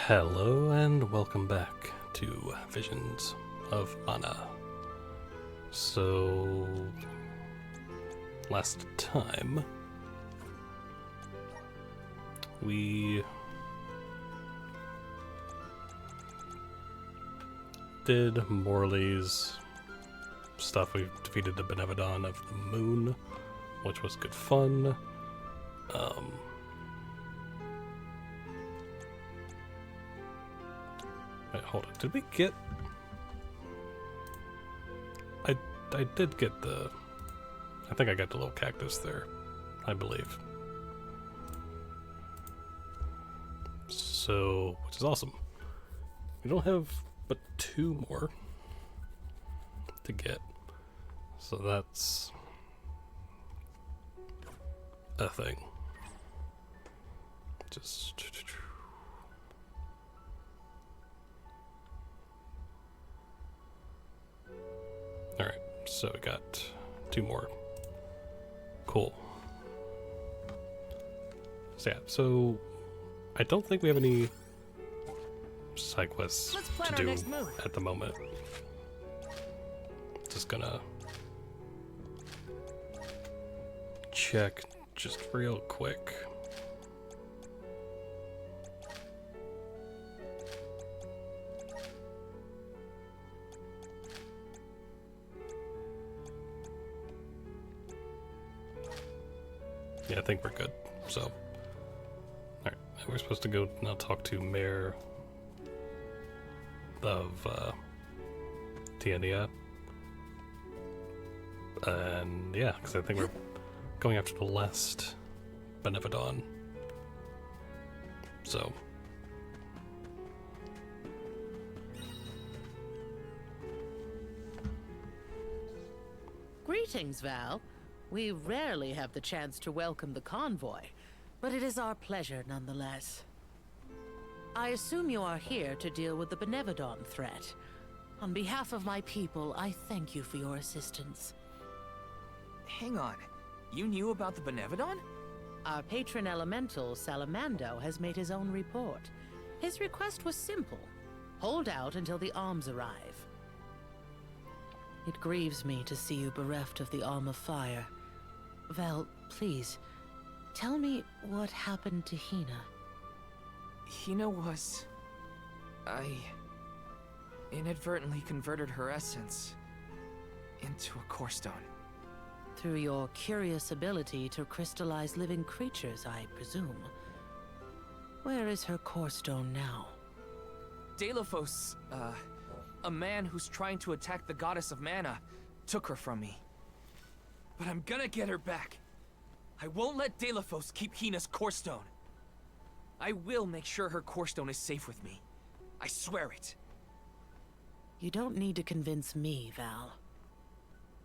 Hello and welcome back to Visions of Mana. So, last time we did Morley's stuff. We defeated the Benevodon of the Moon, which was good fun. Wait, hold on. Did we get... I did get the... I think I got the little cactus there, I believe. So, which is awesome. We don't have but 2 more to get. So that's a thing. Just... Alright, so we got 2 more. Cool. So yeah, so I don't think we have any side quests to do at the moment. Just gonna check just real quick. Yeah, I think we're good. So, alright, we're supposed to go now talk to Mayor of Tiania. And yeah, because I think we're going after the last Benevodon. So. Greetings, Val. We rarely have the chance to welcome the convoy, but it is our pleasure nonetheless. I assume you are here to deal with the Benevodon threat. On behalf of my people, I thank you for your assistance. Hang on, you knew about the Benevodon? Our patron elemental, Salamando, has made his own report. His request was simple. Hold out until the arms arrive. It grieves me to see you bereft of the Arm of Fire. Val, please, tell me what happened to Hina. Hina was... I inadvertently converted her essence into a core stone. Through your curious ability to crystallize living creatures, I presume. Where is her core stone now? Delphos, a man who's trying to attack the goddess of mana, took her from me. But I'm gonna get her back. I won't let Delphos keep Hina's core stone. I will make sure her core stone is safe with me. I swear it. You don't need to convince me, Val.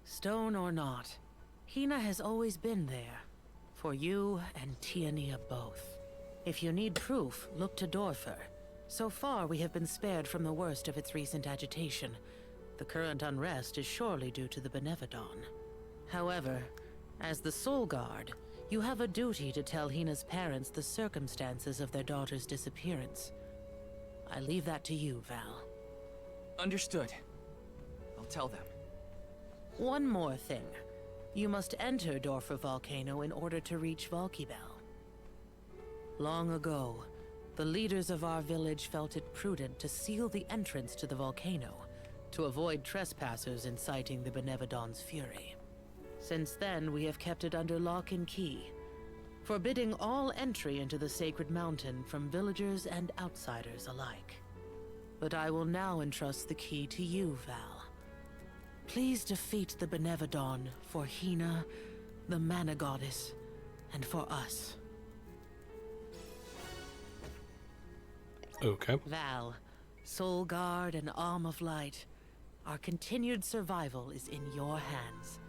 Stone or not, Hina has always been there. For you and Tiania both. If you need proof, look to Dorfer. So far, we have been spared from the worst of its recent agitation. The current unrest is surely due to the Benevodon. However, as the Soul Guard, you have a duty to tell Hina's parents the circumstances of their daughter's disappearance. I leave that to you, Val. Understood. I'll tell them. One more thing. You must enter Dorfer Volcano in order to reach Valkibel. Long ago, the leaders of our village felt it prudent to seal the entrance to the volcano to avoid trespassers inciting the Benevodon's fury. Since then, we have kept it under lock and key, forbidding all entry into the sacred mountain from villagers and outsiders alike. But I will now entrust the key to you, Val. Please defeat the Benevodon for Hina, the Mana Goddess, and for us. Okay. Val, Soul Guard and Arm of Light, our continued survival is in your hands.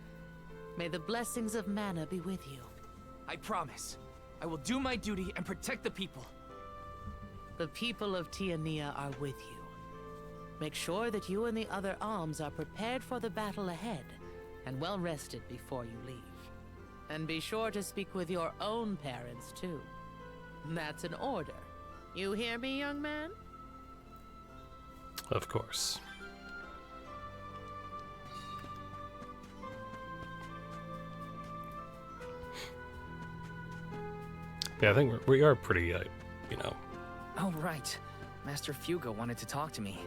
May the blessings of Mana be with you. I promise. I will do my duty and protect the people. The people of Tiania are with you. Make sure that you and the other alms are prepared for the battle ahead, and well rested before you leave. And be sure to speak with your own parents, too. That's an order. You hear me, young man? Of course. Yeah, I think we are pretty, you know. Oh, right. Master Fugo wanted to talk to me.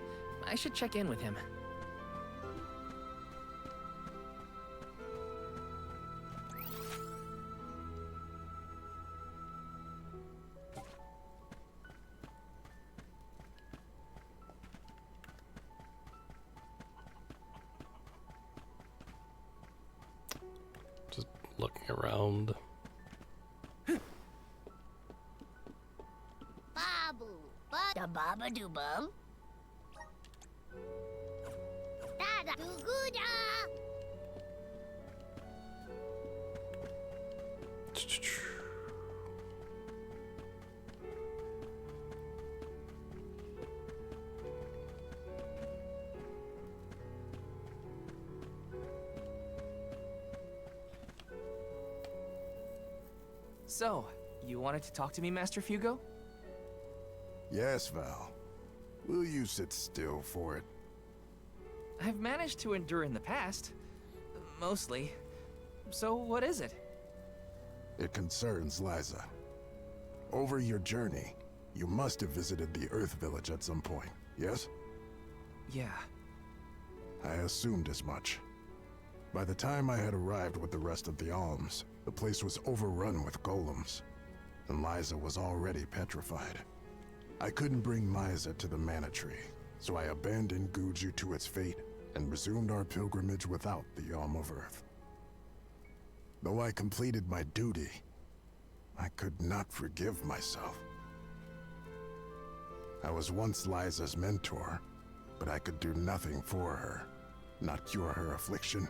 I should check in with him. Just looking around. Babu, da baba do bum. Da da do gooda. So, you wanted to talk to me, Master Fugo? Yes, Val. Will you sit still for it? I've managed to endure in the past. Mostly. So, what is it? It concerns Liza. Over your journey, you must have visited the Earth Village at some point, yes? Yeah. I assumed as much. By the time I had arrived with the rest of the alms, the place was overrun with golems, and Liza was already petrified. I couldn't bring Liza to the Mana Tree, so I abandoned Guju to its fate and resumed our pilgrimage without the Alm of Earth. Though I completed my duty, I could not forgive myself. I was once Liza's mentor, but I could do nothing for her, not cure her affliction,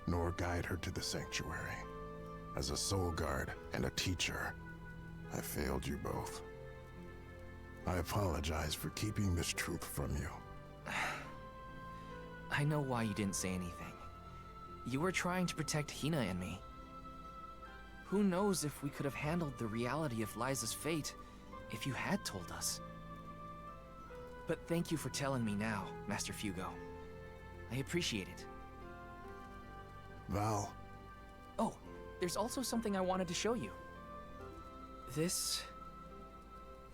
nor guide her to the sanctuary. As a soul guard and a teacher, I failed you both. I apologize for keeping this truth from you. I know why you didn't say anything. You were trying to protect Hina and me. Who knows if we could have handled the reality of Liza's fate if you had told us. But thank you for telling me now, Master Fugo. I appreciate it. Val, Oh, there's also something I wanted to show you. This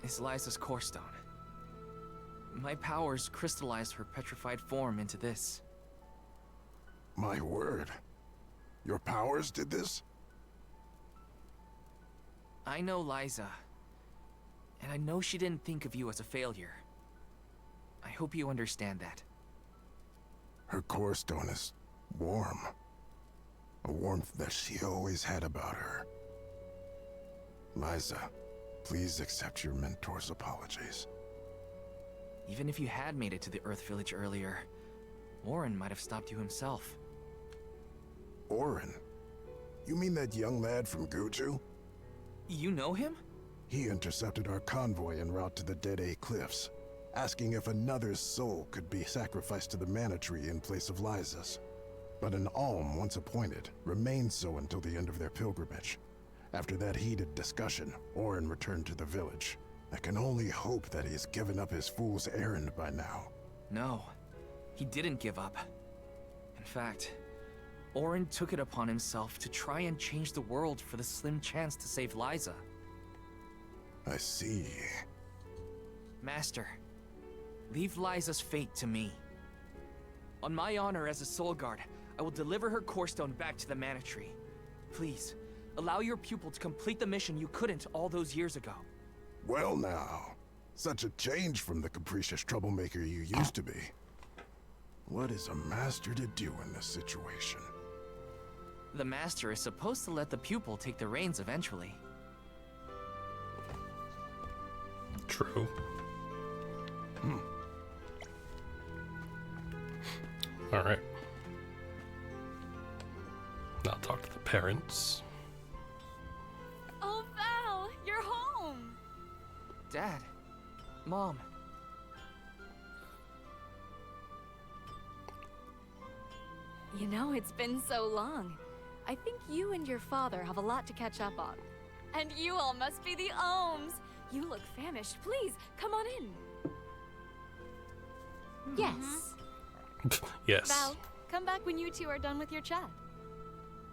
is Liza's core stone. My powers crystallized her petrified form into this. my word. Your powers did this? I know Liza, and I know she didn't think of you as a failure. I hope you understand that. Her core stone is warm. A warmth that she always had about her. Liza, please accept your mentor's apologies. Even if you had made it to the Earth Village earlier, Orin might have stopped you himself. Orin? You mean that young lad from Guju? You know him? He intercepted our convoy en route to the Dead A Cliffs, asking if another soul could be sacrificed to the Mana Tree in place of Liza's. But an alm once appointed remained so until the end of their pilgrimage. After that heated discussion, Orin returned to the village. I can only hope that he's given up his fool's errand by now. No, he didn't give up. In fact, Orin took it upon himself to try and change the world for the slim chance to save Liza. I see. Master, leave Liza's fate to me. On my honor as a soul guard, I will deliver her core stone back to the Mana Tree. Please, allow your pupil to complete the mission you couldn't all those years ago. Well now, such a change from the capricious troublemaker you used to be. What is a master to do in this situation? The master is supposed to let the pupil take the reins eventually. True. All right. Now talk to the parents. Oh, Val, you're home. Dad, Mom, You know, it's been so long. I think you and your father have a lot to catch up on. And you all must be the Ohms. You look famished. Please, come on in. Yes. Yes. Val, come back when you two are done with your chat.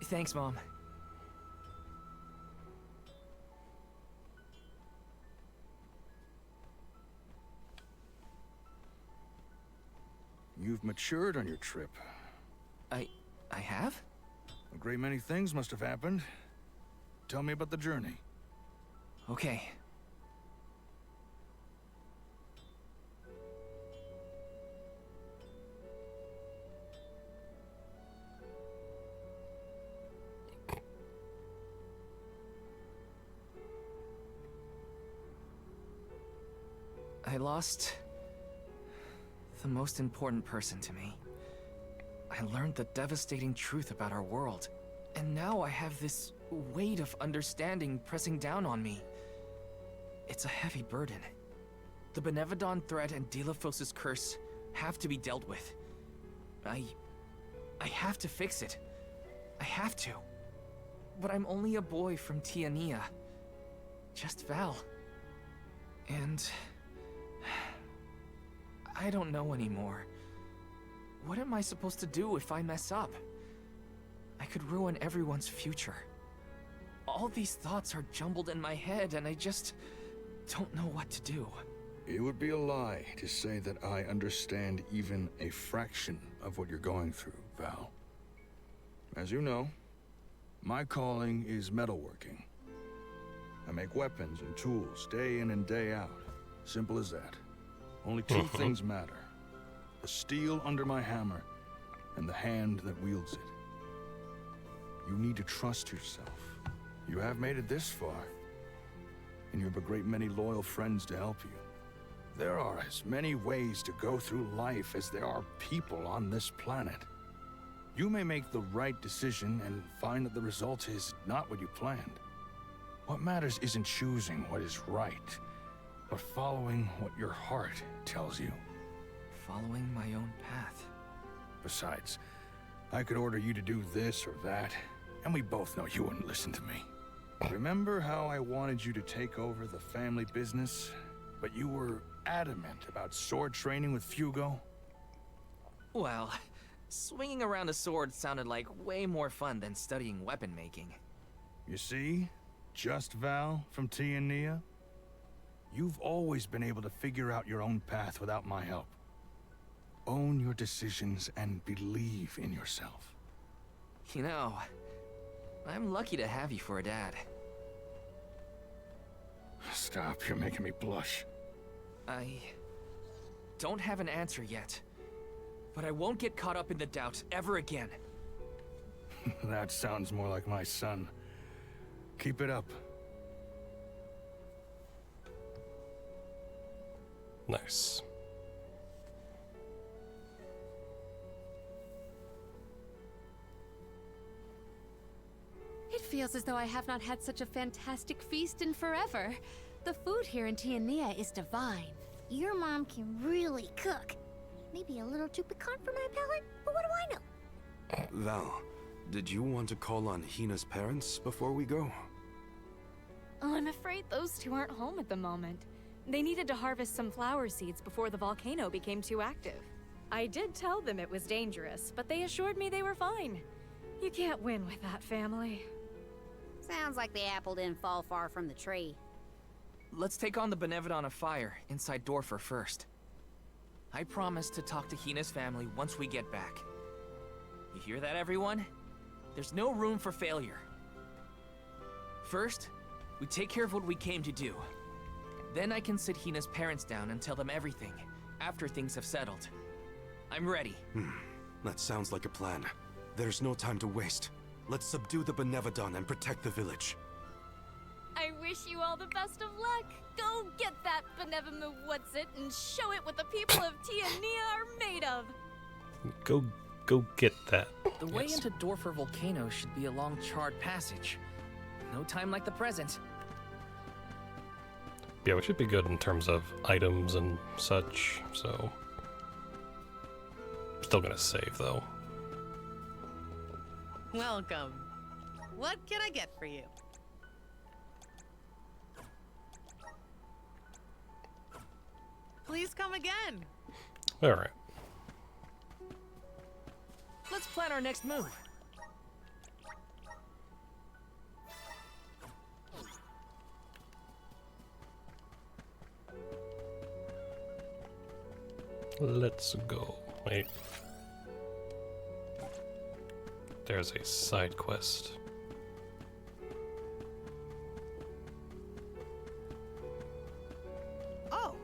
Thanks, Mom. You've matured on your trip. I have? A great many things must have happened. Tell me about the journey. Okay. I lost the most important person to me. I learned the devastating truth about our world, and now I have this weight of understanding pressing down on me. It's a heavy burden. The Benevodon threat and Delphos' curse have to be dealt with. I have to fix it. I have to. But I'm only a boy from Tiania. Just Val. And I don't know anymore. What am I supposed to do if I mess up? I could ruin everyone's future. All these thoughts are jumbled in my head, and I just don't know what to do. It would be a lie to say that I understand even a fraction of what you're going through, Val. As you know, my calling is metalworking. I make weapons and tools day in and day out. Simple as that. Only two things matter. The steel under my hammer, and the hand that wields it. You need to trust yourself. You have made it this far, and you have a great many loyal friends to help you. There are as many ways to go through life as there are people on this planet. You may make the right decision and find that the result is not what you planned. What matters isn't choosing what is right, but following what your heart tells you. Following my own path. Besides, I could order you to do this or that, and we both know you wouldn't listen to me. Remember how I wanted you to take over the family business, but you were adamant about sword training with Fugo? Well, swinging around a sword sounded like way more fun than studying weapon making. You see? Just Val from Tiania? You've always been able to figure out your own path without my help. Own your decisions and believe in yourself. You know, I'm lucky to have you for a dad. Stop, you're making me blush. I don't have an answer yet, but I won't get caught up in the doubt ever again. That sounds more like my son. Keep it up. Nice. It feels as though I have not had such a fantastic feast in forever. The food here in Tiania is divine. Your mom can really cook. Maybe a little too piquant for my palate, but what do I know? Val, did you want to call on Hina's parents before we go? Oh, I'm afraid those two aren't home at the moment. They needed to harvest some flower seeds before the volcano became too active. I did tell them it was dangerous, but they assured me they were fine. You can't win with that family. Sounds like the apple didn't fall far from the tree. Let's take on the Benevodon of Fire inside Dorfer first. I promise to talk to Hina's family once we get back. You hear that, everyone? There's no room for failure. First, we take care of what we came to do. Then I can sit Hina's parents down and tell them everything, after things have settled. I'm ready. That sounds like a plan. There's no time to waste. Let's subdue the Benevodon and protect the village. I wish you all the best of luck. Go get that benevolent what's-it and show it what the people of Tiania are made of. Go get that. The way Yes. into Dorfer Volcano should be a long charred passage. No time like the present. Yeah, we should be good in terms of items and such, so... Still gonna save, though. Welcome. What can I get for you? Please come again. All right. Let's plan our next move. Let's go. Wait. There's a side quest. Oh,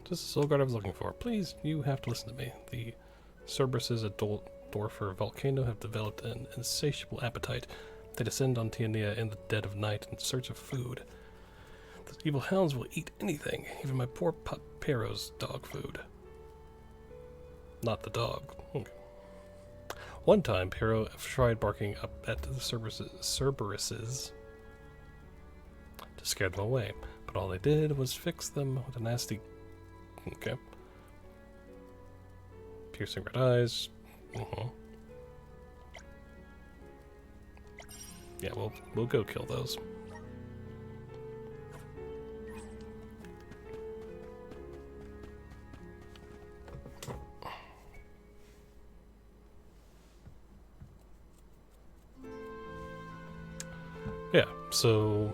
This is the soul guard I was looking for. Please, you have to listen to me. The Cerberuses at Dorfer Volcano have developed an insatiable appetite. They descend on Tiania in the dead of night in search of food. The evil hounds will eat anything, even my poor pup Pero's dog food. Not the dog. Okay. One time, Pero tried barking up at the Cerberuses to scare them away, but all they did was fix them with a nasty... Okay. Piercing red eyes. Yeah, we'll go kill those. Yeah, so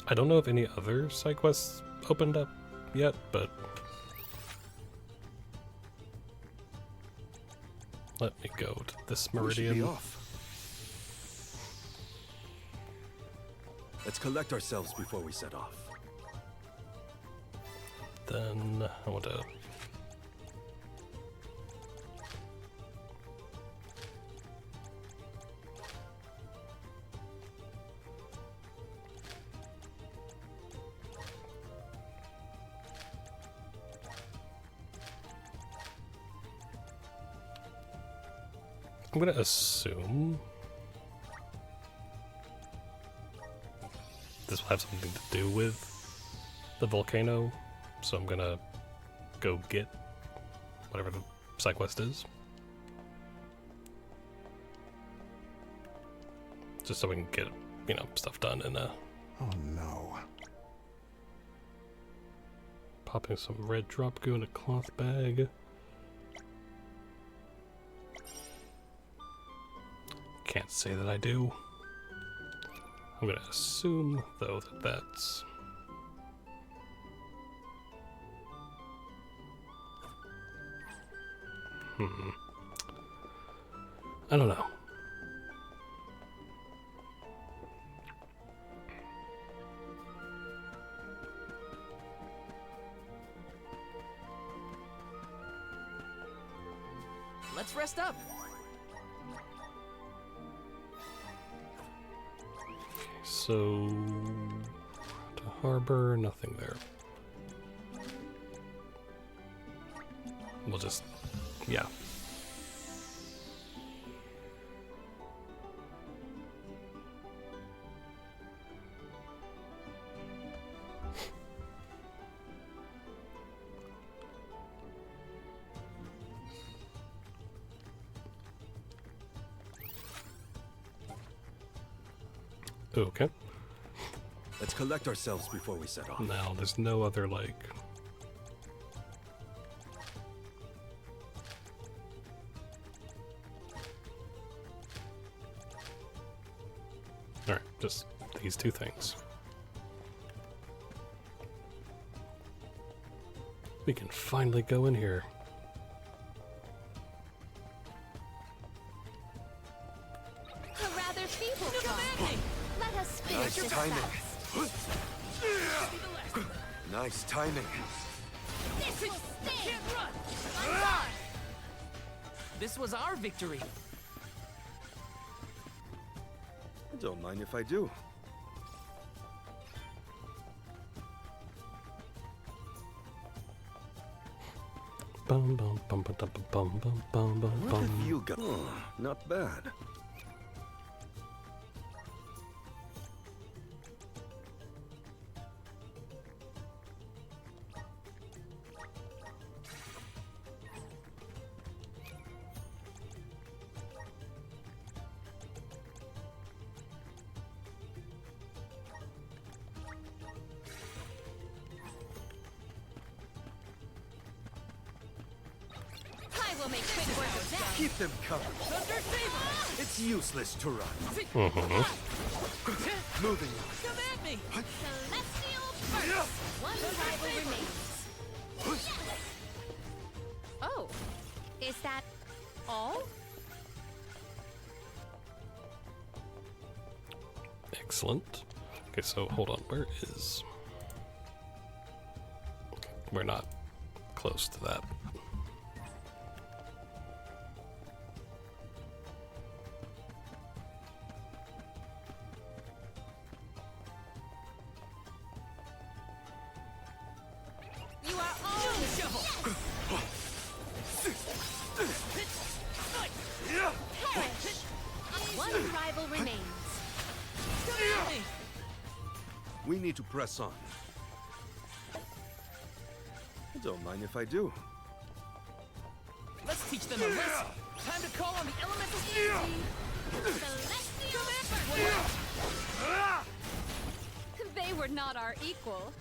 I don't know if any other side quests opened up yet, but let me go to this meridian. Off. Let's collect ourselves before we set off. Then I want to... I'm gonna assume this will have something to do with the volcano, so I'm gonna go get whatever the side quest is. Just so we can get, you know, stuff done and Oh no. popping some red drop goo in a cloth bag. Can't say that I do. I'm gonna assume, though, that that's... I don't know. Let's rest up. So, to harbor, nothing there. We'll just, yeah. Okay. Let's collect ourselves before we set off. Now, there's no other, like... Alright, just these two things. We can finally go in here. A rather feeble song. Let us finish Nice timing. Nice timing. This will stay. This was our victory. Don't mind if I do. Bum bum bum bum bum bum bum bum bum What have you got? Oh, not bad. will make quick work of that. Keep them covered. Thunder Saber! It's useless to run. Moving on. Come at me! Celestial burst. One rival remains. Oh, is that all? Excellent. Okay, so hold on. Where is... Okay, we're not close to that. You are all Shovel! perish. One rival remains. Come at me! We need to press on. Don't mind if I do. Let's teach them a lesson! Time to call on the elemental energy! Celestial burst. They were not our equal.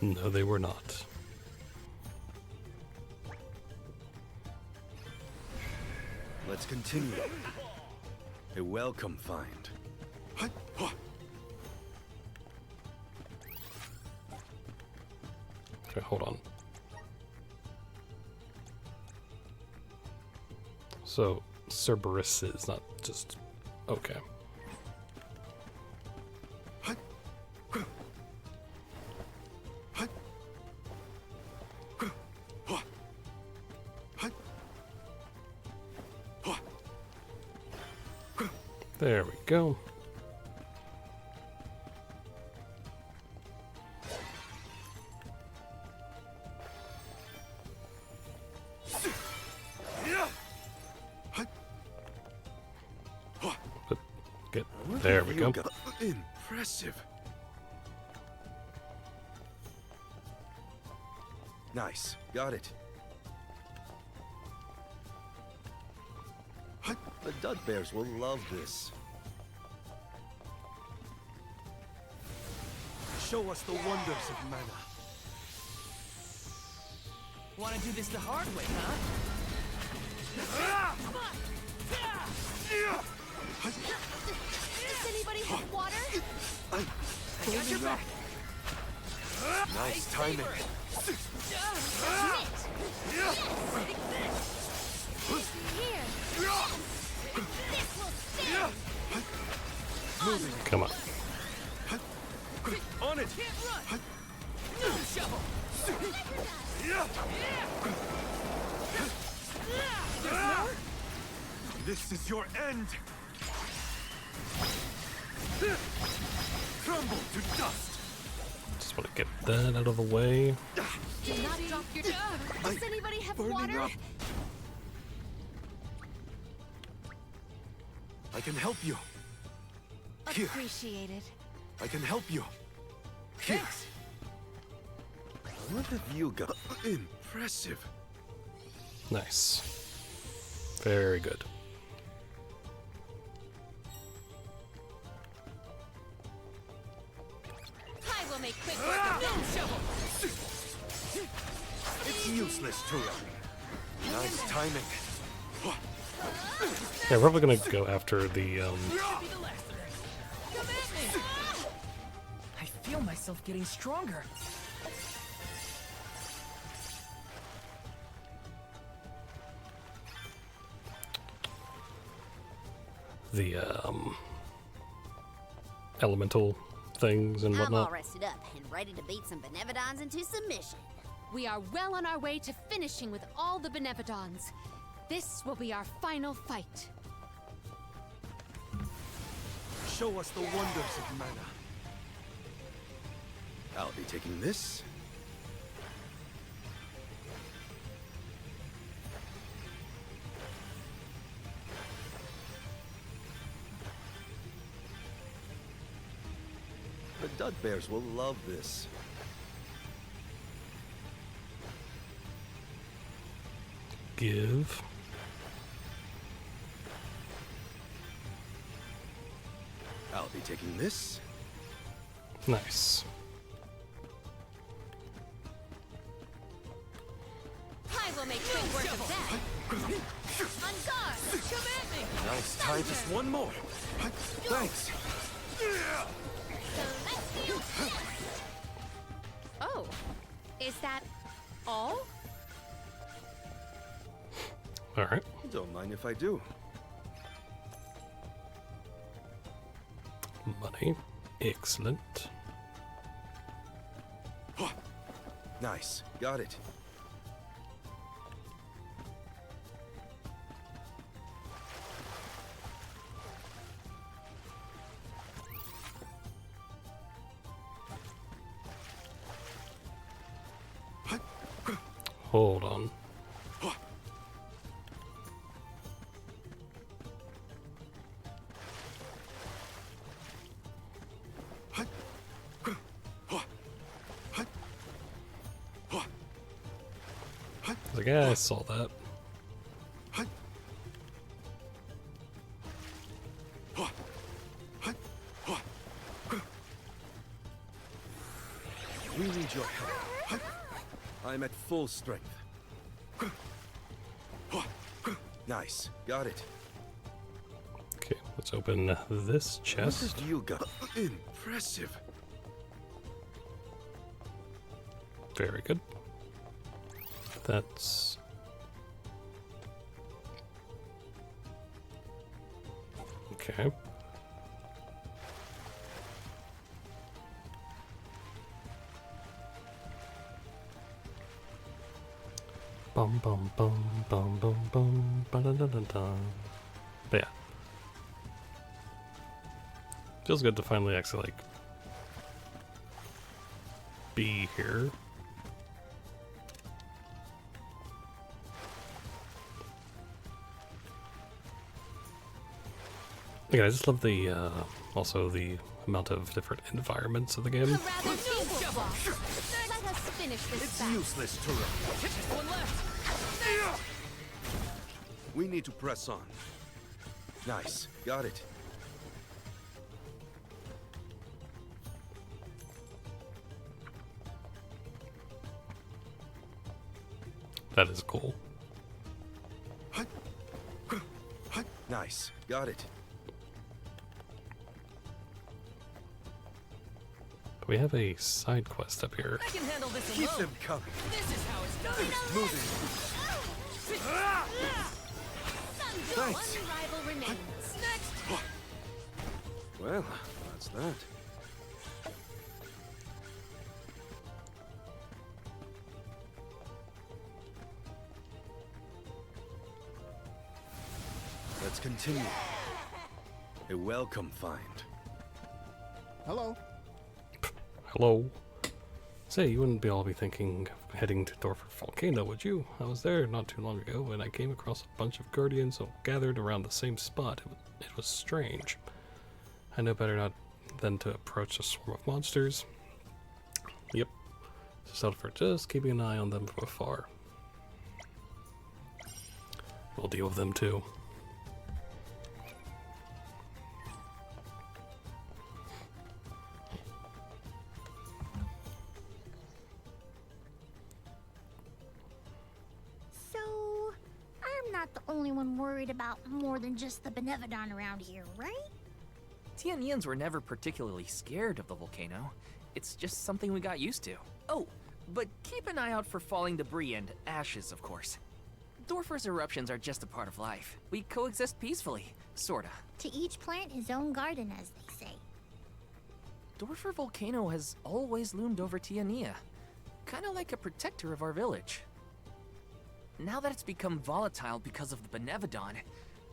No, they were not. Let's continue. A welcome find. Okay, hold on. So, Cerberus is not just... Okay. There we go. Get there we go. Impressive. Nice. Got it. The Dud Bears will love this. Show us the wonders of mana. Wanna do this the hard way, huh? Does anybody have water? I got your back! Nice timing. Here. This will stand. Come on. On it. Can't run! No shovel! This is your end. Crumble to dust. Just want to get that out of the way. Do not drop your... Does anybody have water? Up. I can help you. Here. Appreciated. I can help you. Here. Thanks! What have you got? Impressive. Nice. Very good. I will make quick work of No this. shovel! It's useless to run. Nice timing. Yeah, we're probably gonna go after the Be the last of it. Come at me! I feel myself getting stronger. elemental things and I'm all whatnot. rested up and ready to beat some Benevodons into submission. We are well on our way to finishing with all the Benevodons. This will be our final fight. Show us the wonders of mana. I'll be taking this. The Dud Bears will love this. Give. I'll be taking this. Nice. I will make quick work of that. On guard! Come at me! Nice. Time. Just one more. Thanks. Celestial Fist! Oh, is that all? All right. Don't mind if I do. Money. Excellent. Nice. Got it. Hold on. I was like, yeah, I saw that. We need your help. I'm at full strength. Nice. Got it. Okay, let's open this chest. What have you got? Impressive. Very good. That's... okay. Bum bum bum bum bum bum ba da da da da. But yeah. Feels good to finally actually like be here. Yeah, I just love the also the amount of different environments of the game. A rather painful boss. Let us finish this It's battle. useless to run. Just one left. We need to press on. Nice. Got it. That is cool. Nice. Got it. We have a side quest up here. I can handle this Keep alone. them coming. This is how it's done. Moving. Thanks. One rival remains. Next. Well, that's that. Let's continue. A welcome find. Hello. Hello. Say, you wouldn't be all be thinking of heading to Dorfer Volcano, would you? I was there not too long ago, and I came across a bunch of guardians all gathered around the same spot. It was strange. I know better not than to approach a swarm of monsters. Yep. So settled for just keeping an eye on them from afar. We'll deal with them too. So, I'm not the only one worried about more than just the Benevodon around here, right? Tianyans were never particularly scared of the volcano. It's just something we got used to. Oh, but keep an eye out for falling debris and ashes, of course. Dorfer's eruptions are just a part of life. We coexist peacefully, sorta. To each plant his own garden, as they say. Dorfer Volcano has always loomed over Tiania, kinda like a protector of our village. Now that it's become volatile because of the Benevodon,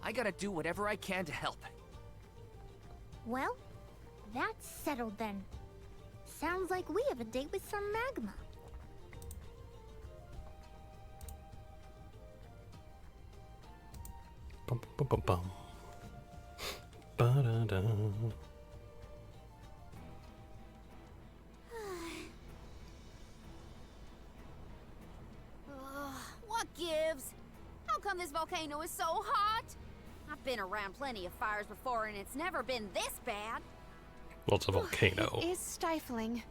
I gotta do whatever I can to help. Well, that's settled then. Sounds like we have a date with some magma. Bum bum bum bum. Ba-da-da. What gives? How come this volcano is so hot? I've been around plenty of fires before and it's never been this bad. Well, it's a volcano. It is stifling.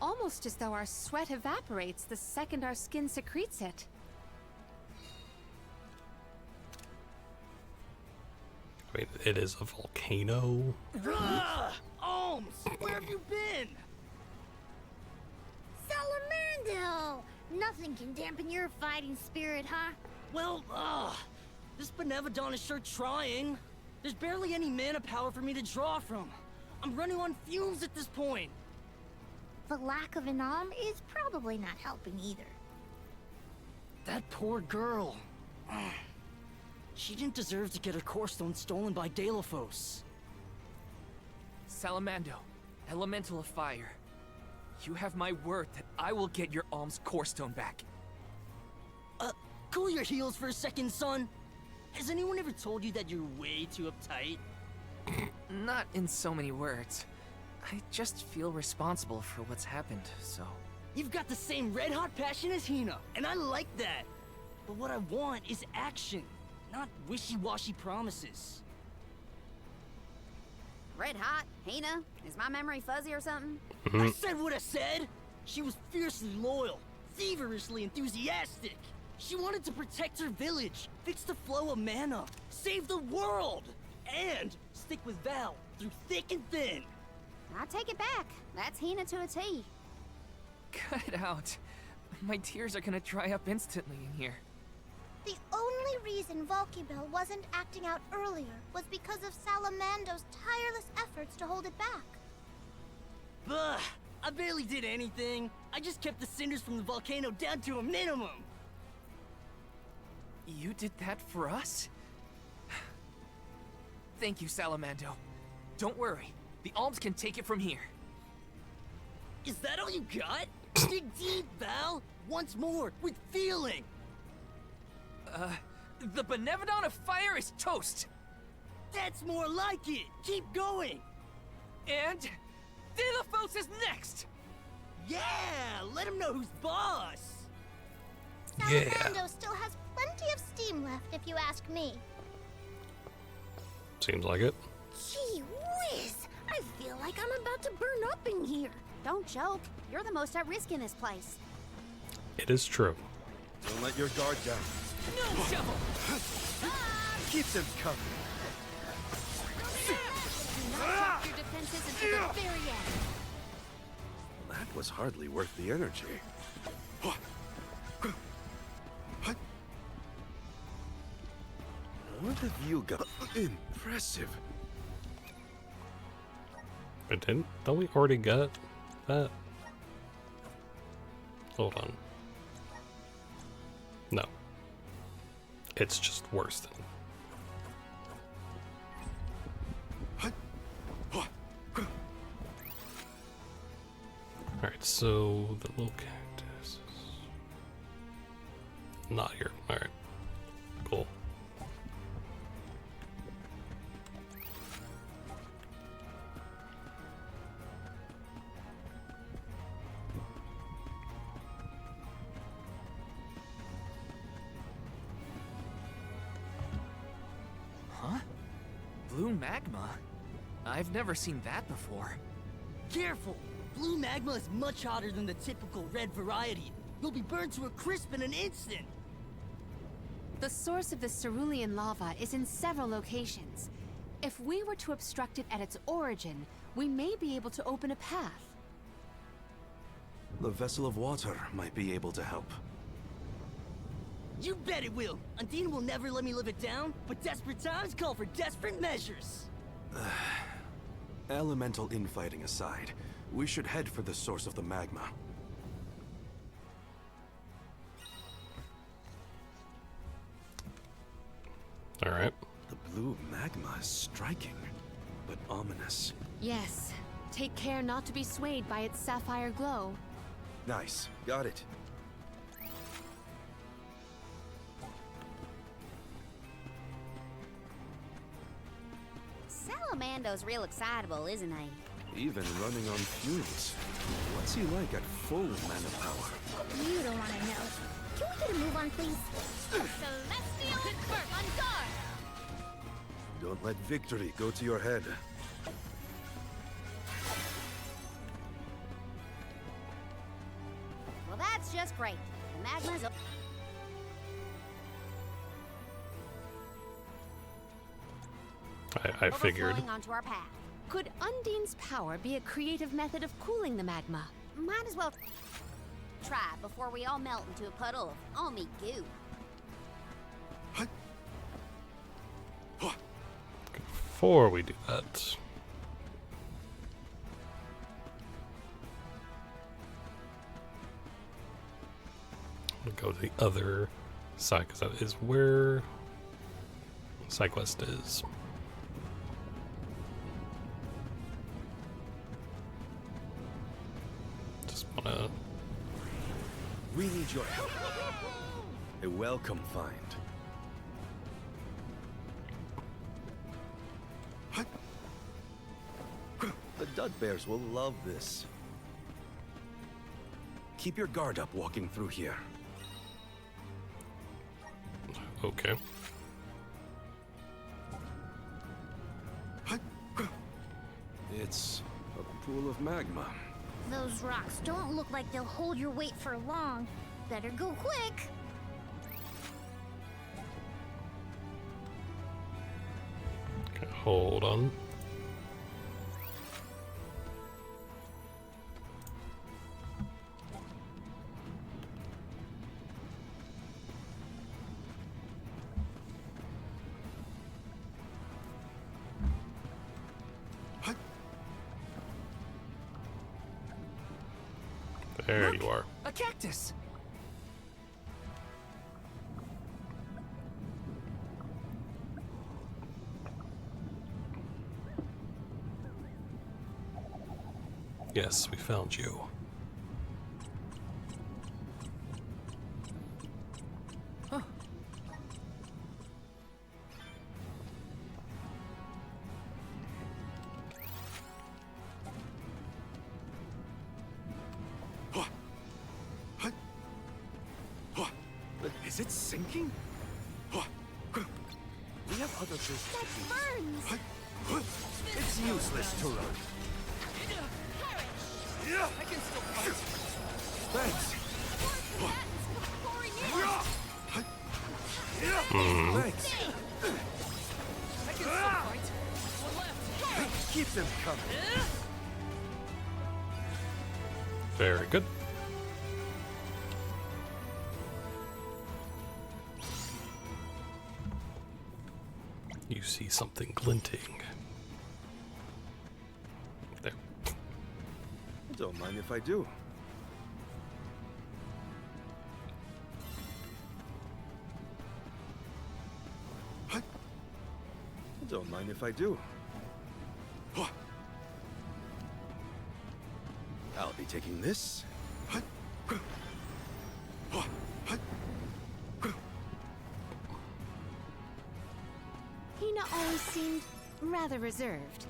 Almost as though our sweat evaporates the second our skin secretes it. I mean, it is a volcano. Ohms, where have you been? Salamando! Nothing can dampen your fighting spirit, huh? Well, this Benevodon is sure trying. There's barely any mana power for me to draw from. I'm running on fumes at this point. The lack of an arm is probably not helping either. That poor girl. She didn't deserve to get her core stone stolen by Delafos. Salamando, elemental of fire. You have my word that I will get your Alm's core stone back. Cool your heels for a second, son. Has anyone ever told you that you're way too uptight? Not in so many words. I just feel responsible for what's happened, so... You've got the same red-hot passion as Hina, and I like that. But what I want is action, not wishy-washy promises. Red hot? Hina? Is my memory fuzzy or something? I said what I said! She was fiercely loyal, feverishly enthusiastic. She wanted to protect her village, fix the flow of mana, save the world, and stick with Val through thick and thin. I take it back. That's Hina to a T. Cut it out. My tears are gonna dry up instantly in here. The only reason Volcybell wasn't acting out earlier was because of Salamando's tireless efforts to hold it back. Bah! I barely did anything. I just kept the cinders from the volcano down to a minimum. You did that for us? Thank you, Salamando. Don't worry. The Alms can take it from here. Is that all you got? Dig deep, Val! Once more, with feeling! The Benevodon of Fire is toast! That's more like it! Keep going! And... Delafos is next! Yeah! Let him know who's boss! Salamando still has plenty of steam left, if you ask me. Seems like it. Gee whiz! I feel like I'm about to burn up in here. Don't joke. You're the most at risk in this place. It is true. Don't let your guard down. No shovel! Keep them coming. Do not drop your defenses until the very end. That was hardly worth the energy. What have you got? Impressive. But don't we already got that? Hold on. No. It's just worse than. Alright, so the little cactus is not here. Alright. Cool. Huh? Blue magma? I've never seen that before. Careful! Blue magma is much hotter than the typical red variety. You'll be burned to a crisp in an instant! The source of the cerulean lava is in several locations. If we were to obstruct it at its origin, we may be able to open a path. The vessel of water might be able to help. You bet it will! Undine will never let me live it down, but desperate times call for desperate measures! Elemental infighting aside, we should head for the source of the magma. Alright. The blue magma is striking, but ominous. Yes. Take care not to be swayed by its sapphire glow. Nice. Got it. Salamando's real excitable, isn't he? Even running on fumes. What's he like at full mana power? You don't want to know. Can we get a move on, please? Celestial Pittsburgh on guard! Don't let victory go to your head. Well, that's just great. The magma's... I figured. overflowing onto our path. Could Undine's power be a creative method of cooling the magma? Might as well try before we all melt into a puddle of almy goo. Before we do that, I'm gonna go to the other side because that is where SideQuest is. Just wanna. We need your help. A welcome find. The Dud Bears will love this. Keep your guard up walking through here. Okay. It's a pool of magma. Those rocks don't look like they'll hold your weight for long. Better go quick. Okay, hold on. There you are. A cactus! Yes, we found you. Huh. Is it sinking? We have other business. That burns. It's useless to run. I can still fight. Thanks. Thanks. I can still fight. One left. Keep them coming. Very good. You see something glinting. There. Don't mind if I do. Don't mind if I do. I'll be taking this. Hina always seemed rather reserved,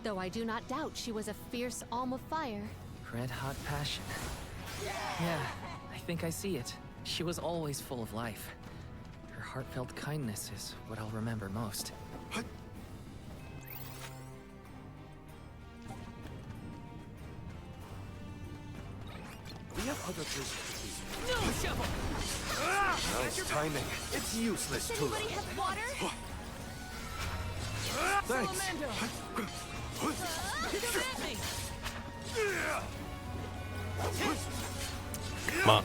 though I do not doubt she was a fierce alm of fire. Red hot passion. Yeah, I think I see it. She was always full of life. Her heartfelt kindness is what I'll remember most. We have other business to do. No, Shovel! Nice timing. It's useless to run. Have water? Thanks. Come on.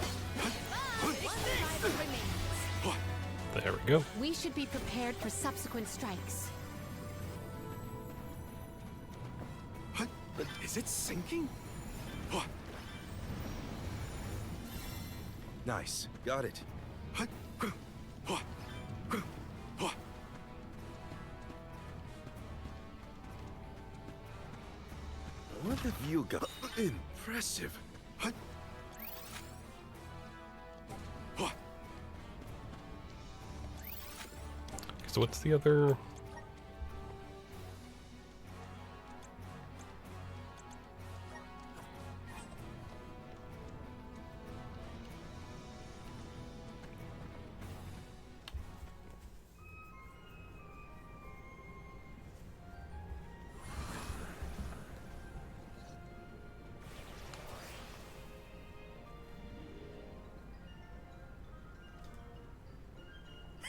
There we go. We should be prepared for subsequent strikes. But is it sinking? Nice. Got it. What have you got? Impressive. So what's the other?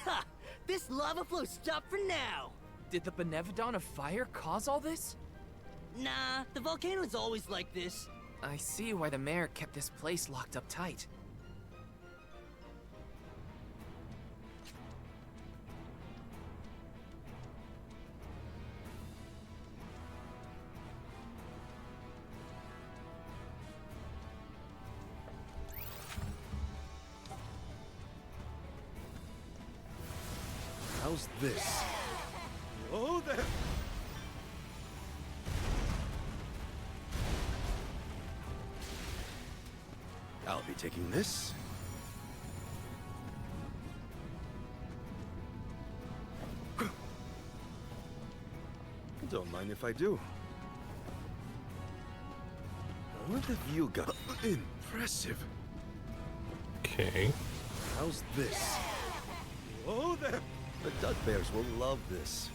Ha! This lava flow stopped for now. Did the Benevodon of Fire cause all this? Nah, the volcano's always like this. I see why the mayor kept this place locked up tight. How's this? Oh, there! I'll be taking this. Don't mind if I do. What have you got? Impressive. Okay. How's this? Oh, there! The Dud Bears will love this.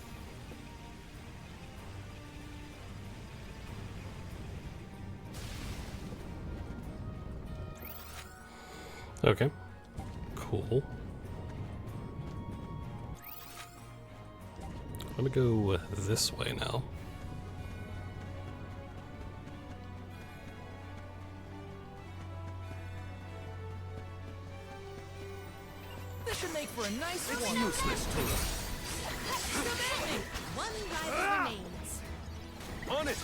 Okay. Cool. Let me go this way now. This should make for a nice one. Useless tool. One rival remains. On it!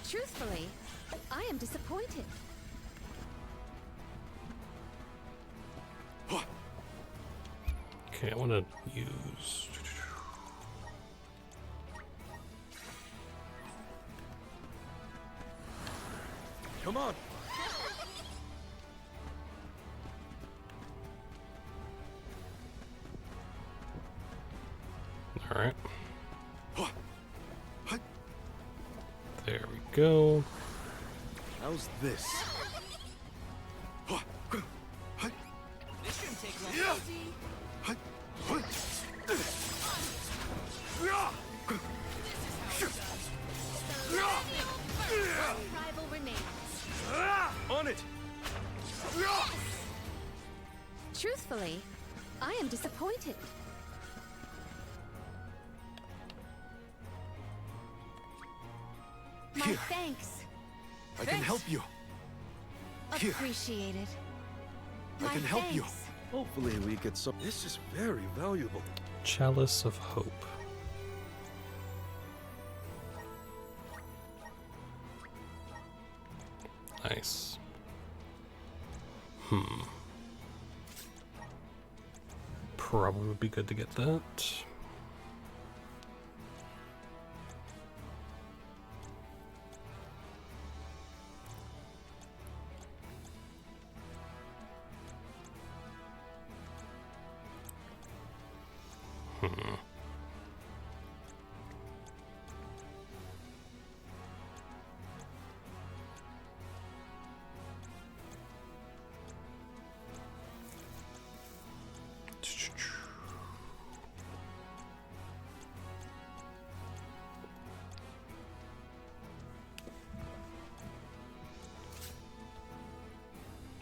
Truthfully, I am disappointed. Okay, I want to use... Come on! Alright. There we go. How's this? This shouldn't take long. Rival remains. On it! Truthfully, I am disappointed. My Here. thanks. I can help you. Here. Appreciated. I My can help you. thanks. Hopefully we get some. This is very valuable. Chalice of Hope. Nice. Probably would be good to get that.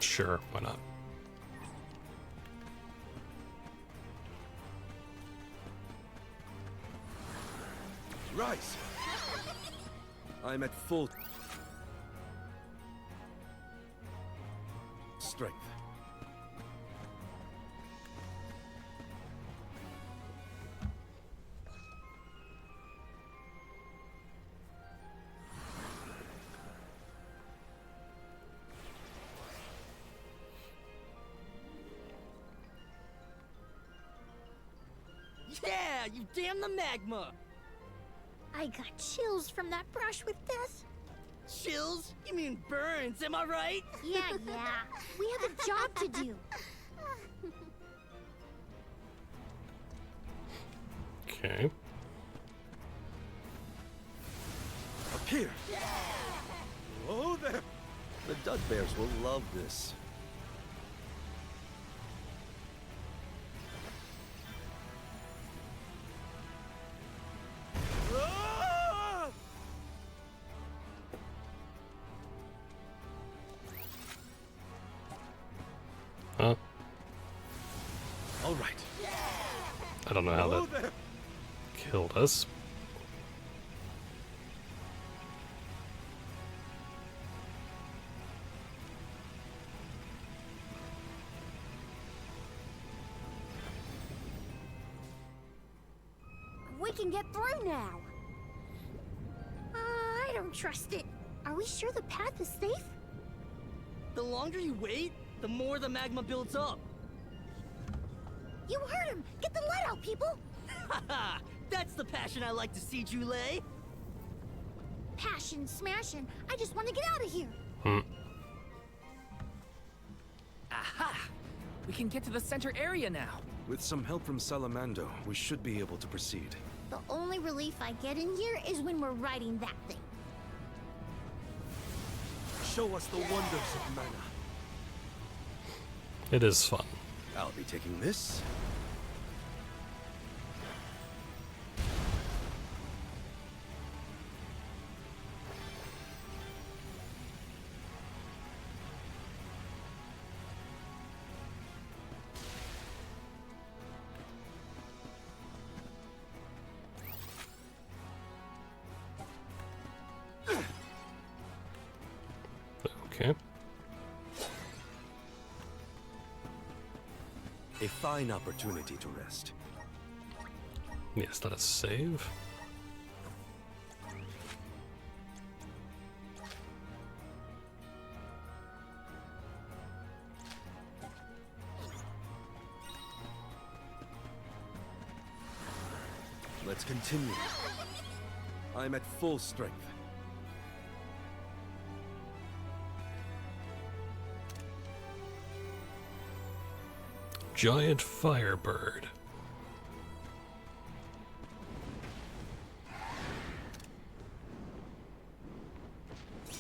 Sure, why not? Rise! I'm at full strength. Yeah, you damn the magma! I got chills from that brush with death. Chills? You mean burns, am I right? Yeah. We have a job to do. Okay. Up here! Oh, there! The Dud Bears will love this. Ah! Huh? All right. I don't know how Oh, that there! killed us. We can get through now. I don't trust it. Are we sure the path is safe? The longer you wait, the more the magma builds up. You heard him! Get the lead out, people! Haha! That's the passion I like to see, Jule. Passion, smashing. I just want to get out of here. Aha! We can get to the center area now. With some help from Salamando, we should be able to proceed. The only relief I get in here is when we're riding that thing. Show us the wonders of mana. It is fun. I'll be taking this. Okay. A fine opportunity to rest. Yes, let us save. Let's continue. I'm at full strength. Giant Firebird.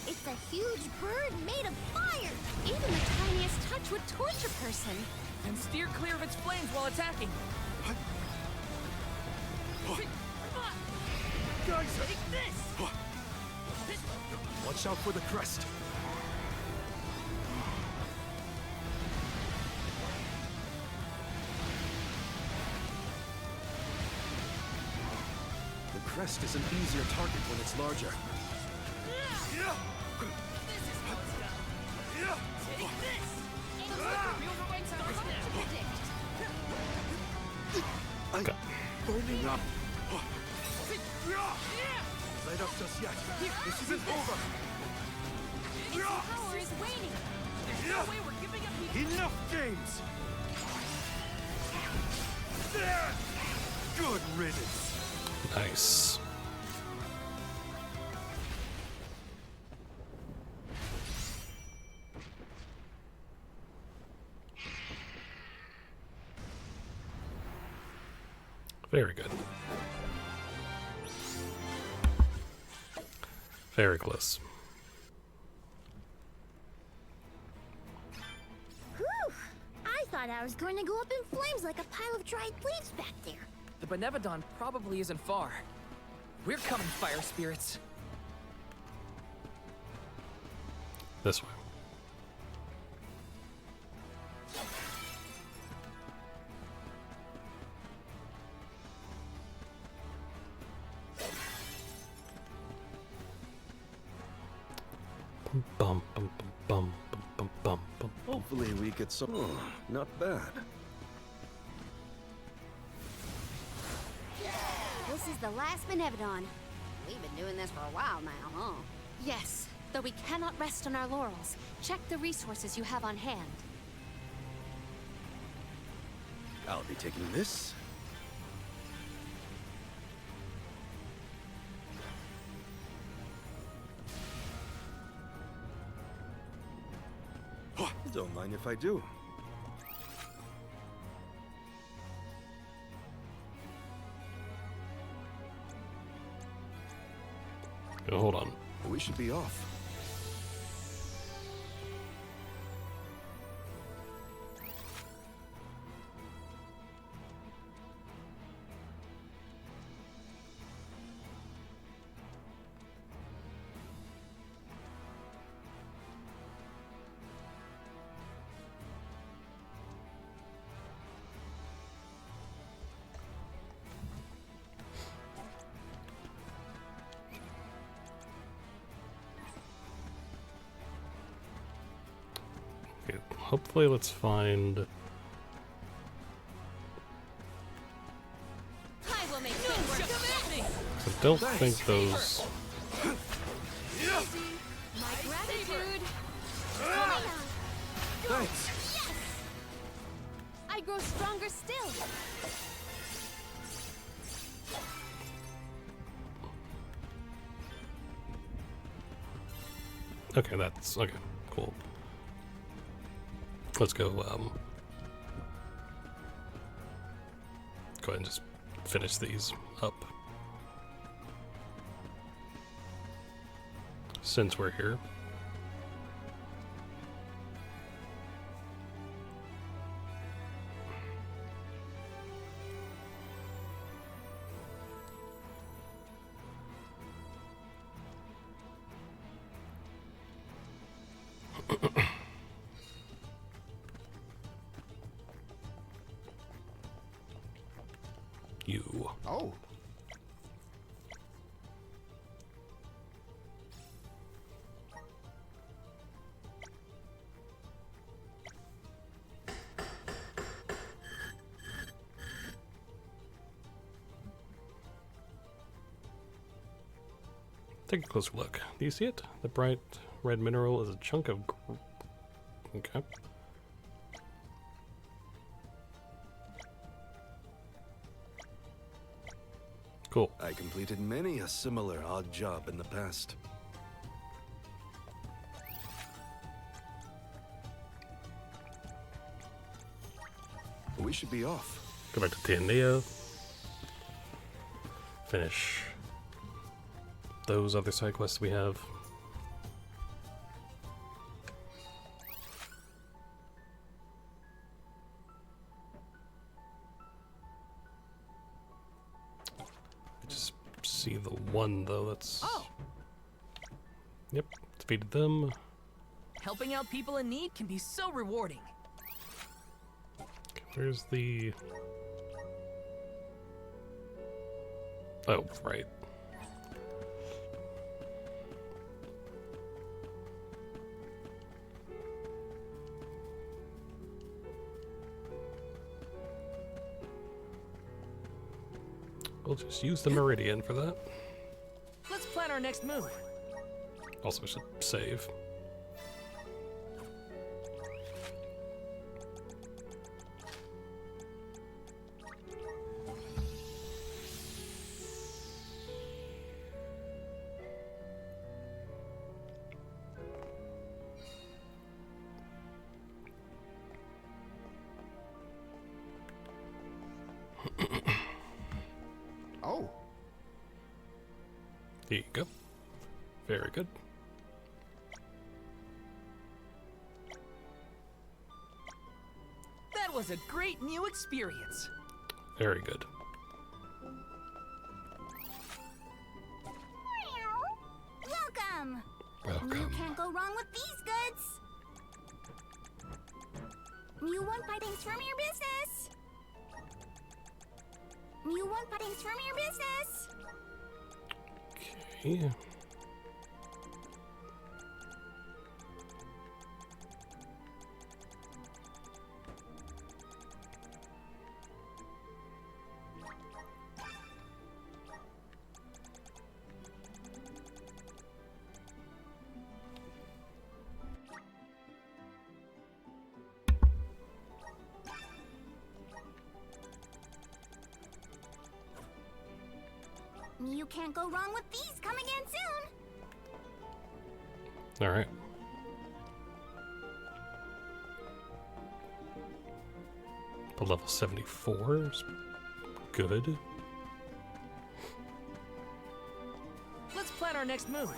It's a huge bird made of fire! Even the tiniest touch would torch a person. And steer clear of its flames while attacking. Guys, Take this! watch out for the crest. The crest is an easier target when it's larger. This is what's done. Take this! I'm burning up. Light up just yet. This isn't over. Its power is waning. There's no way we're giving up the... Enough games. Good riddance. Nice. Very good. Very close. Whew! I thought I was going to go up in flames like a pile of dried leaves back there. The Benevodon probably isn't far. We're coming, fire spirits. This way. Bum, bum, bum, bum, bum, bum, bum. Hopefully we get some... Oh, not bad. This is the last Benevodon. We've been doing this for a while now, huh? Yes, though we cannot rest on our laurels. Check the resources you have on hand. I'll be taking this. Don't mind if I do. Oh, hold on. We should be off. hopefully let's find... I will make it work. I don't think those... My gratitude. Thanks. I grow stronger still. Okay, that's... okay, cool. Let's go, go ahead and just finish these up. Since we're here. You. Oh. Take a closer look. Do you see it? The bright red mineral is a chunk of... okay. Cool. I completed many a similar odd job in the past. We should be off. Go back to Tianea. Finish those other side quests we have. I just see the one though, that's... Oh! Yep, defeated them. Helping out people in need can be so rewarding. Where's the... oh, right. We'll just use the Meridian for that. Let's plan our next move. Also, should save. Oh. There you go. Very good. That was a great new experience. Very good. Welcome. You Welcome. can't go wrong with these goods. You want things from your business. You want things from your business. Okay. You can't go wrong with these. Come again soon. All right. But level 74 is good. Let's plan our next move.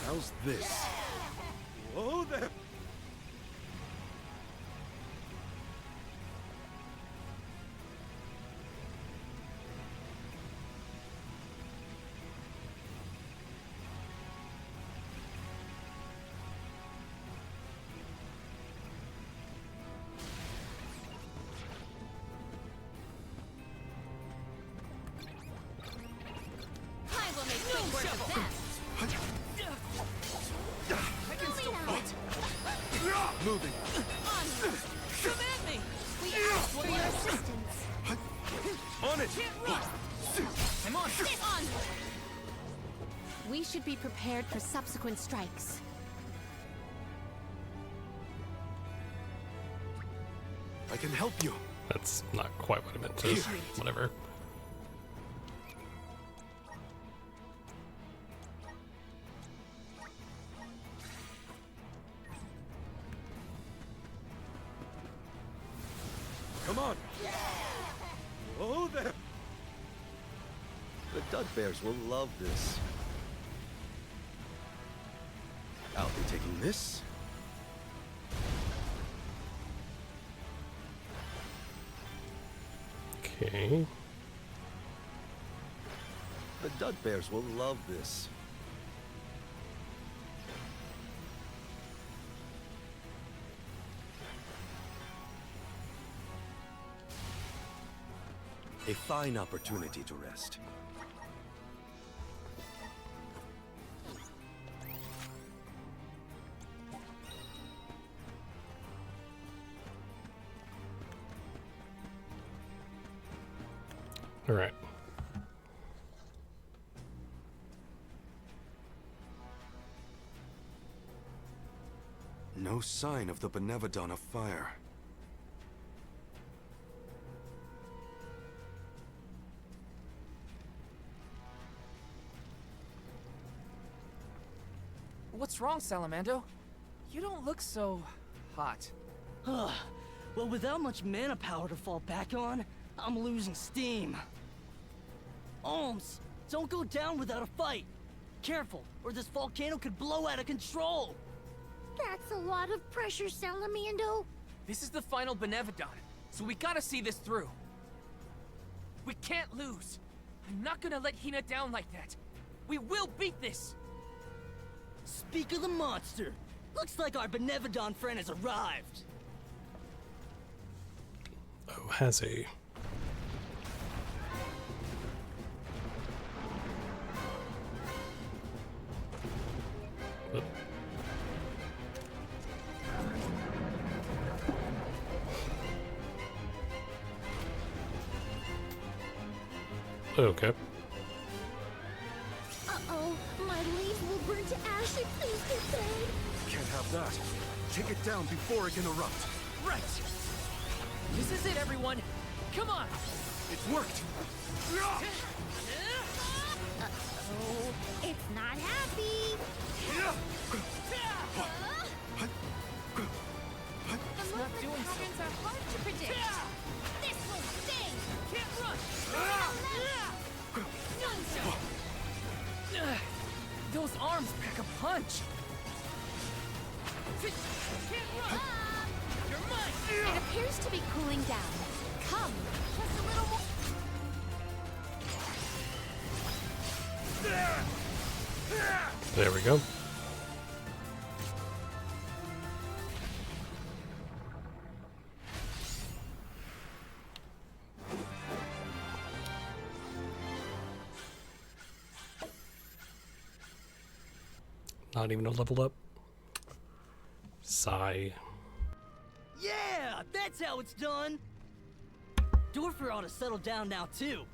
How's this? Whoa there! I will make quick work of that. I can still fight. Moving. Come at me! We ask for your assistance. On it! Can't run! I'm on! Sit on. We should be prepared for subsequent strikes. I can help you. That's not quite what I meant to. Whatever. Come on. Oh there. The Dud Bears will love this. I'll be taking this. Okay. The Dud Bears will love this. A fine opportunity to rest. All right. No sign of the Benevodon of Fire. What's wrong, Salamando? You don't look so hot. Well, without much mana power to fall back on, I'm losing steam. Ohms, don't go down without a fight. Careful, or this volcano could blow out of control. That's a lot of pressure, Salamando. This is the final Benevodon, so we gotta see this through. We can't lose. I'm not gonna let Hina down like that. We will beat this! Speak of the monster. Looks like our Benevodon friend has arrived. Oh, has he? But okay. Uh-oh, my leaves will burn to ash if things get bad. Can't have that. Take it down before it can erupt. Right! This is it, everyone! Come on! It worked! Uh-oh, it's not happy. The movement doing so. patterns are hard to predict. This will sting. Can't run! Those arms pack a punch! Can't run! You're mine! It appears to be cooling down. Come, just a little more. There we go. Not even a level up. Sigh. Yeah, that's how it's done. Dorfer ought to settle down now too.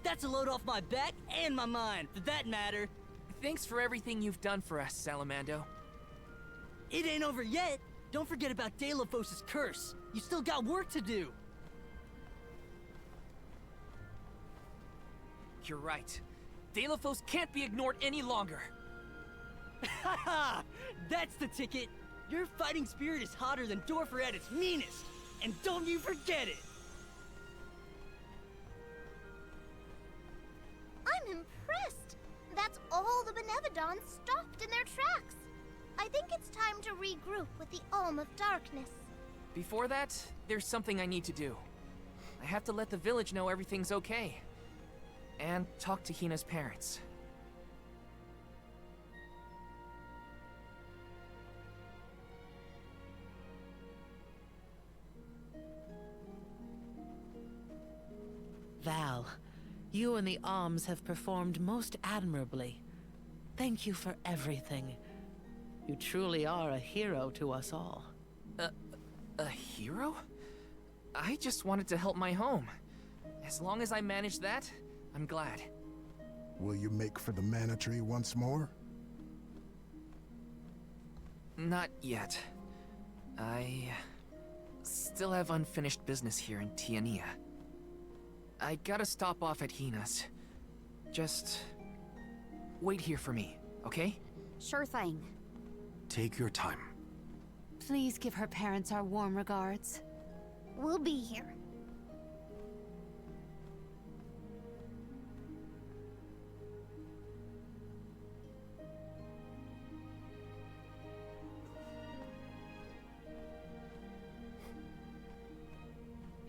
That's a load off my back and my mind, for that matter. Thanks for everything you've done for us, Salamando. It ain't over yet. Don't forget about Delphos' curse. You still got work to do. You're right. Delphos can't be ignored any longer. Haha! That's the ticket. Your fighting spirit is hotter than Dorfer at its meanest. and don't you forget it! I'm impressed! That's all the Benevodons stopped in their tracks! I think it's time to regroup with the Alm of Darkness. Before that, there's something I need to do. I have to let the village know everything's okay. And talk to Hina's parents. Val, you and the Alms have performed most admirably. Thank you for everything. You truly are a hero to us all. A hero? I just wanted to help my home. As long as I manage that, I'm glad. Will you make for the mana tree once more? Not yet. I still have unfinished business here in Tiania. I gotta stop off at Hina's. Just wait here for me, okay? Sure thing. Take your time. Please give her parents our warm regards. We'll be here.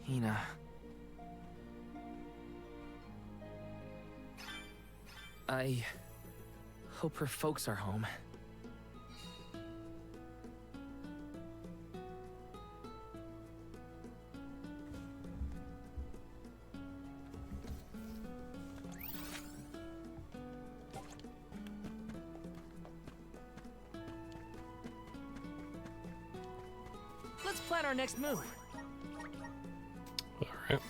Hina. I hope her folks are home. Let's plan our next move. All right.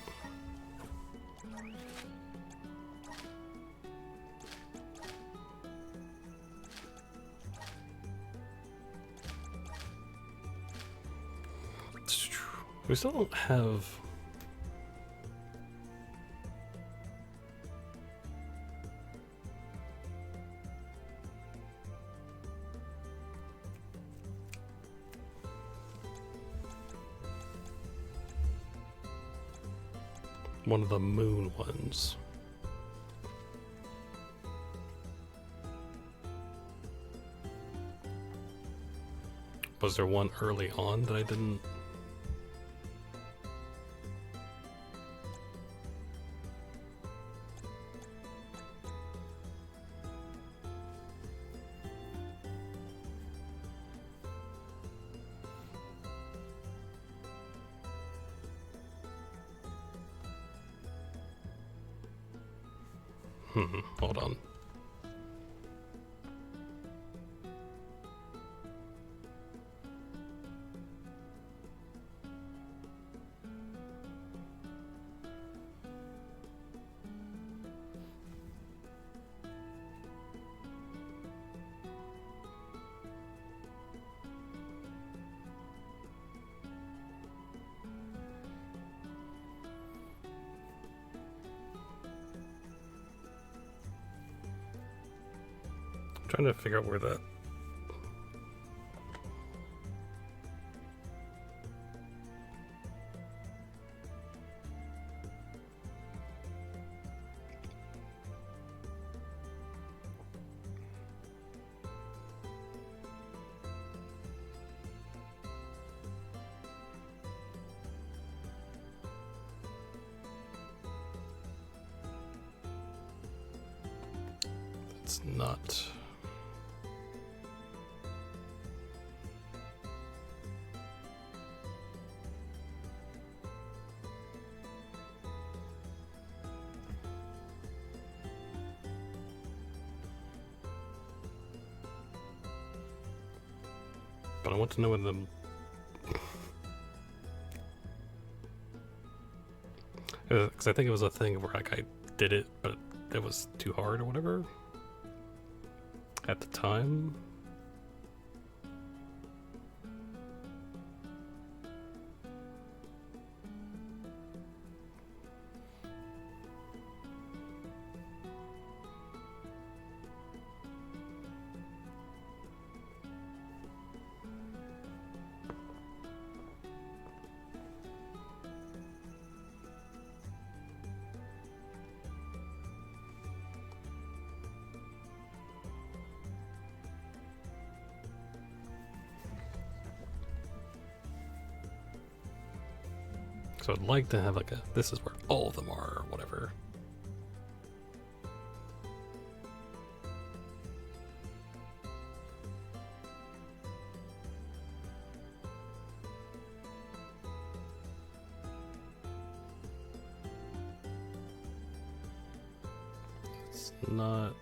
We still don't have one of the moon ones. Was there one early on that I didn't? Hold on. Trying to figure out where that. It's not. But I want to know when the because I think it was a thing where like I did it, but it was too hard or whatever at the time. So I'd like to have like a, this is where all of them are, or whatever. It's not.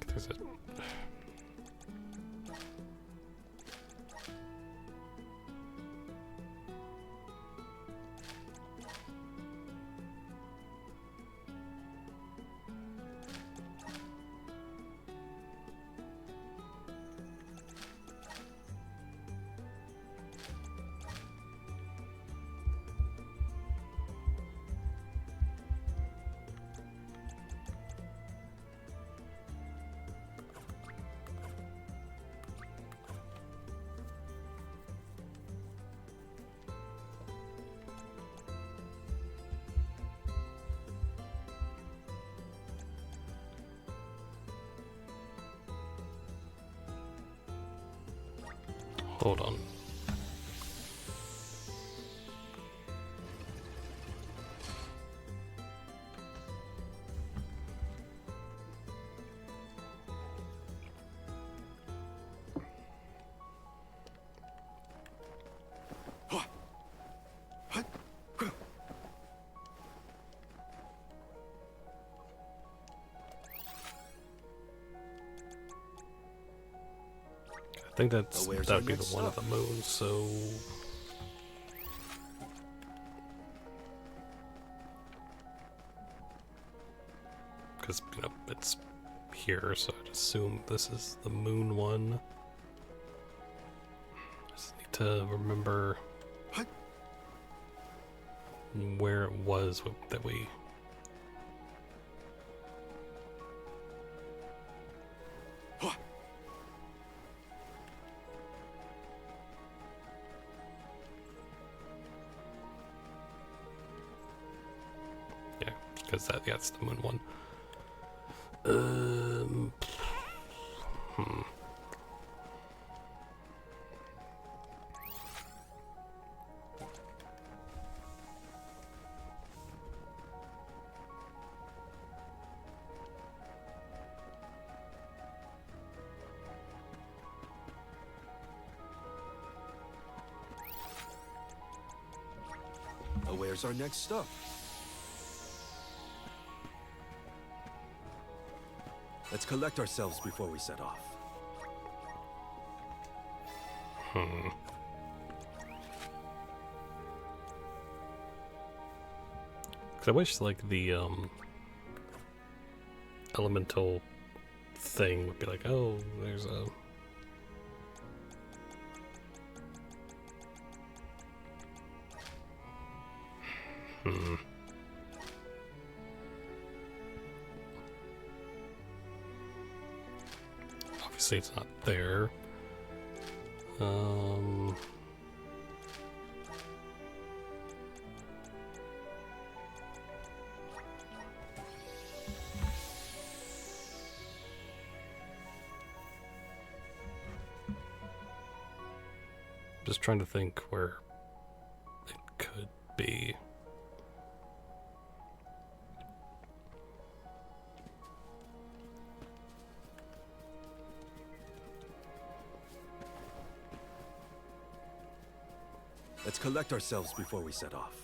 There's a... Hold on. I think that'd be the one of the moon, so because you know it's here, so I'd assume this is the moon one. Just need to remember where it was that we. Because that's the moon one. Where's our next stop? Let's collect ourselves before we set off. Cause I wish like the elemental thing would be like, oh, there's a obviously it's not there. Just trying to think where it could be. Let's collect ourselves before we set off.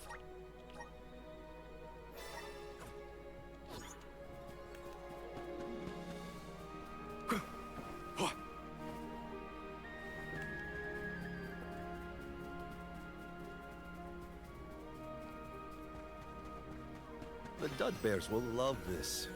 The Dud Bears will love this.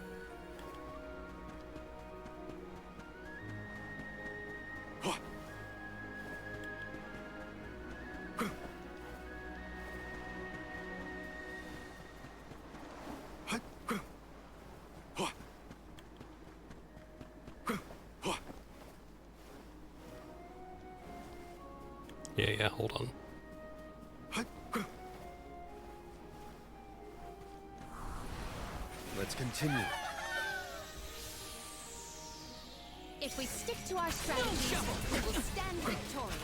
Yeah, hold on. Let's continue. If we stick to our strategy, we will stand victorious.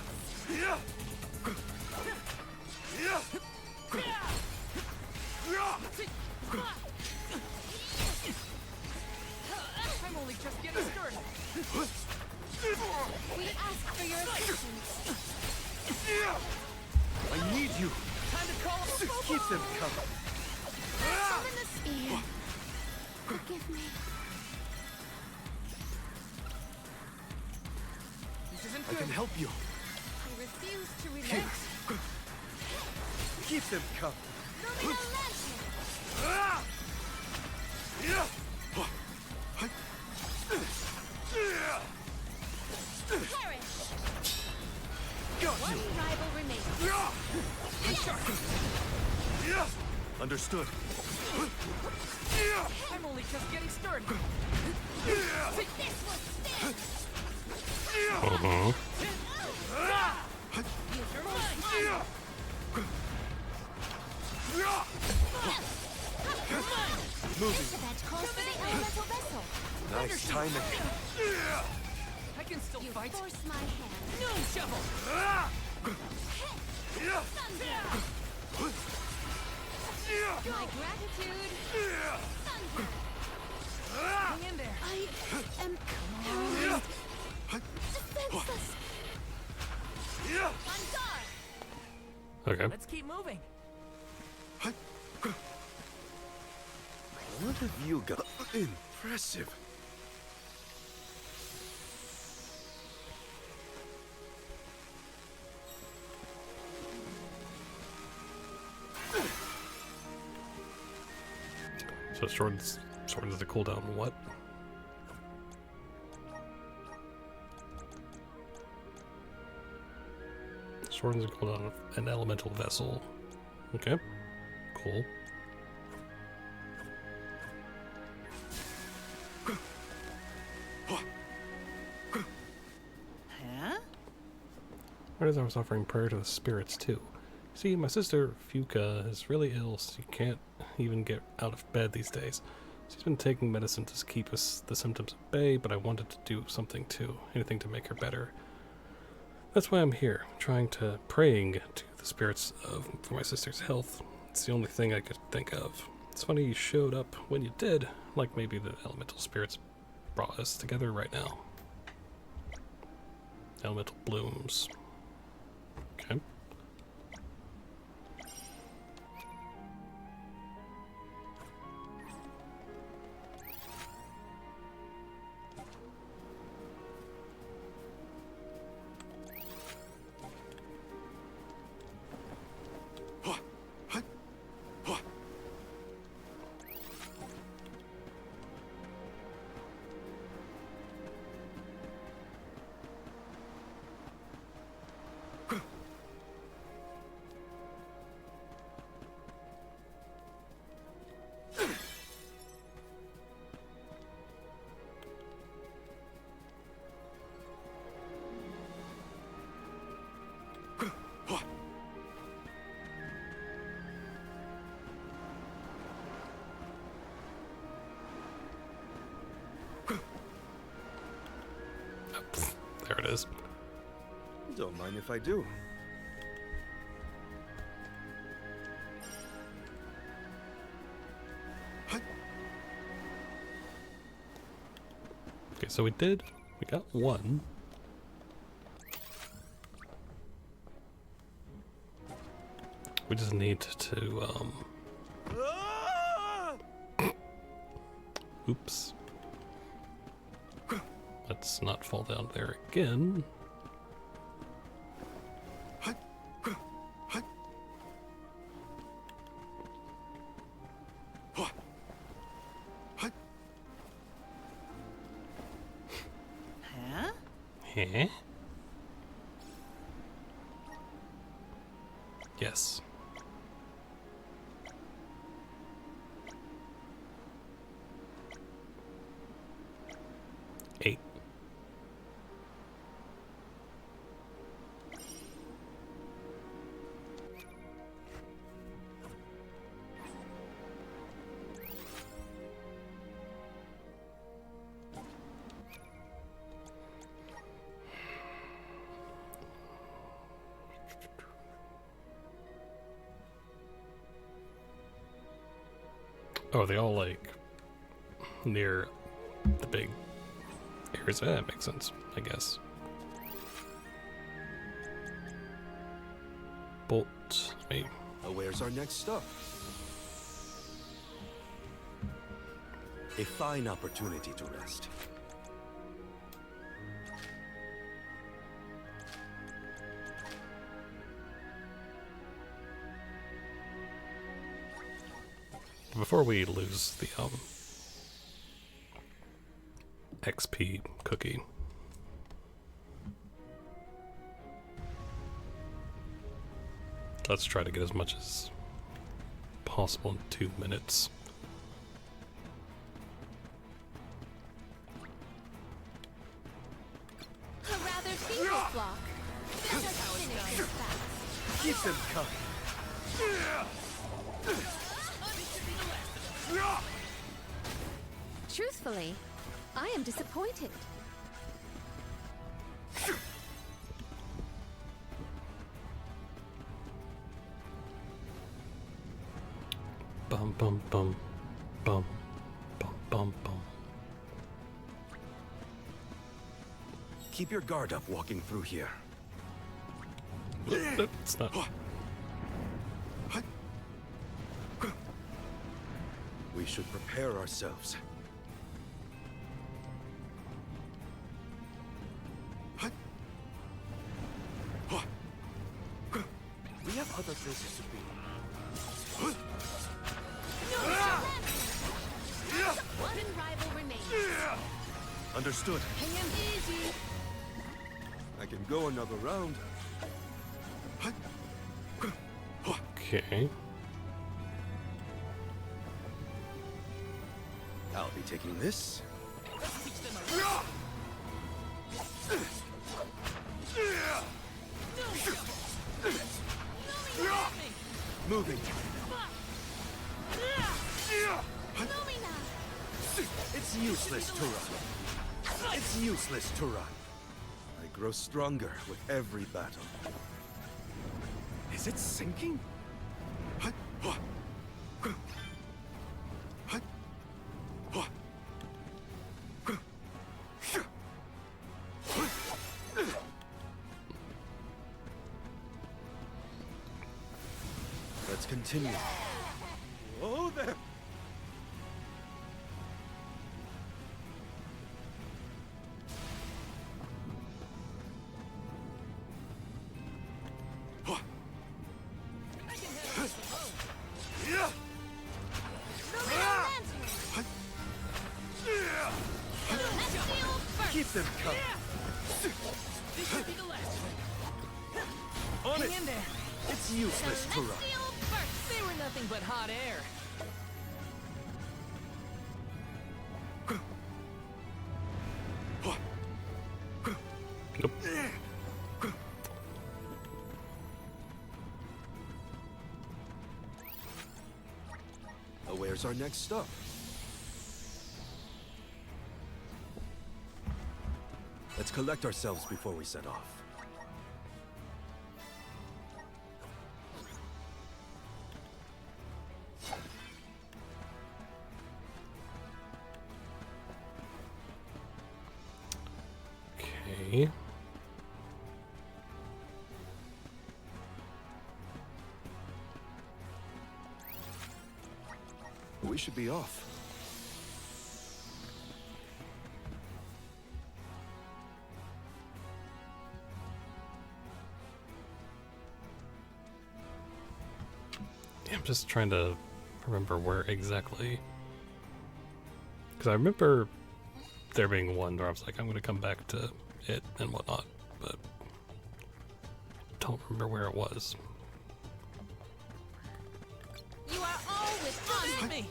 I'm only just getting started. We ask for your assistance. I need you. Time to call up a Keep them coming. Summon the spear. Forgive me. This isn't I good. can help you. I refuse to relent. Keep them coming. Lumina Lantern. Perish. Got One you. rival remains. Understood. I'm only just getting started. This will sting. Uh-huh. Use your mind. Moving. That calls for the elemental vessel. Nice timing. I can still You fight. force my hand. No shovel. My gratitude. Thunder. Hang in there. I am paralyzed. Defenseless. On guard. Okay. Let's keep moving. What have you got? Impressive. So shortens the cooldown. What? Shortens the cooldown of an elemental vessel. Okay. Cool. Huh? Right as I was offering prayer to the spirits too. See, my sister Fuka is really ill. She can't even get out of bed these days. She's been taking medicine to keep the symptoms at bay, but I wanted to do something too, anything to make her better. That's why I'm here, praying to the spirits for my sister's health. It's the only thing I could think of. It's funny you showed up when you did, like maybe the elemental spirits brought us together right now. Elemental blooms. Okay. There it is. Don't mind if I do. Okay, so we got one. We just need to, oops. Let's not fall down there again. Huh? Huh? Yes. Eight. Oh, are they all like near the big areas? That makes sense, I guess. Bolt. Wait. Where's our next stop? A fine opportunity to rest. Before we lose the XP cookie, let's try to get as much as possible in 2 minutes. A rather feeble flock. Let us finish this fast. Keep them coming. Truthfully, I am disappointed. Bum bum bum bum bum bum bum. Keep your guard up walking through here. It's not. We should prepare ourselves. We have other places to be. One rival remains. Understood. Easy. I can go another round. Okay. I'll be taking this. Moving. It's useless to run. It's useless to run. I grow stronger with every battle. Is it sinking? Let's continue. Oh, there. Keep them coming. This should be the last one. On Hang it. in there. It's useless to run. They were nothing but hot air. Nope. Where's our next stop? Let's collect ourselves before we set off. Okay. We should be off. Yeah, I'm just trying to remember where exactly. Because I remember there being one where I was like, I'm going to come back to it and whatnot, but don't remember where it was. You are always on me.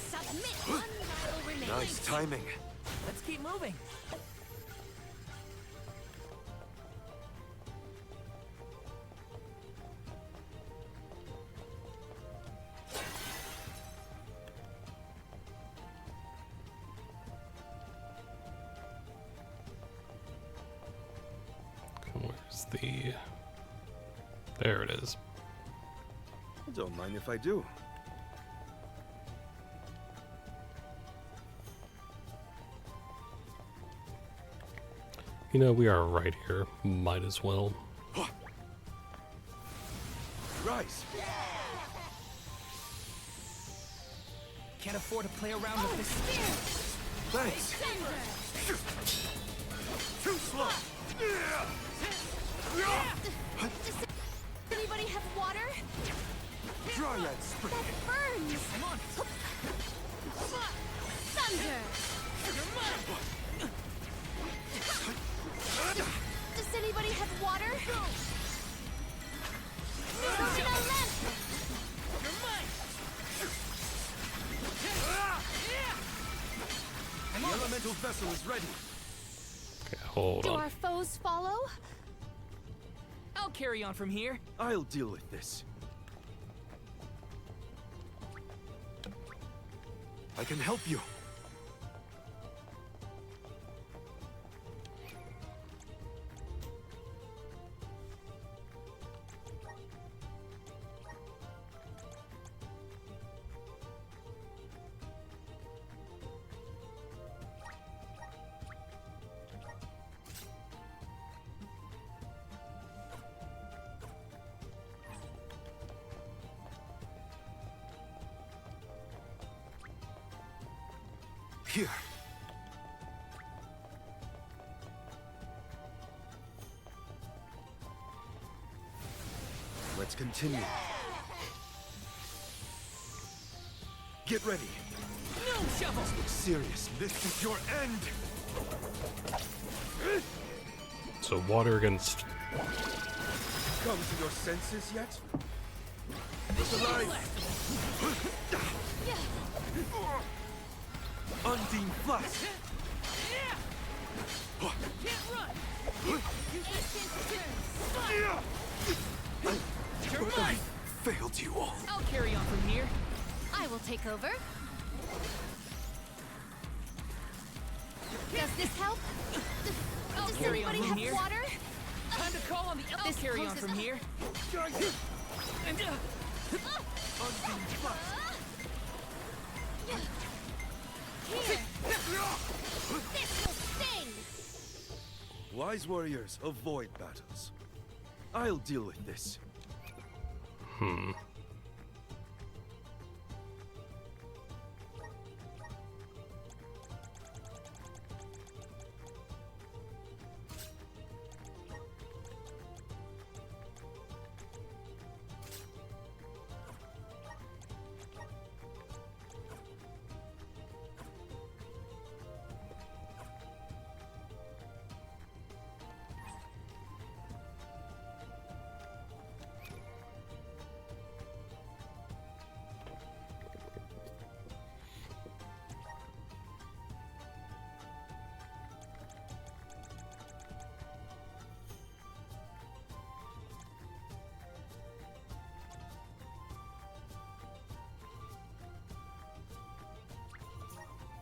Submit. One rival remains. Nice timing. Let's keep moving. Where's the... There it is. Don't mind if I do. You know, we are right here. Might as well. Rise! Can't afford to play around with this. Thanks! Too slow! Does anybody have water? Dryad spring! That burns! Come on! Thunder! Does anybody have water? Lumina lamp! You're mine! The elemental vessel is ready. Okay, hold Do on. our foes follow? I'll carry on from here. I'll deal with this. I can help you. Here. Let's continue. Get ready. No shovel! Look serious. This is your end. So water against... Come to your senses yet? Look alive. Undine Flash. Can't run! You're But I mine! failed you all. I'll carry on from here. I will take over. Does this help? Does carry on anybody from have here. water? Time to call on the I'll carry on from here. And, Undine Flash. Here. This will sting. Wise warriors avoid battles. I'll deal with this.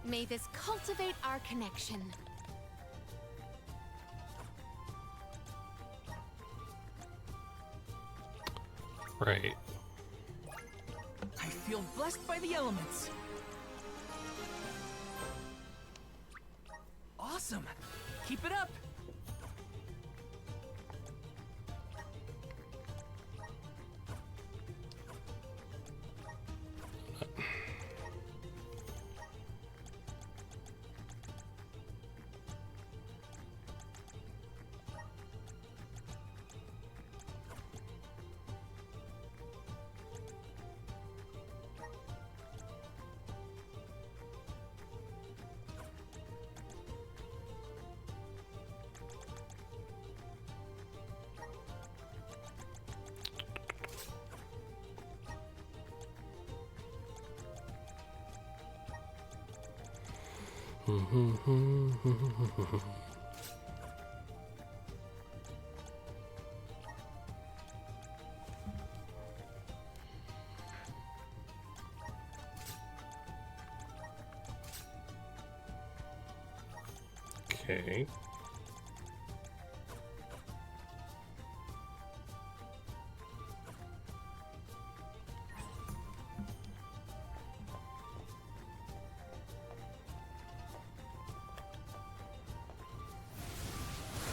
May this cultivate our connection. Right. I feel blessed by the elements. Awesome! Keep it up! Okay.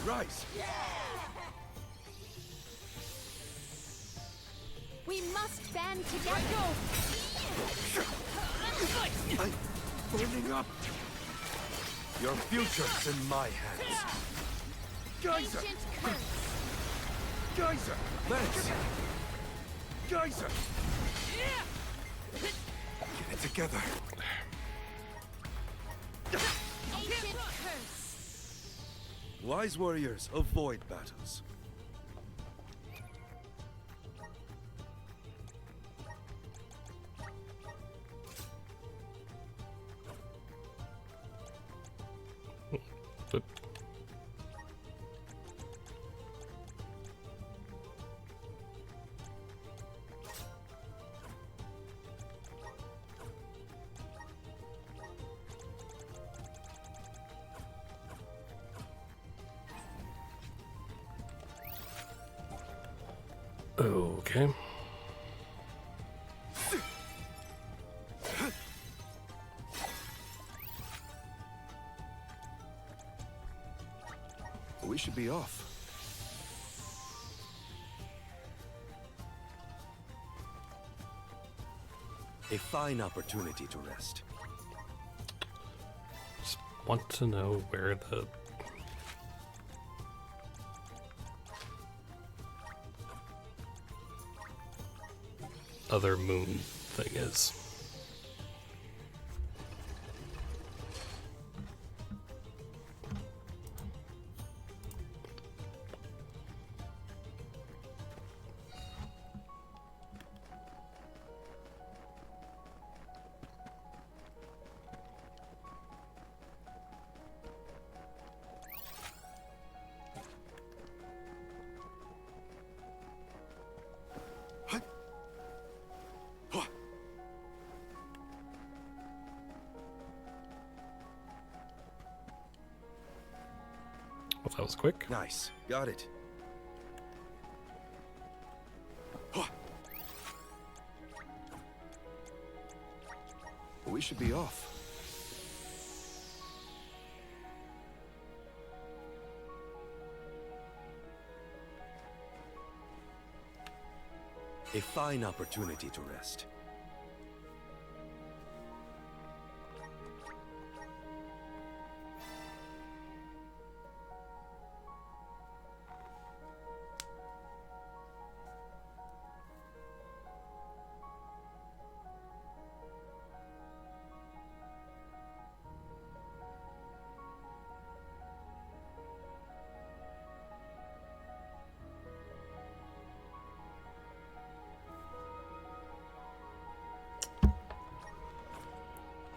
rise! We must band together. I'm burning up! Your future's in my hands! Geyser! Ancient curse. Geyser! Lance! Geyser! Get it together! Ancient curse. Wise warriors avoid battles. But okay. We should be off. A fine opportunity to rest. Just want to know where the other moon thing is. Well, that was quick. Nice. Got it. We should be off. A fine opportunity to rest.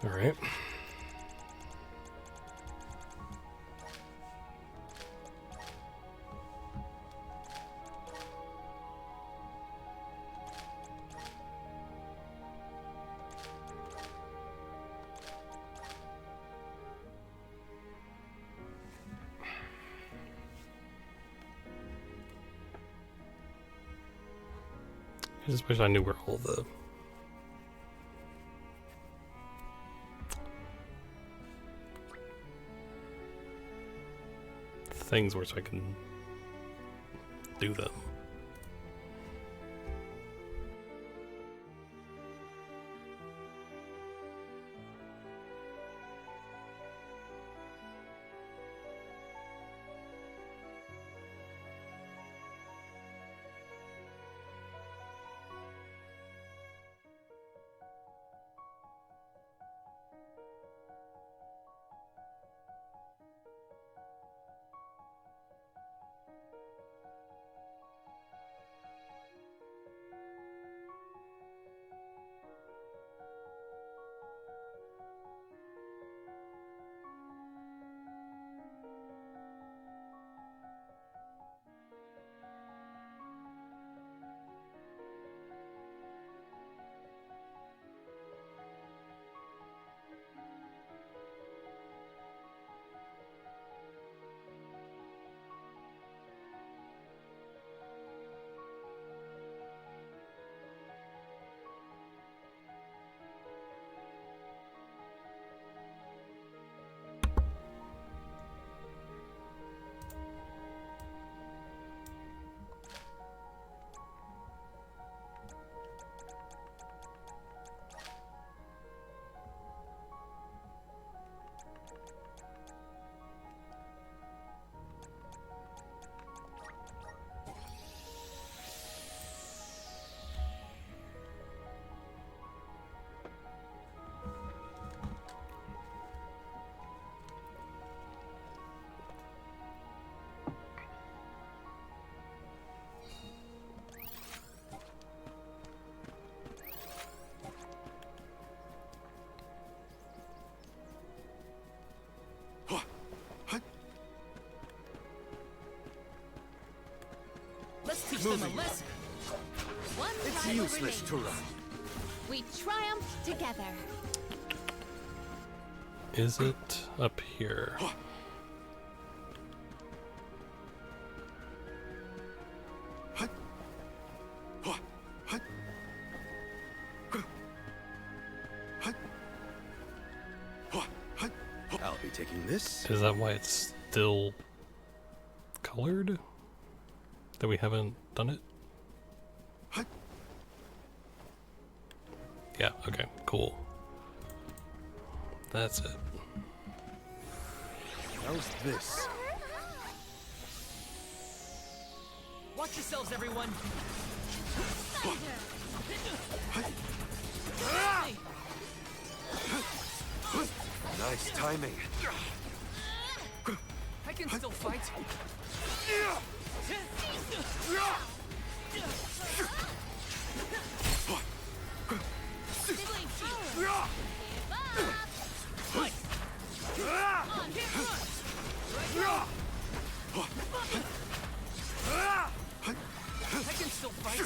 All right. I just wish I knew where all the things were so I can do them. them moving. a lesson. One It's rival useless to remains. run. We triumphed together. Is it up here? I'll be taking this. Is that why it's still colored? That we haven't done it? Yeah, okay, cool. That's it. How's this? Watch yourselves, everyone. Nice timing. I can still fight. I can still fight.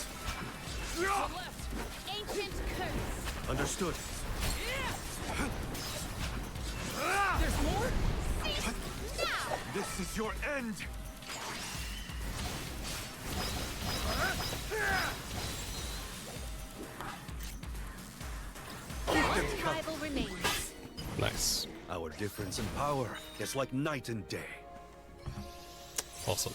One left. Ancient curse. Understood. There's more? Now! This is your end. One rival remains. Nice. Our difference in power is like night and day. Awesome.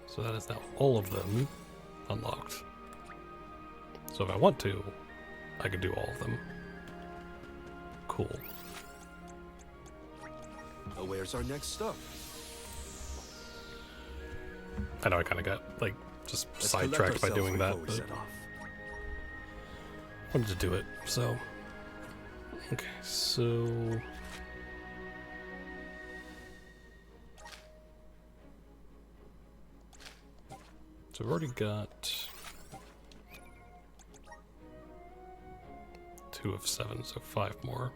So that is now all of them unlocked. So if I want to, I can do all of them. Cool. Now where's our next stop? I know I kind of got, like, just Let's collect sidetracked by ourselves doing that, before we but set off. wanted to do it, so... Okay, so... So we've already got 2 of 7, so 5 more.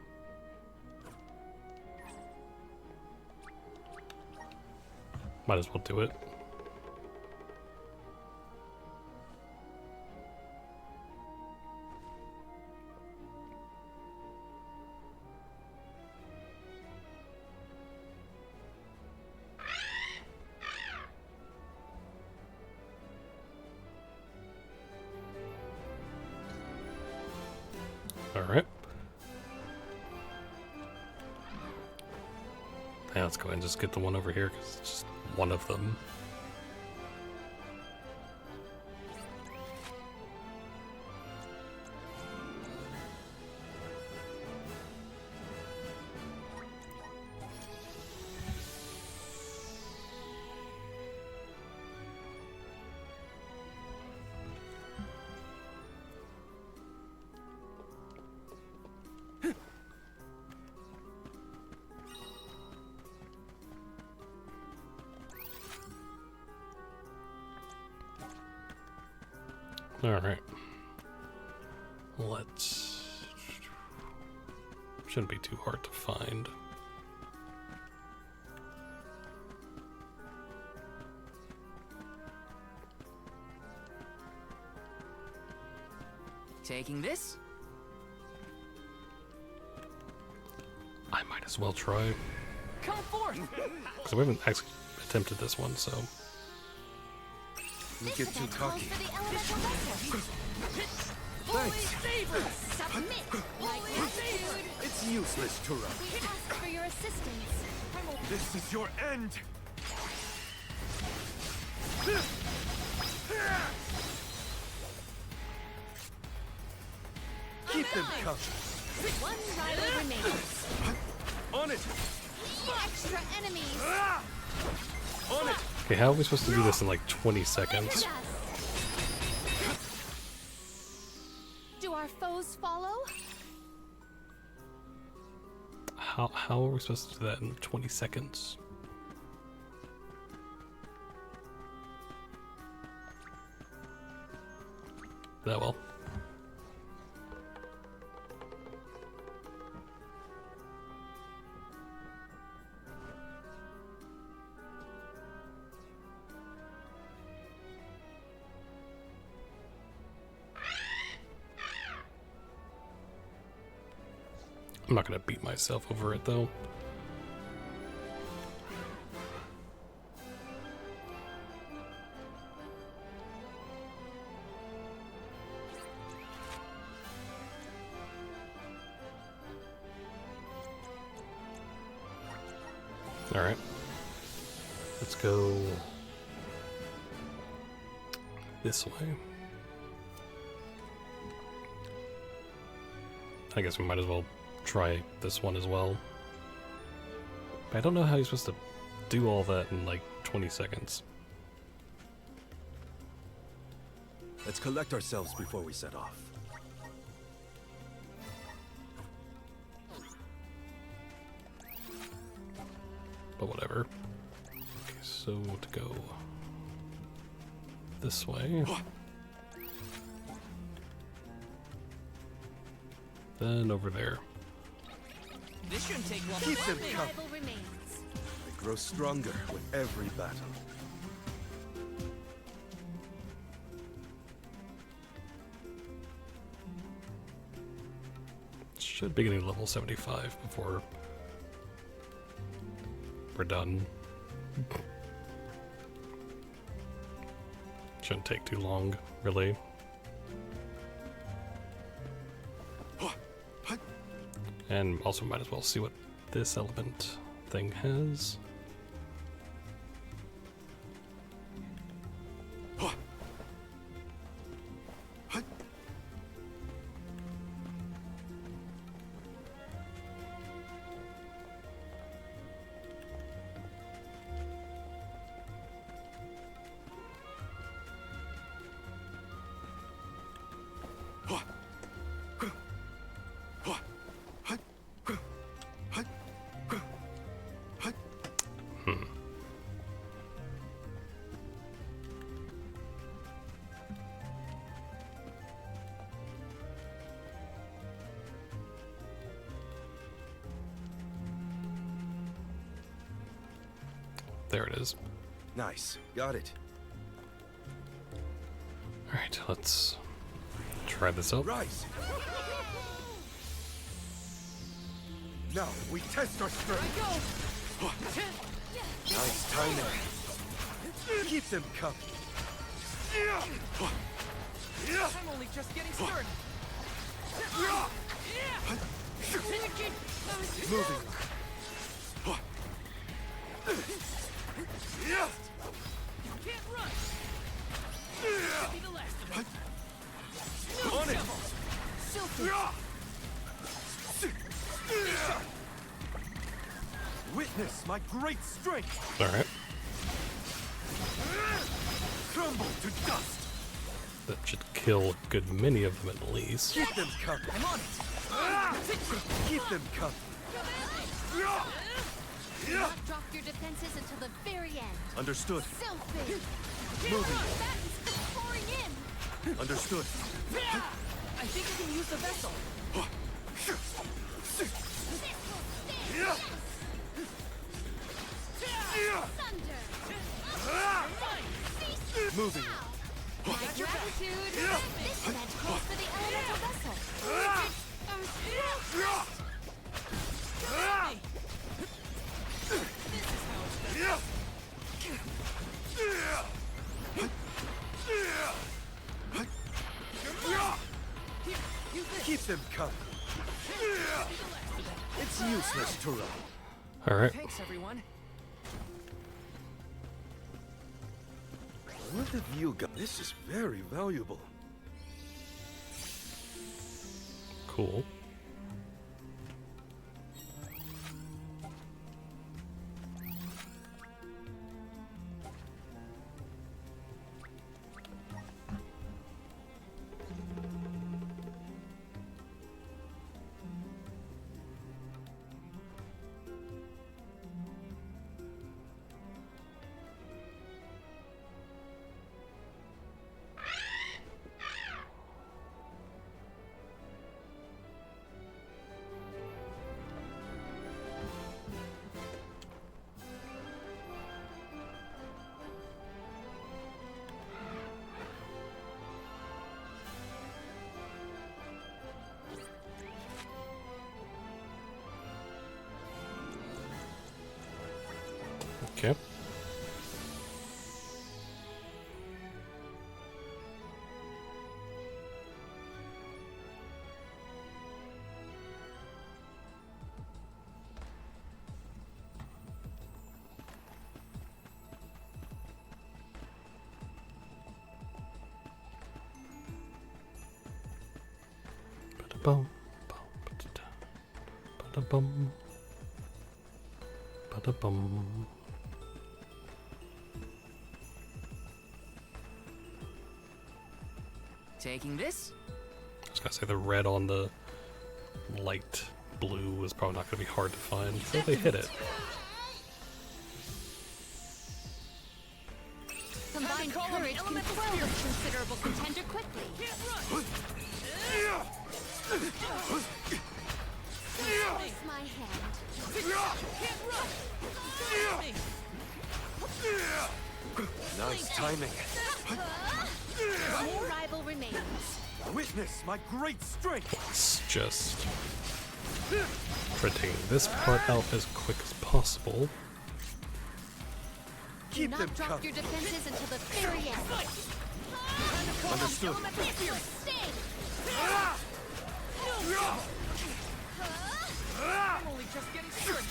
Might as well do it. Alright. Yeah, let's go ahead and just get the one over here, because it's just one of them. Alright. Let's... Shouldn't be too hard to find. Taking this? I might as well try. Come forth! Because we haven't actually attempted this one, so... You get too cocky. For the elemental vessel. Thanks. Submit, my gratitude. It's useless to run. We ask for your assistance. This is your end. Keep them coming. One rival remains. On it. Extra enemies. On it. Okay, how are we supposed to do this in like 20 seconds? Do our foes follow? How are we supposed to do that in 20 seconds? That well. I'm not gonna beat myself over it though. Alright. Let's go this way. I guess we might as well try this one as well. But I don't know how you're supposed to do all that in like 20 seconds. Let's collect ourselves before we set off. But whatever. Okay, so to go this way. Then over there. This shouldn't take long. Keep them Only coming. rival remains. I grow stronger with every battle. Should be getting level 75 before we're done. Shouldn't take too long, really. And also might as well see what this element thing has. There it is. Nice. Got it. Alright, let's try this out. Rise! Now we test our strength. Nice timing. Keep them coming. I'm only just getting started. Moving. You can't run. Could be the last of it. On it. Witness my great strength. Alright, Crumble to dust. that should kill a good many of them at least. Keep them coming. I'm on it. Keep them coming. Do not drop your defenses until the very end. Understood. Selfish. Moving. Combatants come pouring in. Understood. I think I can use the vessel. Thunder. Moving. Add gratitude. This event calls for the elemental vessel. Keep them coming. It's useless to run. Alright, Thanks, everyone. What have you got? This is very valuable. cool. Okay. Ba-da-bum, ba-da-da, ba-da-bum, ba-da-bum. Taking this? I was gonna say the red on the light blue is probably not gonna be hard to find, so they hit it. Combined courage can quell this considerable contender quickly. Force my hand. Nice timing. One rival remains. Witness my great strength. Let's just try taking this part out as quick as possible. Do Keep not them drop covered. your defenses until the very end. Understood. I'm only just getting started.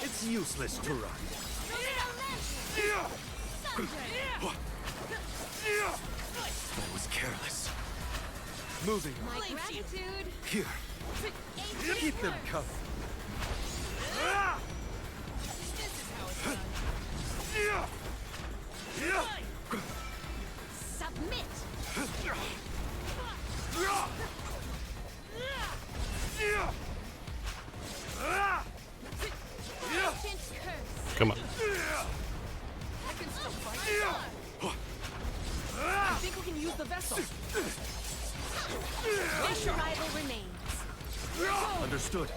It's useless to run. I was careless. Moving on. My gratitude. Here. Keep them covered. Submit. Ancient curse. Come on. I can still fight. I think we can use the vessel. One rival remains. Understood.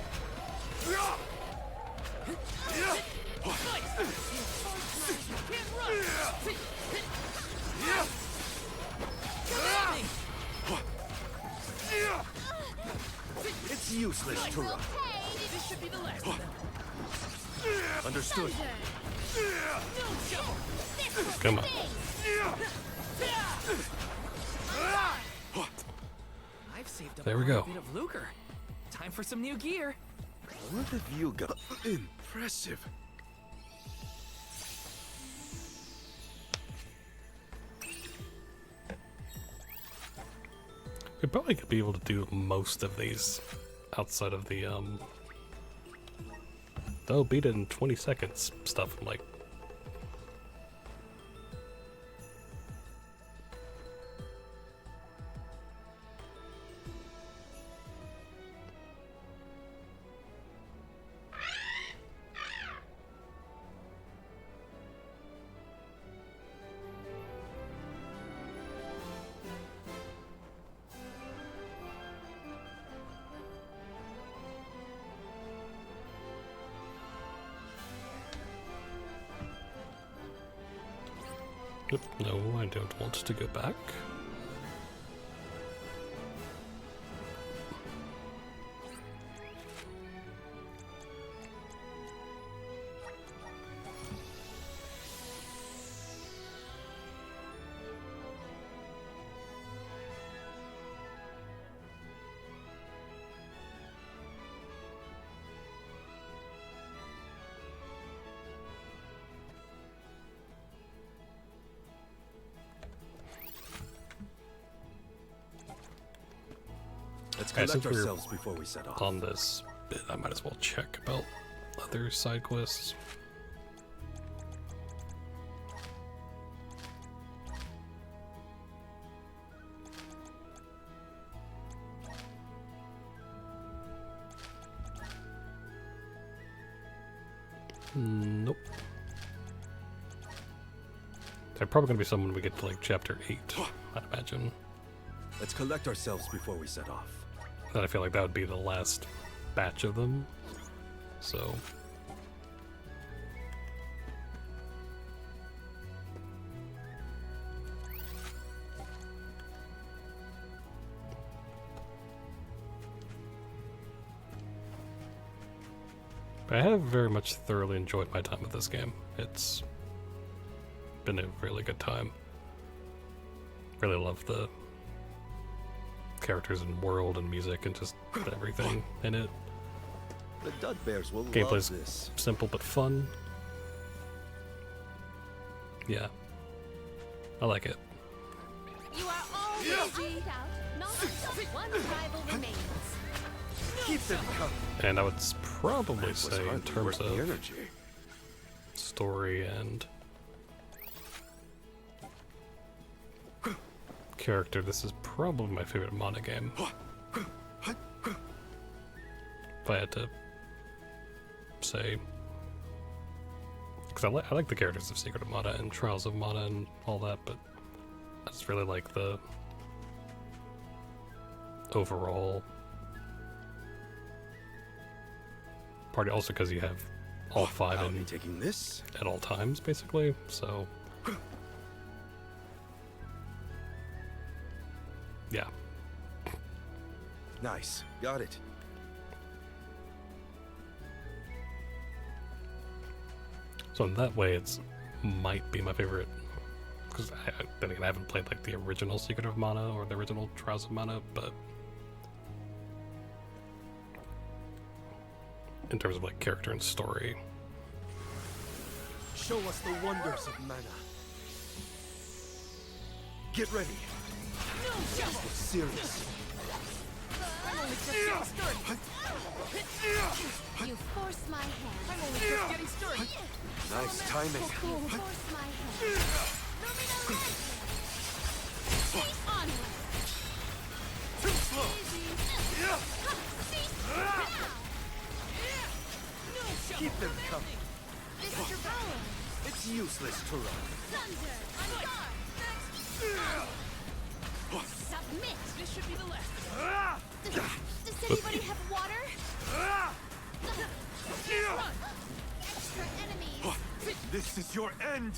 It's useless to run. This should be the last of them. Understood. Come on. I've saved up There we quite go. a bit of lucre. Time for some new gear. What have you got? Impressive. We probably could be able to do most of these outside of the they'll beat it in 20 seconds stuff. I'm like, no, I don't want to go back. Let's Alright, collect since we're ourselves before we set off. on this bit, I might as well check about other side quests. Nope. They're probably gonna be someone we get to like chapter 8, I'd imagine. Let's collect ourselves before we set off. Then I feel like that would be the last batch of them. So But I have very much thoroughly enjoyed my time with this game. It's been a really good time. Really love the characters and world and music and just everything in it. The Dud Bears will love Gameplay's this. simple but fun. Yeah. I like it. You are all ready out. Not one rival remains. Keep them coming. And I would probably say in terms worth the of energy. story and character, this is probably my favorite mana game. If I had to say, because I like the characters of Secret of Mana and Trials of Mana and all that, but I just really like the overall party. Also, because you have all five I'll be in taking this. at all times, basically. So, yeah. Nice. Got it. So in that way, it's might be my favorite. Because then again, I haven't played like the original Secret of Mana or the original Trials of Mana, but in terms of like character and story, Show us the wonders of mana. Get ready. This is serious. I'm only just getting started. You force my hand. I'm only just getting started. Nice timing. You force my hand. Onward. Too slow. Keep them coming. Mr. Bowen. It's useless to run. Thunder. On guard. Submit. This should be the last. Does anybody have water? Extra enemies. This is your end.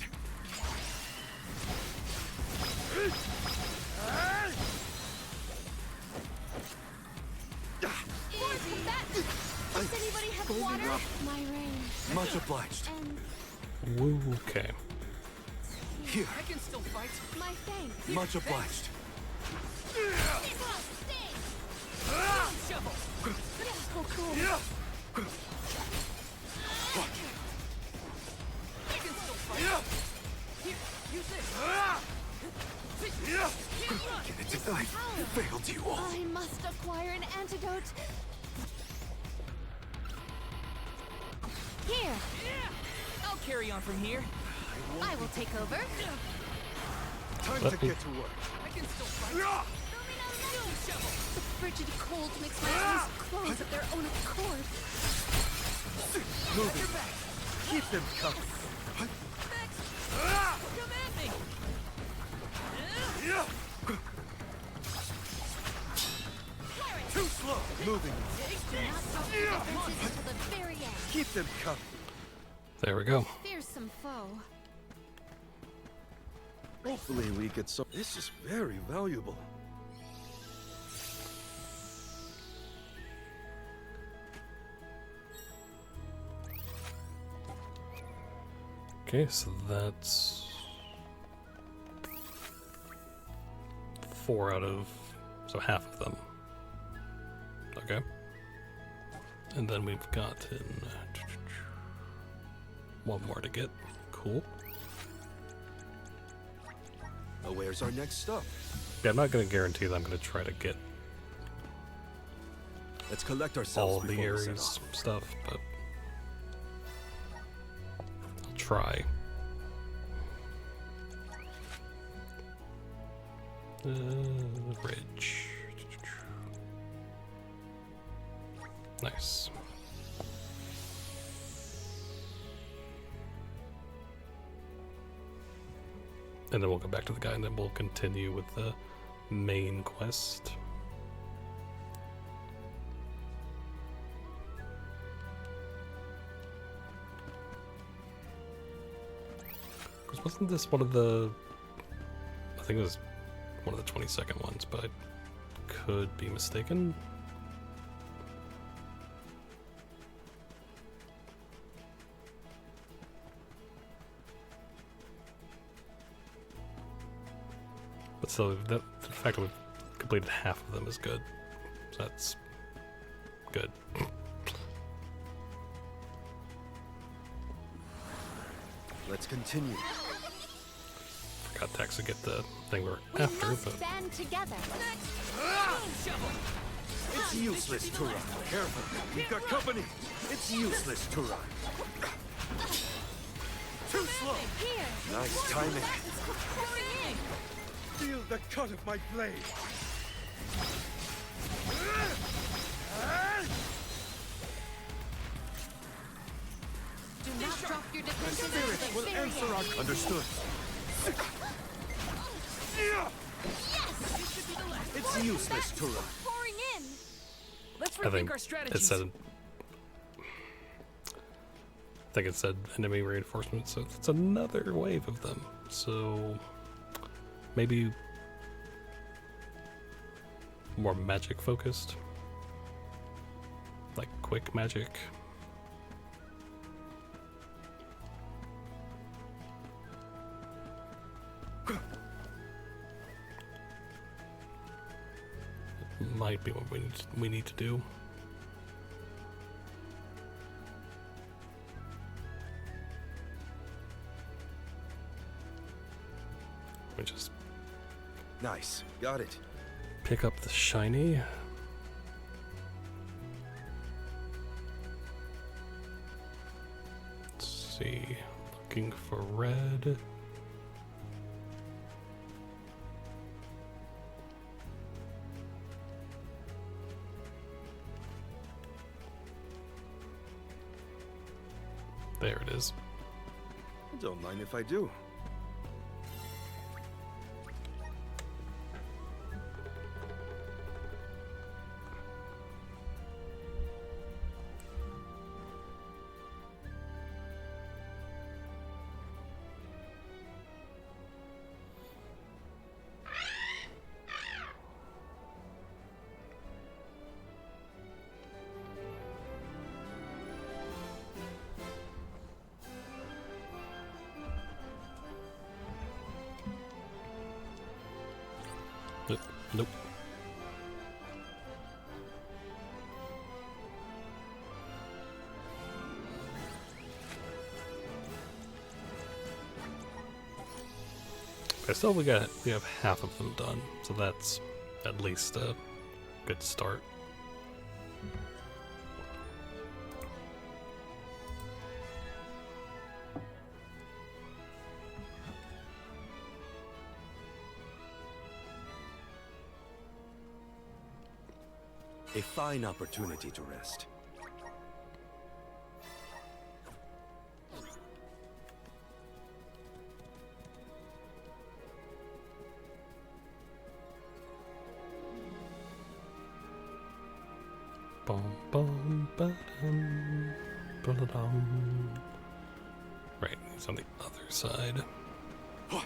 Force combat. Does anybody have water? My range. Much obliged. And okay. Here. I can still fight. my thanks. Much obliged. Shovel. Oh, cool. I can still fight. Here, use this. Get it tonight. Failed you all. I must acquire an antidote. Here, I'll carry on from here. I will take over. Time Let to me- get to work. I can still fight. Shovel. The frigid cold makes my eyes close of their own accord. Moving. Keep them coming. Come at me. Too slow. Moving. Do not stop the differences until the very end. Keep them coming. There we go. Fearsome foe. Hopefully we get some. This is very valuable. Okay, so that's 4 out of, so half of them. Okay. And then we've gotten one more to get. Cool. Now where's our next stop? Yeah, I'm not going to guarantee that I'm going to try to get Let's collect ourselves all of the before we set Ares off. stuff, but I'll try. Ridge. Nice. And then we'll go back to the guy and then we'll continue with the main quest. Because wasn't this one of the... I think it was one of the 22nd ones, but I could be mistaken. So the fact that we've completed half of them is good. So that's good. Let's continue. Forgot to actually get the thing we're after, but band together. It's useless to run. Careful. We've got company. It's useless to run. Too slow. Here. Nice timing. Feel the cut of my blade. Do not drop your defenses Spirit until will the very answer end. our... Understood. It's useless to run. Pouring in. Let's I rethink think our it strategies. said. I think it said enemy reinforcement, so it's another wave of them. So maybe more magic focused, like quick magic. Might be what we need to do. We just Nice. Got it. pick up the shiny. Let's see. Looking for red. There it is. Don't mind if I do. Nope. Okay, still we have half of them done, so that's at least a good start. A fine opportunity to rest. Bum, bum, ba-dum, ba-da-dum. Right, he's on the other side. Huh?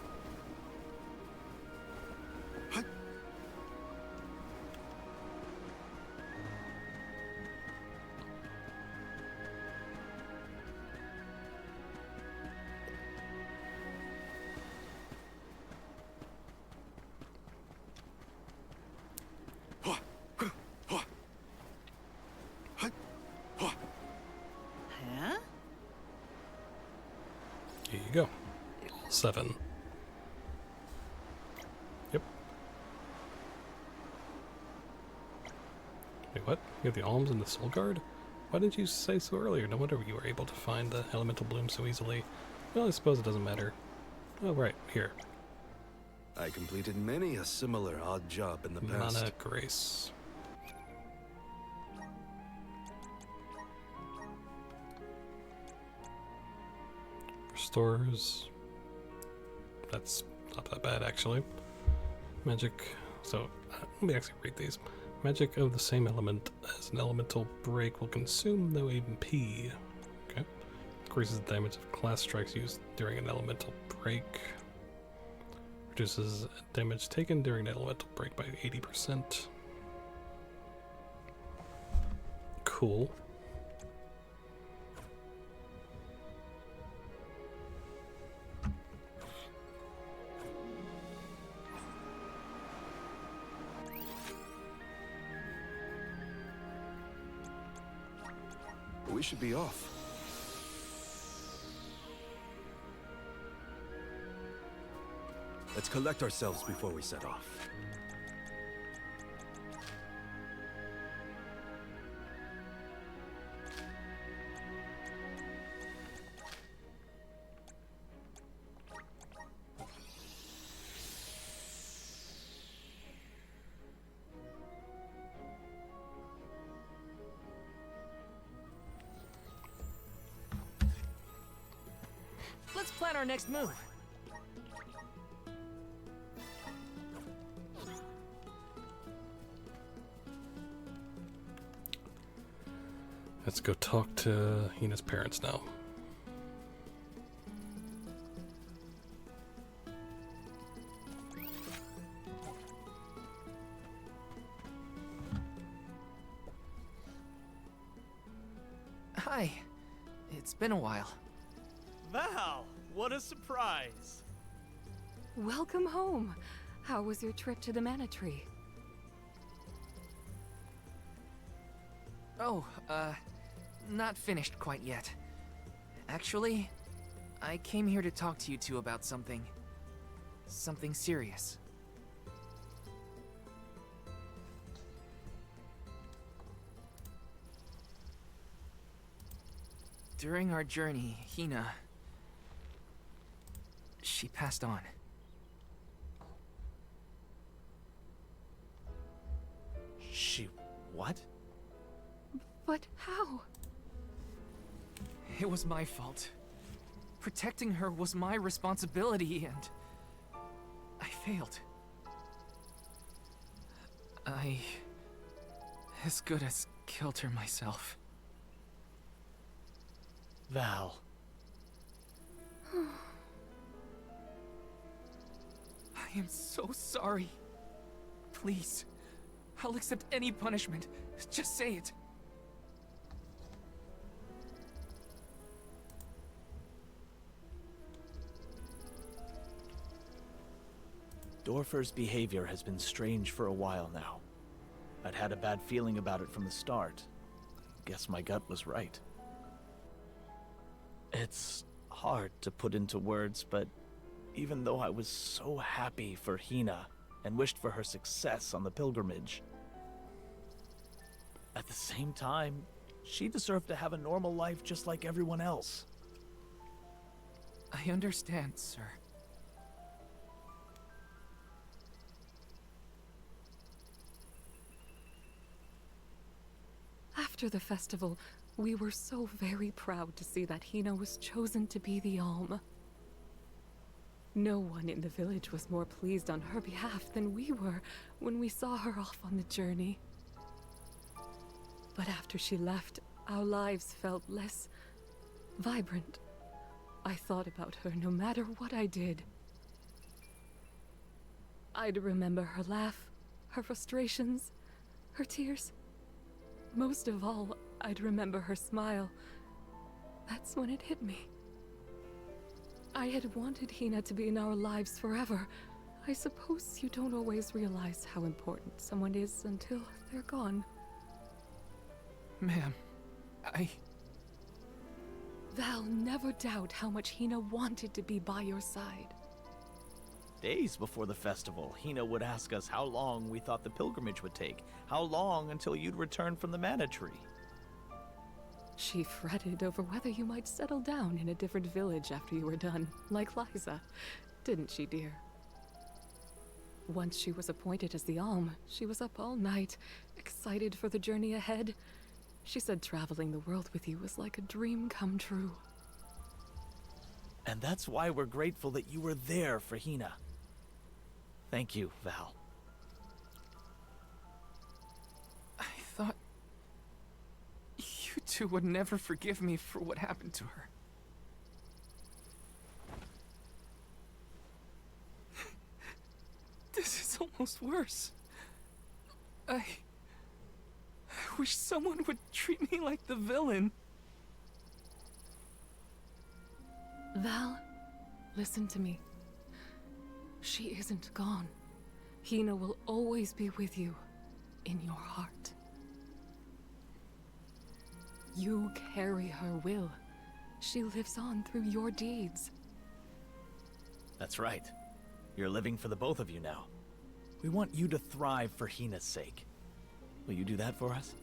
Here you go. 7. Yep. Wait, what? You have the alms and the soul guard? Why didn't you say so earlier? No wonder you were able to find the elemental bloom so easily. Well, I suppose it doesn't matter. Oh, right, here. I completed many a similar odd job in the past. Mana Grace. Restores. That's not that bad, actually. Magic. So, let me actually read these. Magic of the same element as an elemental break will consume no MP. Okay. Increases the damage of class strikes used during an elemental break. Reduces damage taken during an elemental break by 80%. Cool. We should be off. Let's collect ourselves before we set off. Let's plan our next move. Let's go talk to Hina's parents now. Hi. It's been a while. Val, what a surprise! Welcome home. How was your trip to the Mana Tree? Oh, not finished quite yet. Actually, I came here to talk to you two about something. Something serious. During our journey, Hina... she passed on. She... what? But how? It was my fault. Protecting her was my responsibility, and... I failed. I... as good as killed her myself. Val. I am so sorry. Please, I'll accept any punishment. Just say it. Dorfer's behavior has been strange for a while now. I'd had a bad feeling about it from the start. Guess my gut was right. It's hard to put into words, but even though I was so happy for Hina and wished for her success on the pilgrimage, at the same time, she deserved to have a normal life just like everyone else. I understand, sir. After the festival, we were so very proud to see that Hina was chosen to be the Alm. No one in the village was more pleased on her behalf than we were when we saw her off on the journey. But after she left, our lives felt less vibrant. I thought about her no matter what I did. I'd remember her laugh, her frustrations, her tears. Most of all, I'd remember her smile. That's when it hit me. I had wanted Hina to be in our lives forever. I suppose you don't always realize how important someone is until they're gone. Ma'am, Val, never doubt how much Hina wanted to be by your side. Days before the festival, Hina would ask us how long we thought the pilgrimage would take, how long until you'd return from the Mana Tree. She fretted over whether you might settle down in a different village after you were done, like Liza, didn't she, dear? Once she was appointed as the Alm, she was up all night, excited for the journey ahead. She said traveling the world with you was like a dream come true. And that's why we're grateful that you were there for Hina. Thank you, Val. I thought... you two would never forgive me for what happened to her. This is almost worse. I wish someone would treat me like the villain. Val, listen to me. She isn't gone. Hina will always be with you, in your heart. You carry her will. She lives on through your deeds. That's right. You're living for the both of you now. We want you to thrive for Hina's sake. Will you do that for us?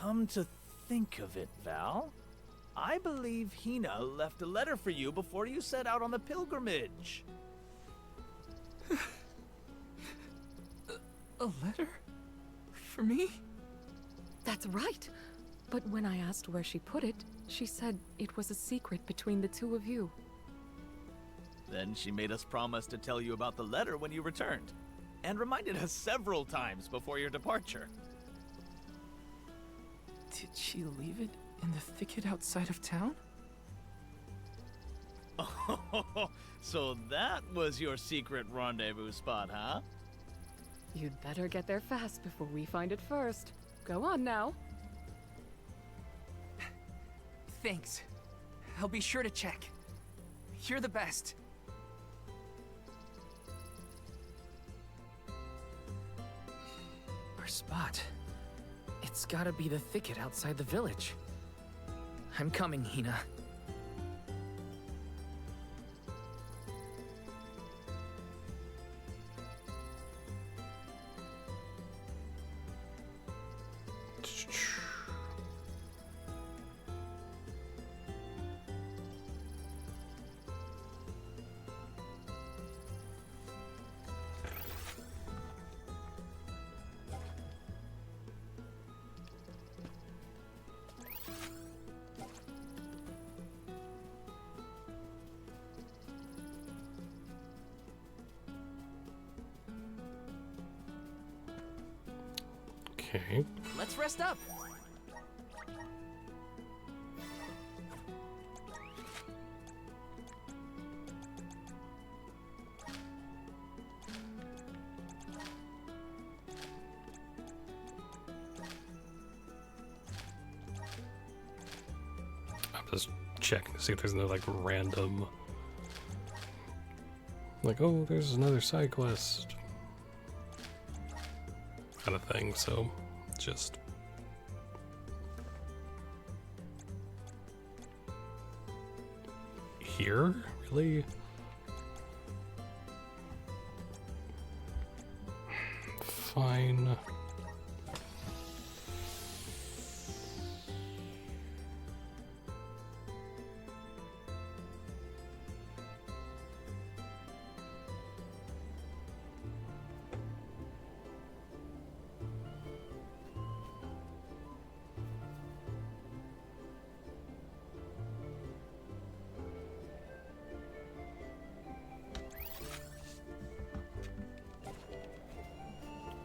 Come to think of it, Val, I believe Hina left a letter for you before you set out on the pilgrimage. A letter? For me? That's right. But when I asked where she put it, she said it was a secret between the two of you. Then she made us promise to tell you about the letter when you returned, and reminded us several times before your departure. Did she leave it in the thicket outside of town? Oh, so that was your secret rendezvous spot, huh? You'd better get there fast before we find it first. Go on now. Thanks. I'll be sure to check. You're the best. Our spot. It's gotta be the thicket outside the village. I'm coming, Hina. Okay. Let's rest up. I'm just checking to see if there's no like random, like, oh, there's another side quest kind of thing. So just here, really? Fine.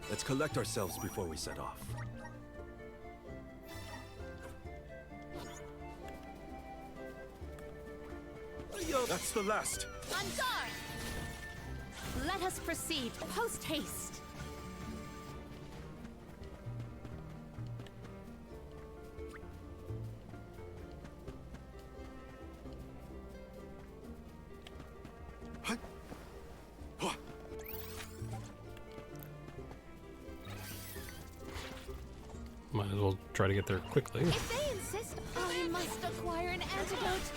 Let's collect ourselves before we set off. That's the last. On guard! Let us proceed, post haste. Might as well try to get there quickly. If they insist, I must acquire an antidote.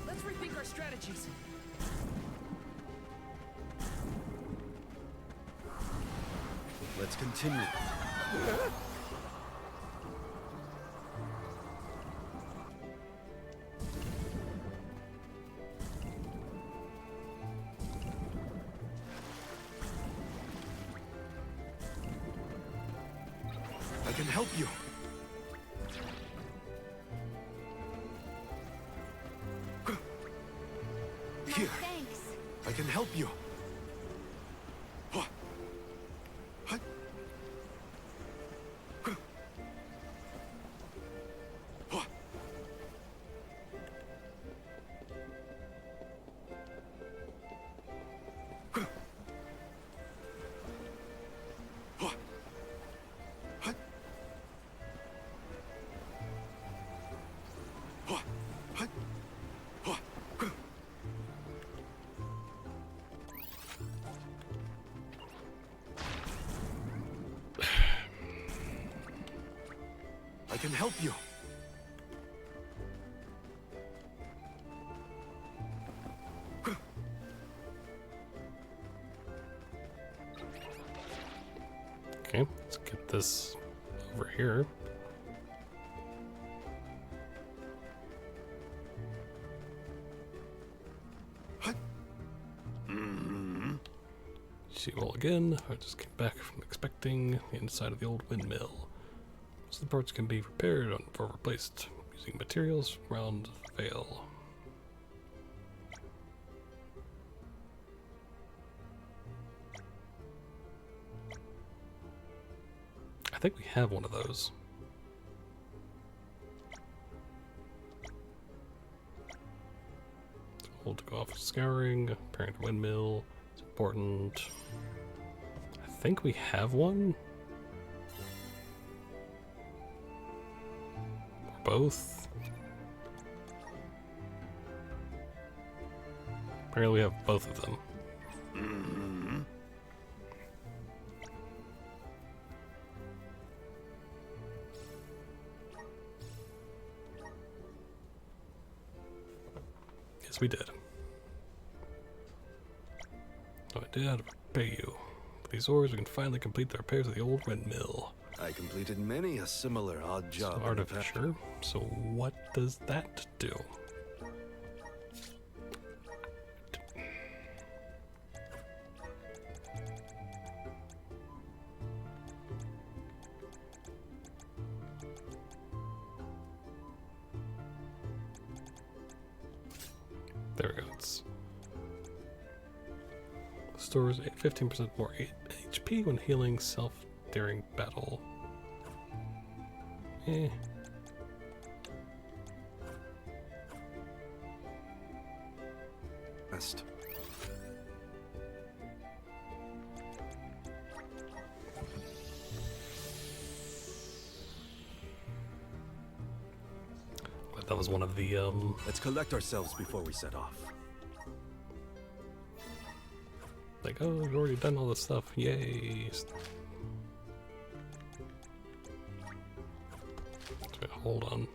Let's rethink our strategies. Let's continue. I can help you. Here. Thanks. I can help you. can help you. Okay, let's get this over here. See you all again. I just came back from inspecting the inside of the old windmill. So the parts can be repaired or replaced using materials around Vale. I think we have one of those. Hold to go off scouring, repairing the windmill. It's important. I think we have one. Or both. Apparently we have both of them. Yes, we did. So I did have to pay you. With these ores, we can finally complete the repairs of the old windmill. I completed many a similar odd job. Artificer. So what does that do? There we go. It's stores 15% more HP when healing self during battle. Eh. Best. That was one of the Let's collect ourselves before we set off. like, oh, you've already done all this stuff. Yay. Hold on.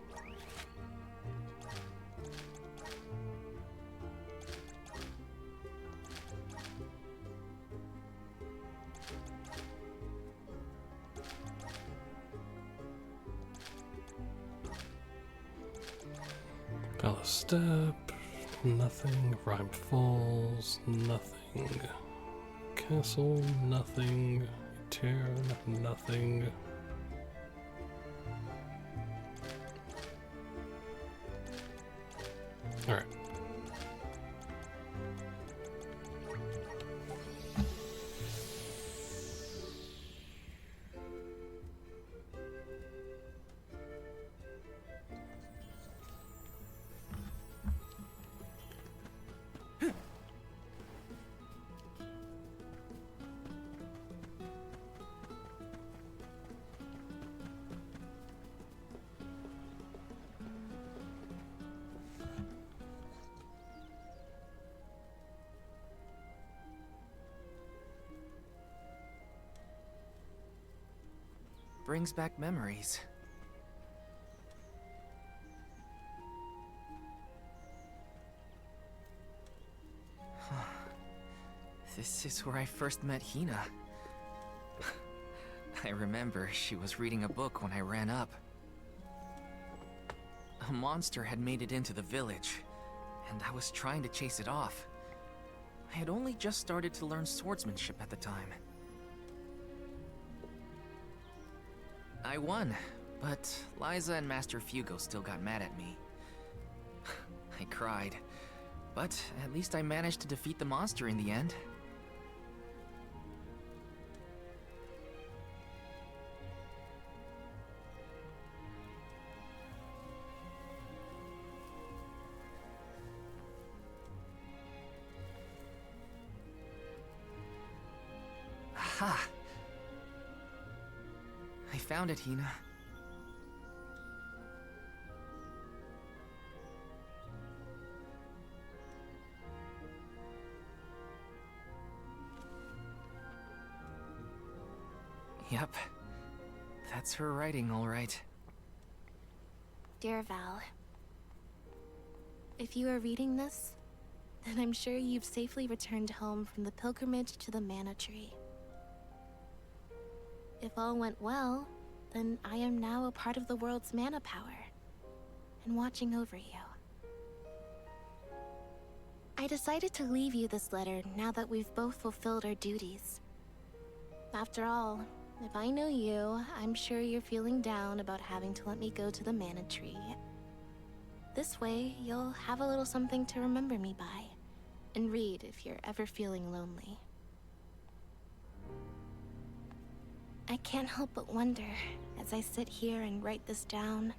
Palace Step, nothing. Rhyme Falls, nothing. Castle, nothing. Turn, nothing. Alright. Brings back memories. This is where I first met Hina. I remember she was reading a book when I ran up. A monster had made it into the village, and I was trying to chase it off. I had only just started to learn swordsmanship at the time. I won, but Liza and Master Fugo still got mad at me. I cried, but at least I managed to defeat the monster in the end. Aha! I found it, Hina. Yep. That's her writing, all right. Dear Val, if you are reading this, then I'm sure you've safely returned home from the pilgrimage to the Mana Tree. If all went well, then I am now a part of the world's mana power, and watching over you. I decided to leave you this letter now that we've both fulfilled our duties. After all, if I know you, I'm sure you're feeling down about having to let me go to the Mana Tree. This way, you'll have a little something to remember me by, and read if you're ever feeling lonely. I can't help but wonder, as I sit here and write this down,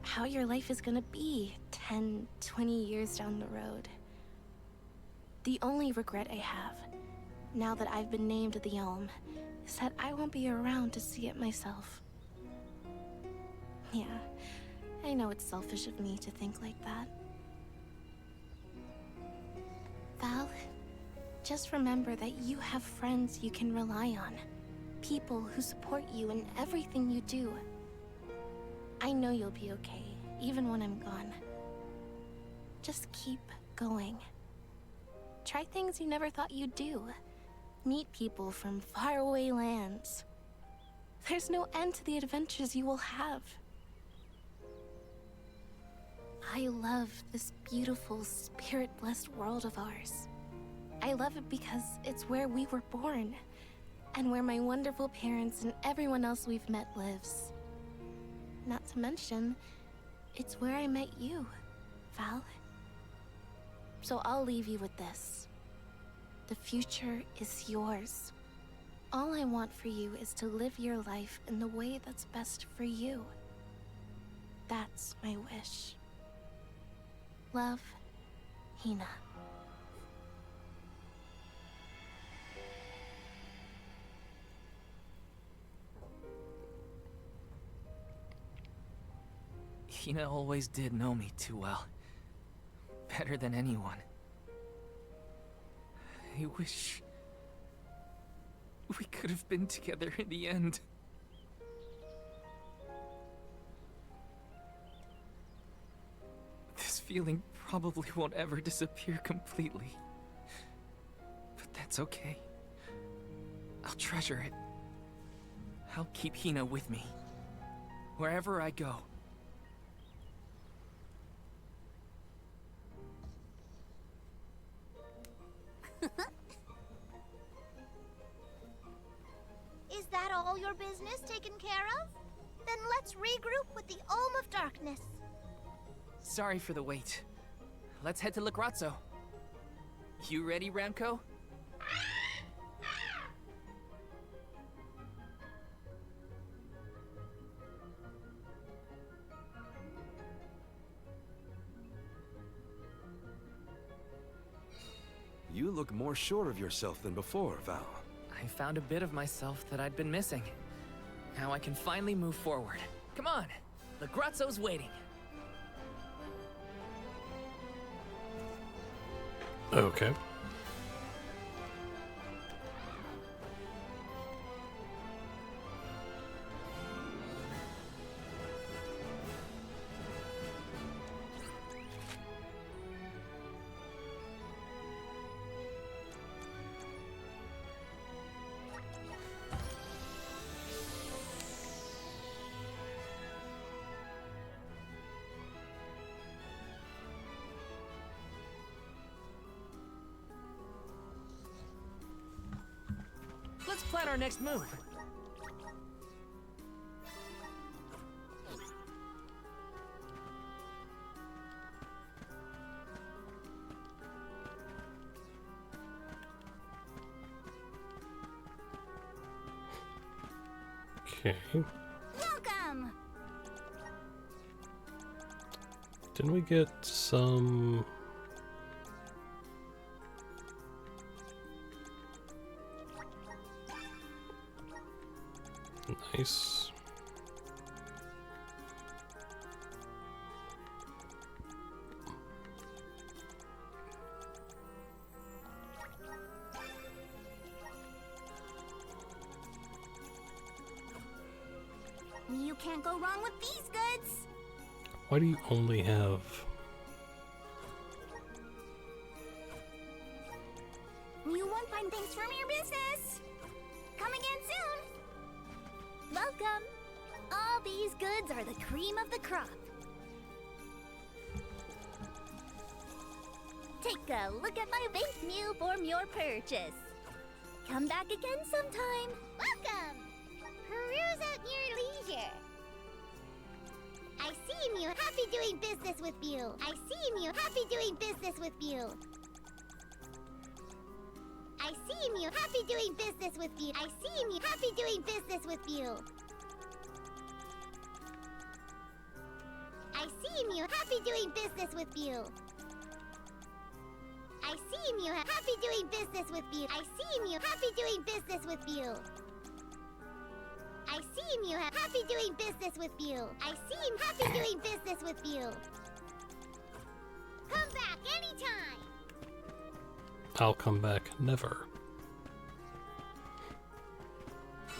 how your life is gonna be 10, 20 years down the road. The only regret I have, now that I've been named the Elm, is that I won't be around to see it myself. Yeah, I know it's selfish of me to think like that. Val, just remember that you have friends you can rely on. People who support you in everything you do. I know you'll be okay, even when I'm gone. Just keep going. Try things you never thought you'd do. Meet people from faraway lands. There's no end to the adventures you will have. I love this beautiful, spirit-blessed world of ours. I love it because it's where we were born, and where my wonderful parents and everyone else we've met lives. Not to mention, it's where I met you, Val. So I'll leave you with this. The future is yours. All I want for you is to live your life in the way that's best for you. That's my wish. Love, Hina. Hina always did know me too well. Better than anyone. I wish we could have been together in the end. This feeling probably won't ever disappear completely. But that's okay. I'll treasure it. I'll keep Hina with me, wherever I go. Is that all your business taken care of? Then let's regroup with the Olm of Darkness. Sorry for the wait. Let's head to La Grazzo. You ready, Ramco? You look more sure of yourself than before, Val. I found a bit of myself that I'd been missing. Now I can finally move forward. Come on! La Grazzo's waiting. Okay. Let's plan our next move. Okay. Welcome! Didn't we get some... Nice. You can't go wrong with these goods. Why do you only have... You won't find things from your business. Come again soon. Welcome. All these goods are the cream of the crop. Take a look at my bank new form your purchase. Come back again sometime. Welcome. Peruse at your leisure. I seem you happy doing business with you. I seem you happy doing business with you. I seem you happy doing business with you. I seem you happy doing business with you. I seem you happy doing business with you. I seem you happy doing business with you. I seem you happy doing business with you. I seem you happy doing business with you. I seem happy doing business with you. Come back anytime. I'll come back never.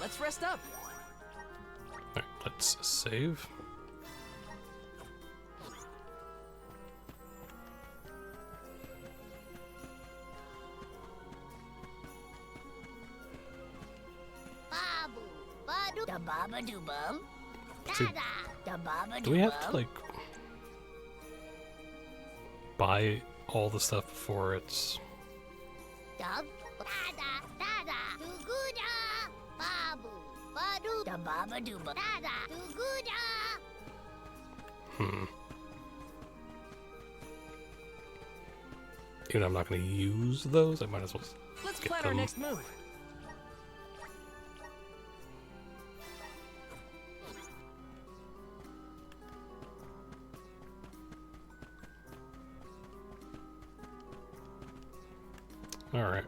Let's rest up. Alright, let's save. Da baba do bum. See, Da baba do we have to, like, buy all the stuff before it's... Dub da da do gooda. Babu badu da baba do ba da da do gooda. Even though I'm not going to use those, I might as well Let's get plan them. our next move. Alright.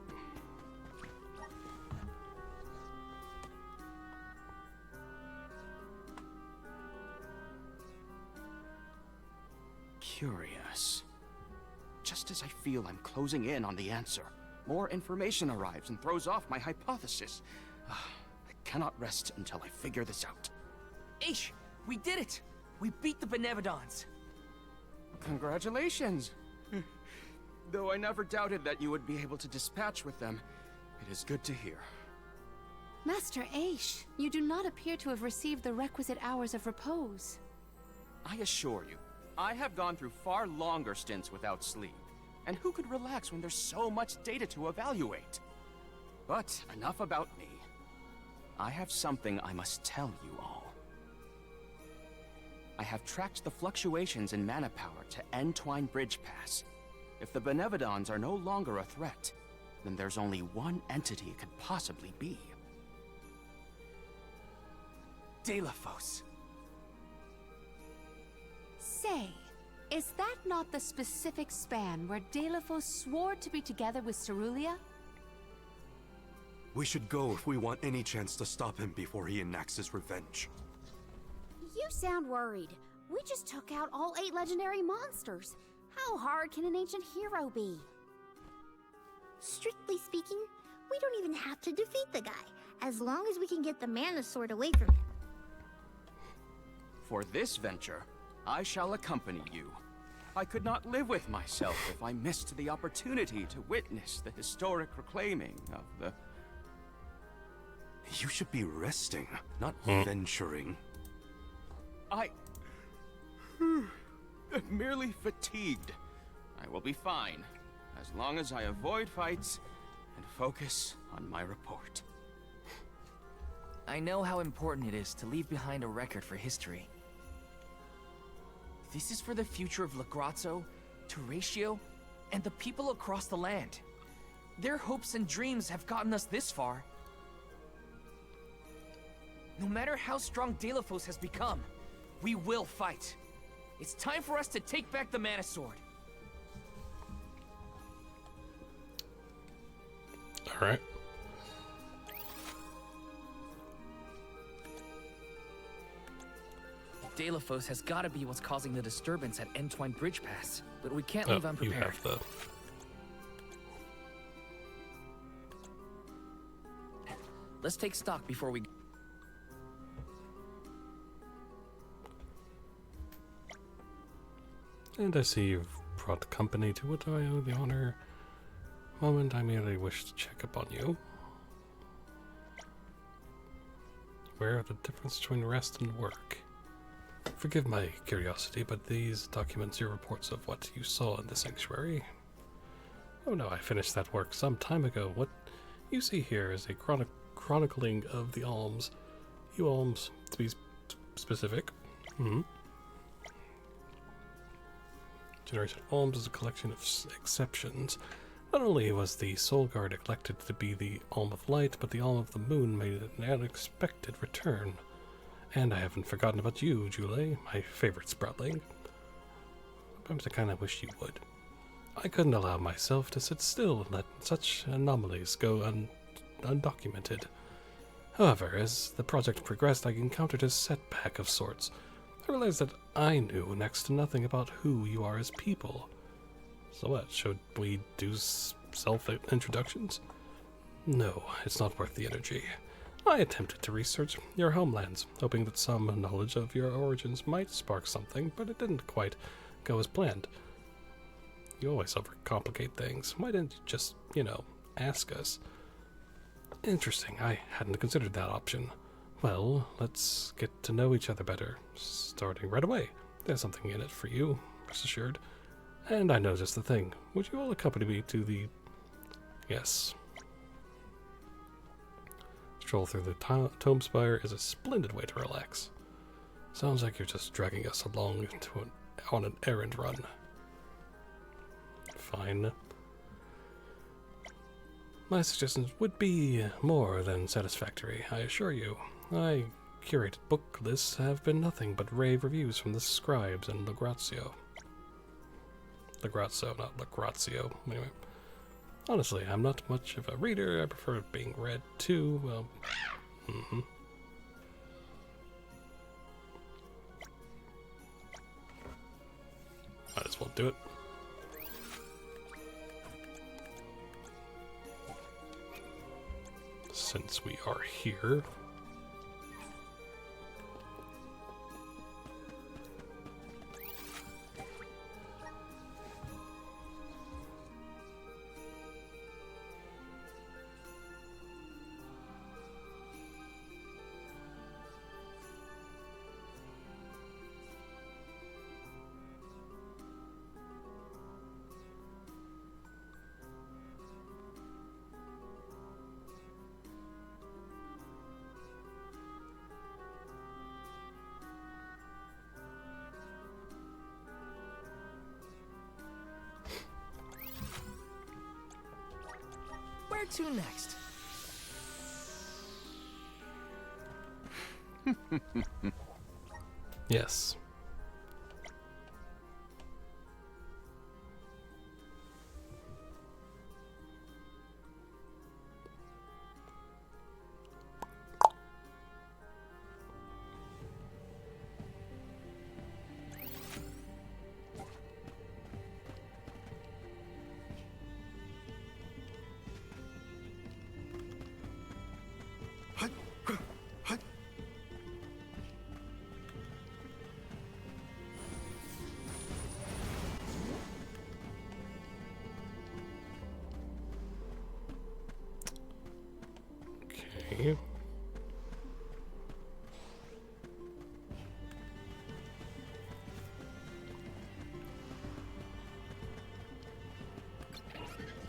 Curious. Just as I feel I'm closing in on the answer, more information arrives and throws off my hypothesis. I cannot rest until I figure this out. Aish, we did it! We beat the Benevodons. Congratulations! Though I never doubted that you would be able to dispatch with them, it is good to hear. Master Aish, you do not appear to have received the requisite hours of repose. I assure you, I have gone through far longer stints without sleep. And who could relax when there's so much data to evaluate? But enough about me. I have something I must tell you all. I have tracked the fluctuations in mana power to Entwine Bridge Pass. If the Benevodons are no longer a threat, then there's only one entity it could possibly be. Delafos. Say, is that not the specific span where Delafos swore to be together with Cerulia? We should go if we want any chance to stop him before he enacts his revenge. You sound worried. We just took out all 8 legendary monsters. How hard can an ancient hero be? Strictly speaking, we don't even have to defeat the guy, as long as we can get the mana sword away from him. For this venture, I shall accompany you. I could not live with myself if I missed the opportunity to witness the historic reclaiming of the... You should be resting, not venturing. I'm merely fatigued. I will be fine, as long as I avoid fights and focus on my report. I know how important it is to leave behind a record for history. This is for the future of Lagrazzo, Teratio, and the people across the land. Their hopes and dreams have gotten us this far. No matter how strong Delafos has become, we will fight. It's time for us to take back the Mana Sword. Alright. Delafos has got to be what's causing the disturbance at Entwine Bridge Pass, but we can't leave You unprepared. have the... Let's take stock before we... Alright, And I see you've brought company to what I owe the honor. Moment, I merely wish to check up on you. Aware of the difference between rest and work. Forgive my curiosity, but these documents your reports of what you saw in the sanctuary. Oh no, I finished that work some time ago. What you see here is a chronicling of the alms. You alms, to be specific. Generation Alms is a collection of exceptions. Not only was the Soul Guard elected to be the Alm of Light, but the Alm of the Moon made an unexpected return. And I haven't forgotten about you, Jule, my favorite Sproutling. Sometimes I kinda wish you would. I couldn't allow myself to sit still and let such anomalies go undocumented. However, as the project progressed, I encountered a setback of sorts. I realized that I knew next to nothing about who you are as people. So what, should we do self-introductions? No, it's not worth the energy. I attempted to research your homelands, hoping that some knowledge of your origins might spark something, but it didn't quite go as planned. You always overcomplicate things. Why didn't you just, ask us? Interesting, I hadn't considered that option. Well, let's get to know each other better, starting right away. There's something in it for you, rest assured. And I know just the thing. Would you all accompany me to the... Yes. Stroll through the Tome Spire is a splendid way to relax. Sounds like you're just dragging us along on an errand run. Fine. My suggestions would be more than satisfactory, I assure you. My curated book lists have been nothing but rave reviews from the scribes and Lagrazio. Lagrazio, not Lagrazio. Anyway. Honestly, I'm not much of a reader. I prefer being read too. Well, Might as well do it. Since we are here. Where to next? Yes. Okay.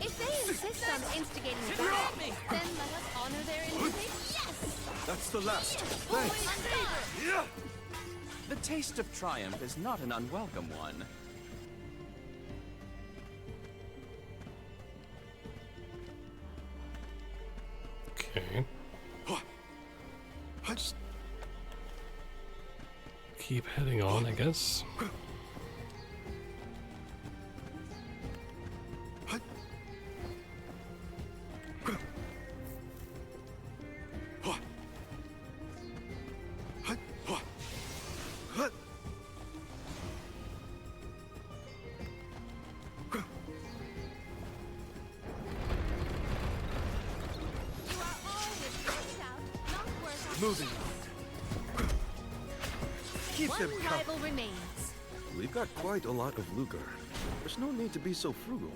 If they insist on instigating a battle, then let us honor their invitation. Yes! That's the last. Thanks. The taste of triumph is not an unwelcome one. Okay. Just keep heading on, I guess. Moving on. Keep them One coming. rival remains. We've got quite a lot of lucre. There's no need to be so frugal.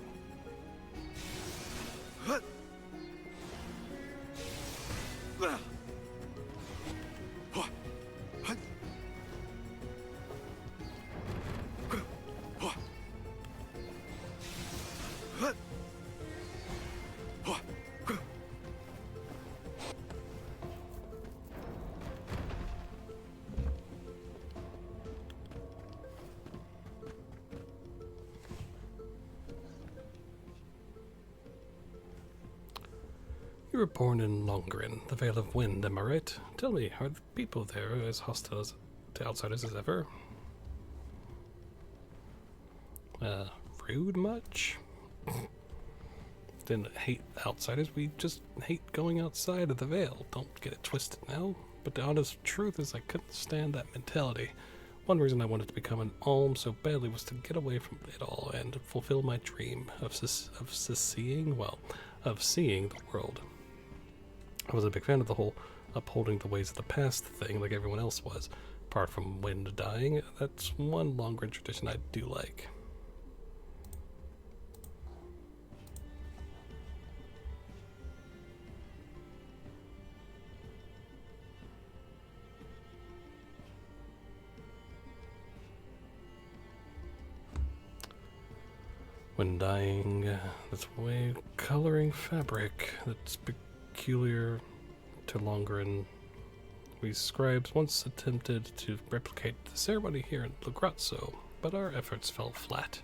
You were born in Longren, the Vale of Wind, am I right? Tell me, are the people there as hostile to outsiders as ever? Rude much? Didn't hate outsiders, we just hate going outside of the Vale. Don't get it twisted now. But the honest truth is I couldn't stand that mentality. One reason I wanted to become an alm so badly was to get away from it all and fulfill my dream of seeing the world. I was a big fan of the whole upholding the ways of the past thing like everyone else was. Apart from wind dying, that's one longer tradition I do like. When dyeing, that's way coloring fabric that's peculiar to Longren. We scribes once attempted to replicate the ceremony here in Lugrazzo, but our efforts fell flat.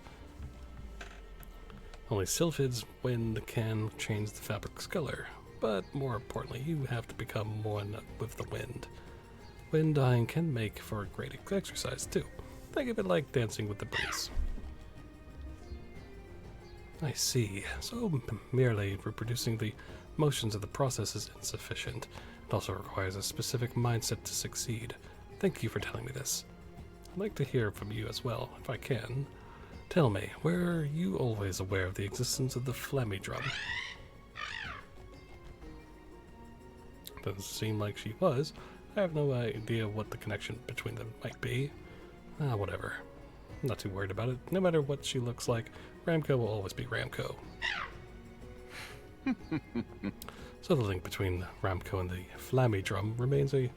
Only Sylphid's wind can change the fabric's color, but more importantly, you have to become one with the wind. Wind dyeing can make for a great exercise too. Think of it like dancing with the breeze. I see. So merely reproducing the motions of the process is insufficient. It also requires a specific mindset to succeed. Thank you for telling me this. I'd like to hear from you as well, if I can. Tell me, were you always aware of the existence of the Flammy Drum? Doesn't seem like she was. I have no idea what the connection between them might be. Whatever. I'm not too worried about it. No matter what she looks like, Ramco will always be Ramco. So the link between Ramco and the Flammy Drum remains a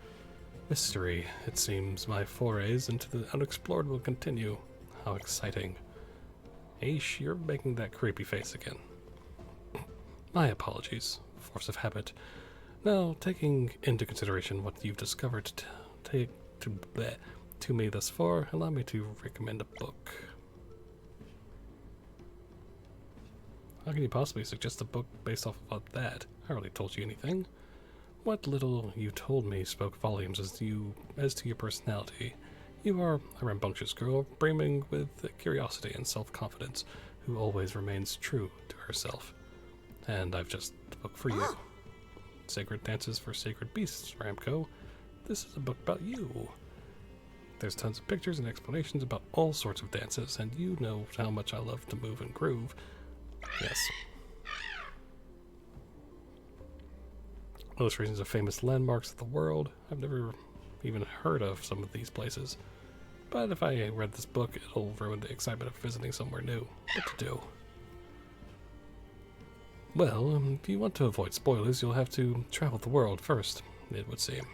mystery. It seems my forays into the unexplored will continue. How exciting. Aish, you're making that creepy face again. My apologies. Force of habit. Now, taking into consideration what you've discovered to me thus far, allow me to recommend a book. How can you possibly suggest a book based off of that? I hardly told you anything. What little you told me spoke volumes as to your personality. You are a rambunctious girl, brimming with curiosity and self-confidence, who always remains true to herself. And I've just a book for you. Sacred Dances for Sacred Beasts, Ramco. This is a book about you. There's tons of pictures and explanations about all sorts of dances, and you know how much I love to move and groove. Yes. Illustrations of famous landmarks of the world. I've never even heard of some of these places. But if I read this book, it'll ruin the excitement of visiting somewhere new. What to do? Well, if you want to avoid spoilers, you'll have to travel the world first, it would seem.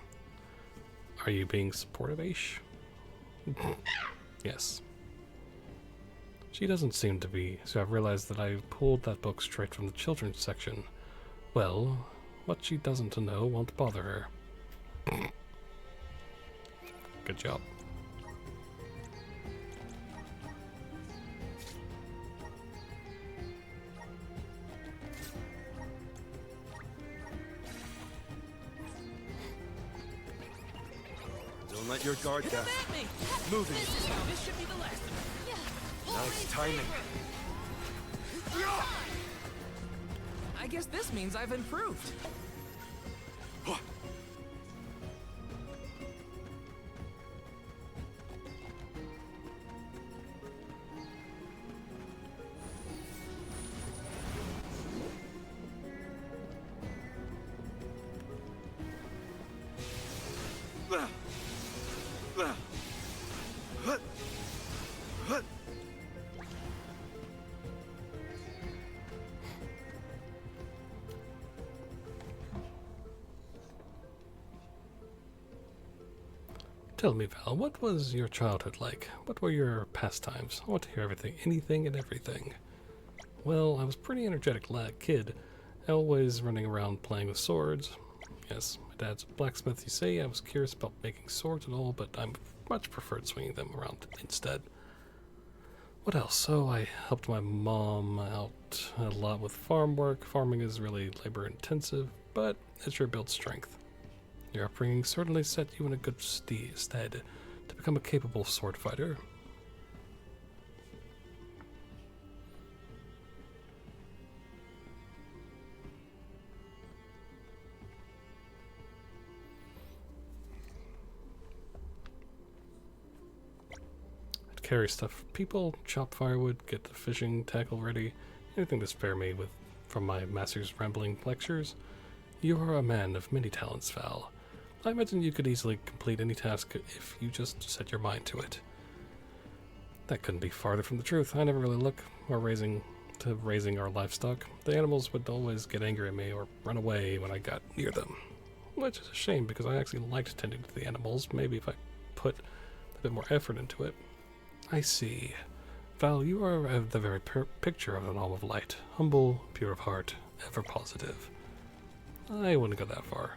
Are you being supportive, Aish? Yes. She doesn't seem to be, so I've realized that I pulled that book straight from the children's section. Well, what she doesn't know won't bother her. Good job. Don't let your guard down. Moving. This should be the last of it. Nice timing. I guess this means I've improved. Tell me, Val, what was your childhood like? What were your pastimes? I want to hear everything, anything and everything. Well, I was a pretty energetic kid, always running around playing with swords. Yes, my dad's a blacksmith, you say. I was curious about making swords and all, but I much preferred swinging them around instead. What else? So I helped my mom out a lot with farm work. Farming is really labor intensive, but it sure builds strength. Your upbringing certainly set you in a good stead to become a capable sword fighter. I'd carry stuff for people, chop firewood, get the fishing tackle ready, anything to spare me with from my master's rambling lectures. You are a man of many talents, Val. I imagine you could easily complete any task if you just set your mind to it. That couldn't be farther from the truth. I never really look or raising our livestock. The animals would always get angry at me or run away when I got near them. Which is a shame because I actually liked tending to the animals. Maybe if I put a bit more effort into it. I see. Val, you are the very picture of an alm of light. Humble, pure of heart, ever positive. I wouldn't go that far.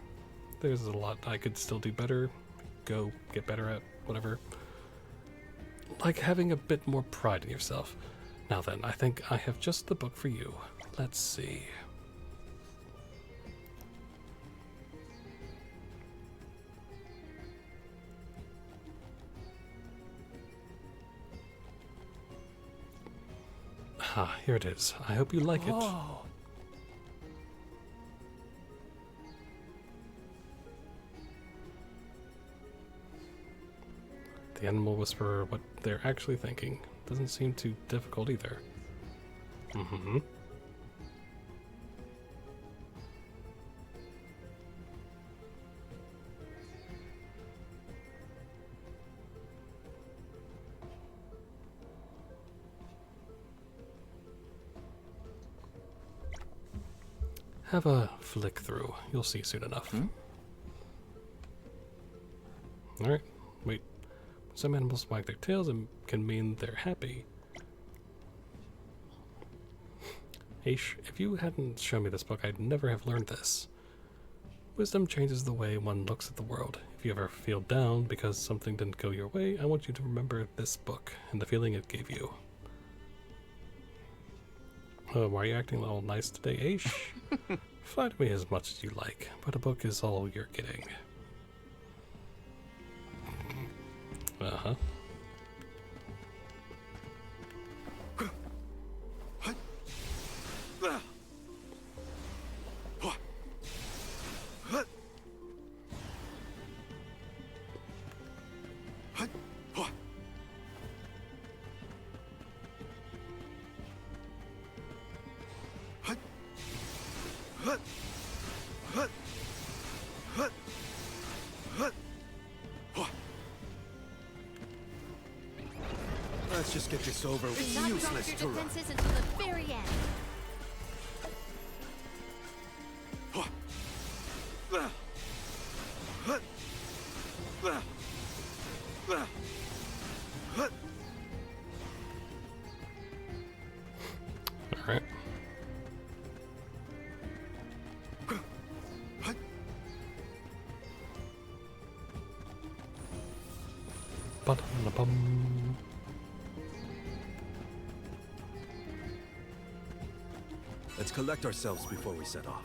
There's a lot I could still do better, get better at, whatever. Like having a bit more pride in yourself. Now then, I think I have just the book for you. Let's see. Ah, here it is. I hope you like it. The animal whisperer what they're actually thinking. Doesn't seem too difficult either. Mm-hmm. Have a flick through. You'll see soon enough. Alright, wait. Some animals wag their tails and can mean they're happy. Aish, if you hadn't shown me this book, I'd never have learned this. Wisdom changes the way one looks at the world. If you ever feel down because something didn't go your way, I want you to remember this book and the feeling it gave you. Why are you acting all nice today, Aish? Flatter me as much as you like, but a book is all you're getting. Uh-huh. Let's just get this over with. It's useless to run. Defenses until the very end. All right. Ba-dum-da-bum. Let's collect ourselves before we set off.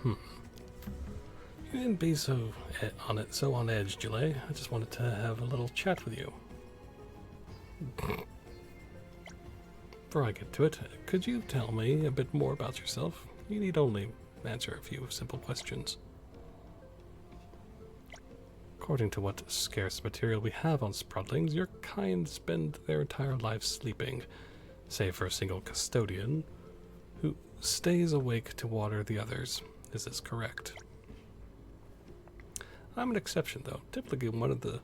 You didn't be so on edge, Julie. I just wanted to have a little chat with you. Before I get to it, could you tell me a bit more about yourself? You need only answer a few simple questions. According to what scarce material we have on Sproutlings, your kind spend their entire lives sleeping, save for a single custodian, who stays awake to water the others. Is this correct? I'm an exception, though. Typically one of the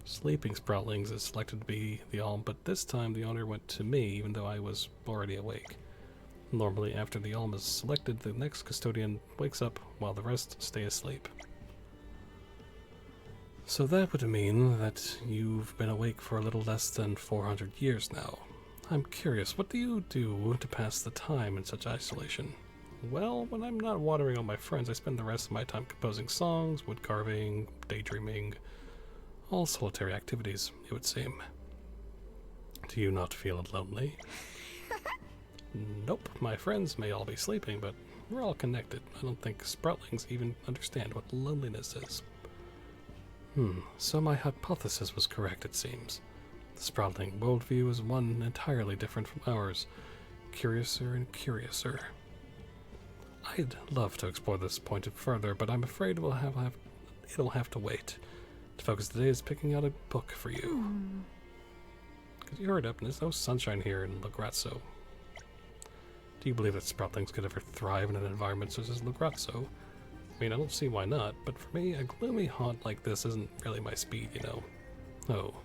Sleeping Sproutlings is selected to be the Alm, but this time the honor went to me, even though I was already awake. Normally, after the Alm is selected, the next custodian wakes up while the rest stay asleep. So that would mean that you've been awake for a little less than 400 years now. I'm curious, what do you do to pass the time in such isolation? Well, when I'm not watering on my friends, I spend the rest of my time composing songs, wood carving, daydreaming, all solitary activities, it would seem. Do you not feel lonely? Nope, my friends may all be sleeping, but we're all connected. I don't think Sproutlings even understand what loneliness is. So my hypothesis was correct, it seems. The Sproutling worldview is one entirely different from ours. Curiouser and curiouser. I'd love to explore this point further, but I'm afraid it'll have to wait. The focus today is picking out a book for you. Because you heard up, and there's no sunshine here in Lagrazzo. Do you believe that Sproutlings could ever thrive in an environment such as Lagrazzo? I mean, I don't see why not, but for me, a gloomy haunt like this isn't really my speed, you know. Oh,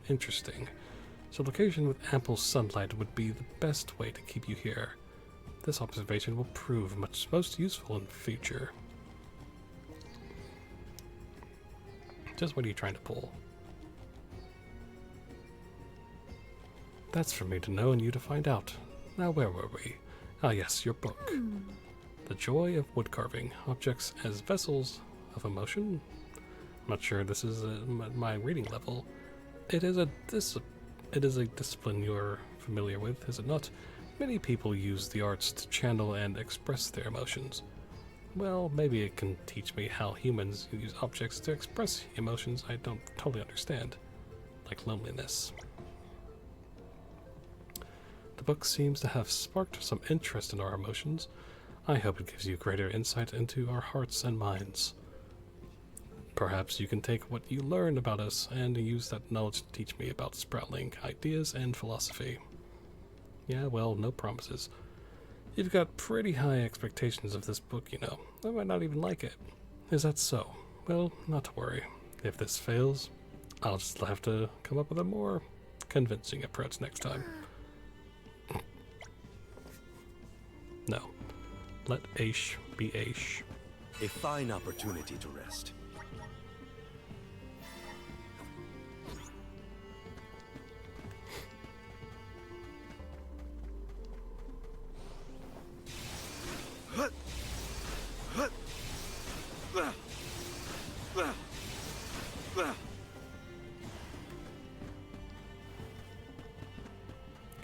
interesting. So location with ample sunlight would be the best way to keep you here. This observation will prove most useful in the future. Just what are you trying to pull? That's for me to know and you to find out. Now where were we? Ah yes, your book. The Joy of Woodcarving. Objects as vessels of emotion? I'm not sure this is my reading level. It is a discipline you're familiar with, is it not? Many people use the arts to channel and express their emotions. Well, maybe it can teach me how humans use objects to express emotions I don't totally understand, like loneliness. The book seems to have sparked some interest in our emotions. I hope it gives you greater insight into our hearts and minds. Perhaps you can take what you learn about us and use that knowledge to teach me about Sproutling ideas and philosophy. Yeah, well, no promises. You've got pretty high expectations of this book, you know. I might not even like it. Is that so? Well, not to worry. If this fails, I'll just have to come up with a more convincing approach next time. No. Let Aish be Aish. A fine opportunity to rest.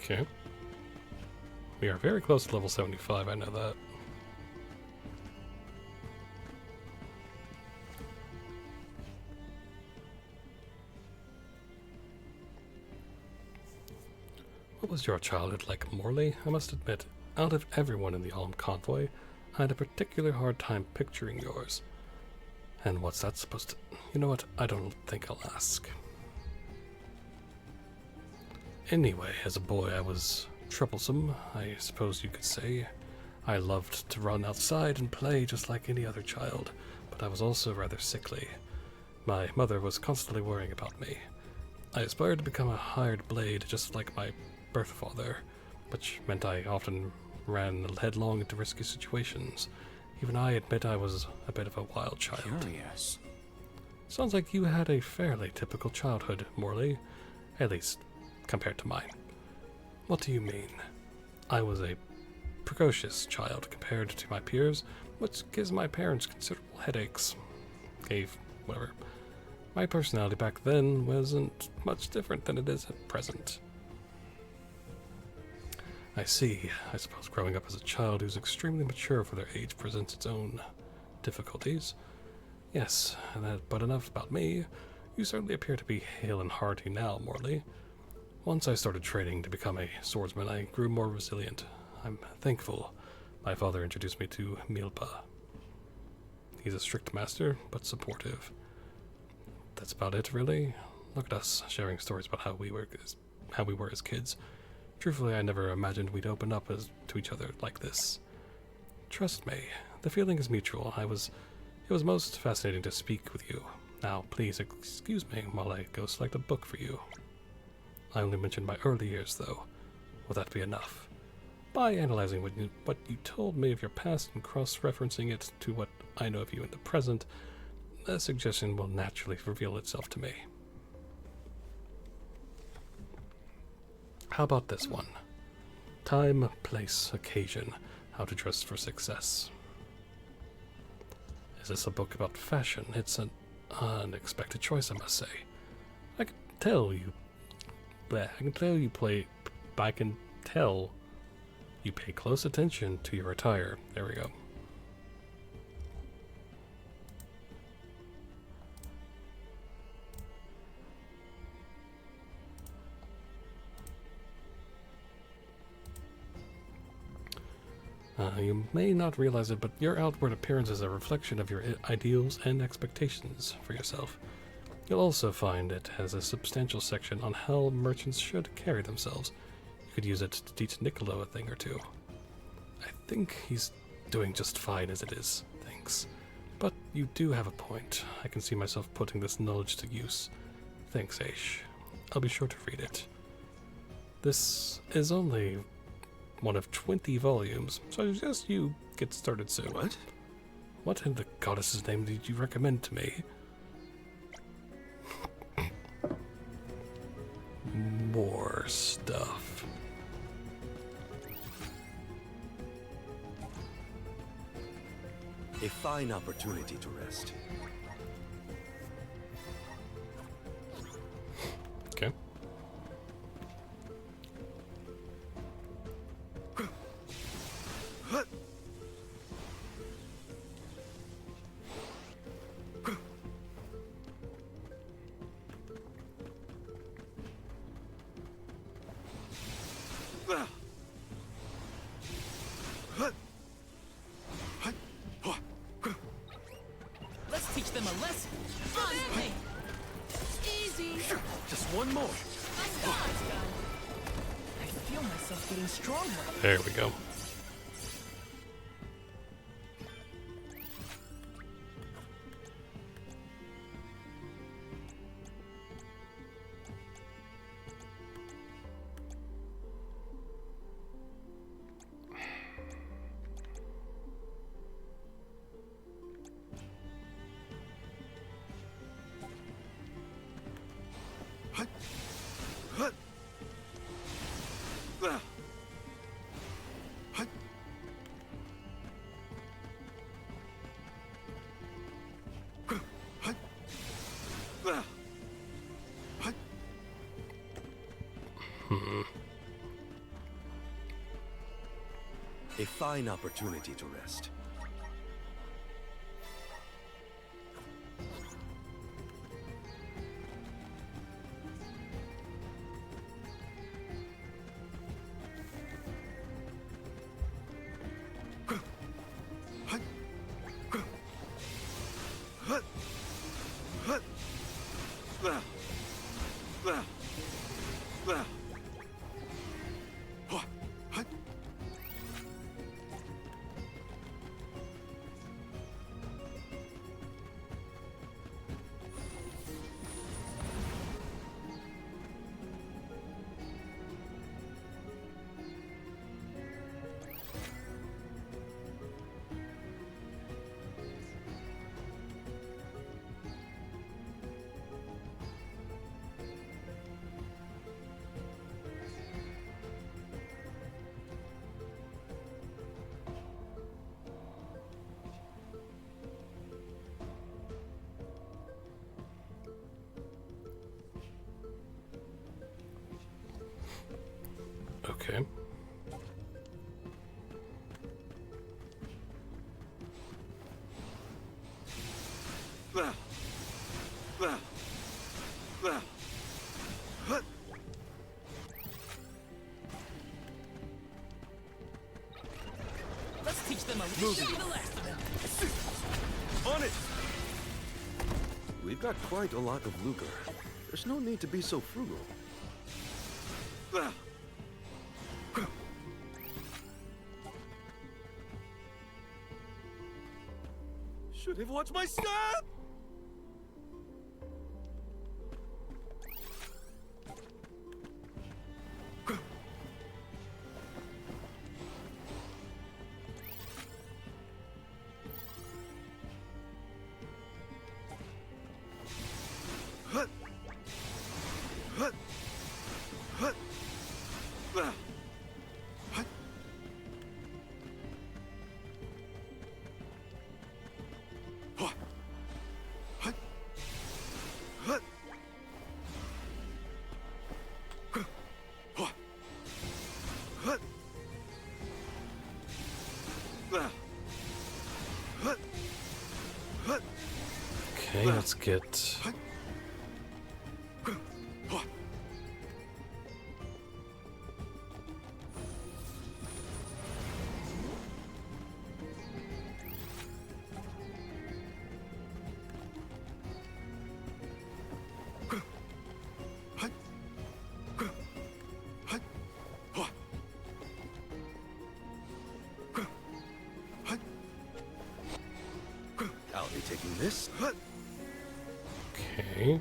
Okay. We are very close to level 75, I know that. What was your childhood like, Morley? I must admit, out of everyone in the Alm convoy, I had a particular hard time picturing yours. And what's that supposed to... You know what? I don't think I'll ask. Anyway, as a boy I was troublesome, I suppose you could say. I loved to run outside and play just like any other child, but I was also rather sickly. My mother was constantly worrying about me. I aspired to become a hired blade just like my birth father, which meant I often ran headlong into risky situations. Even I admit I was a bit of a wild child. Curious. Sounds like you had a fairly typical childhood, Morley. At least, compared to mine. What do you mean? I was a precocious child compared to my peers, which gives my parents considerable headaches. Whatever. My personality back then wasn't much different than it is at present. I see. I suppose growing up as a child who's extremely mature for their age presents its own difficulties. Yes, but enough about me. You certainly appear to be hale and hearty now, Morley. Once I started training to become a swordsman, I grew more resilient. I'm thankful my father introduced me to Milpa. He's a strict master, but supportive. That's about it, really. Look at us, sharing stories about how we were as kids. Truthfully, I never imagined we'd open up to each other like this. Trust me, the feeling is mutual. It was most fascinating to speak with you. Now, please excuse me while I go select a book for you. I only mentioned my early years, though. Will that be enough? By analyzing what you told me of your past and cross-referencing it to what I know of you in the present, a suggestion will naturally reveal itself to me. How about this one? Time, place, occasion, how to dress for success. Is this a book about fashion? It's an unexpected choice, I must say. I can tell you pay close attention to your attire. There we go. You may not realize it, but your outward appearance is a reflection of your ideals and expectations for yourself. You'll also find it has a substantial section on how merchants should carry themselves. You could use it to teach Niccolo a thing or two. I think he's doing just fine as it is, thanks. But you do have a point. I can see myself putting this knowledge to use. Thanks, Aish. I'll be sure to read it. This is only one of 20 volumes, so I suggest you get started soon. What? What in the goddess's name did you recommend to me? More stuff. A fine opportunity to rest. Okay. Let's teach them a lesson. On me. Easy. Just one more. I feel myself getting stronger. There we go. A fine opportunity to rest. Okay. Let's teach them a lesson. The last of them. On it! We've got quite a lot of lucre. There's no need to be so frugal. Should have watched my step! Okay, let's get... I'll be taking this. Okay.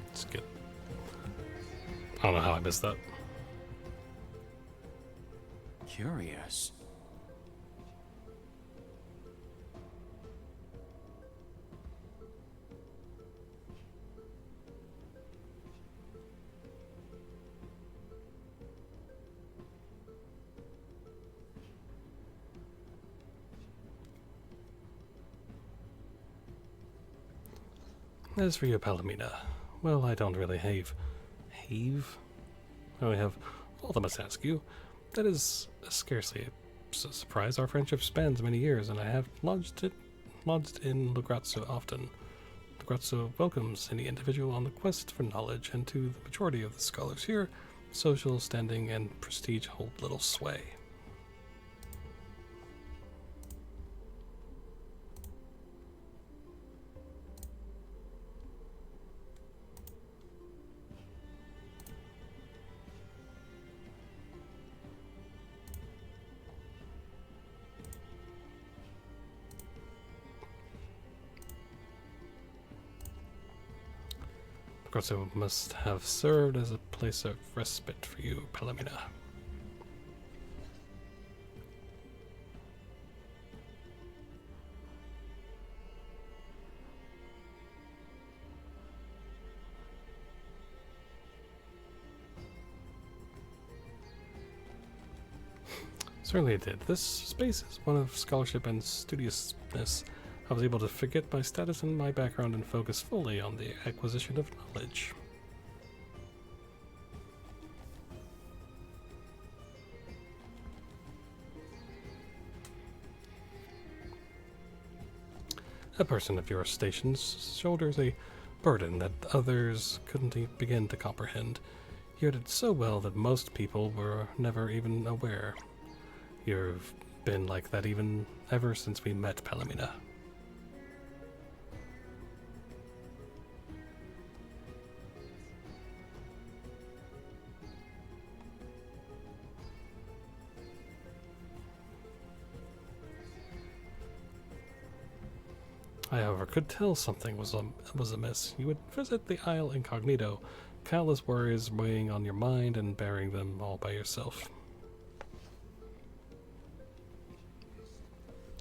Let's get... I don't know how I missed that. Curious. As for you, Palomina, well, I don't really have. I only have all that must ask you. That is scarcely a surprise. Our friendship spans many years, and I have lodged in Lugrazzo often. Lugrazzo welcomes any individual on the quest for knowledge, and to the majority of the scholars here, social standing and prestige hold little sway. Lugrazzo must have served as a place of respite for you, Palomina. Certainly it did. This space is one of scholarship and studiousness. I was able to forget my status and my background and focus fully on the acquisition of knowledge. A person of your stations shoulders a burden that others couldn't begin to comprehend. You did so well that most people were never even aware. You've been like that ever since we met, Palomina. I, however, could tell something was amiss. You would visit the Isle incognito, countless worries weighing on your mind and bearing them all by yourself.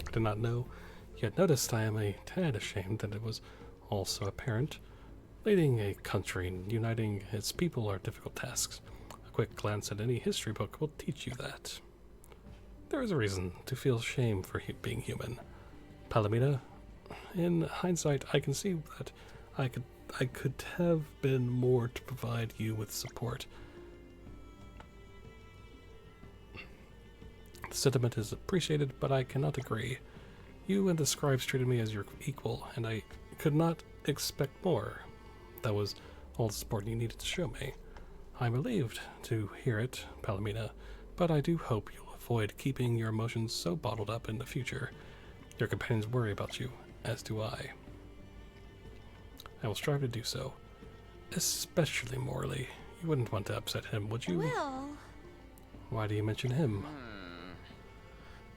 I did not know, yet noticed I am a tad ashamed that it was also apparent. Leading a country and uniting its people are difficult tasks. A quick glance at any history book will teach you that. There is a reason to feel shame for being human. Palomina, in hindsight, I can see that I could have been more to provide you with support. The sentiment is appreciated, but I cannot agree. You and the scribes treated me as your equal, and I could not expect more. That was all the support you needed to show me. I'm relieved to hear it, Palomina, but I do hope you'll avoid keeping your emotions so bottled up in the future. Your companions worry about you, as do I. I will strive to do so, especially morally. You wouldn't want to upset him, would you? Well... Why do you mention him?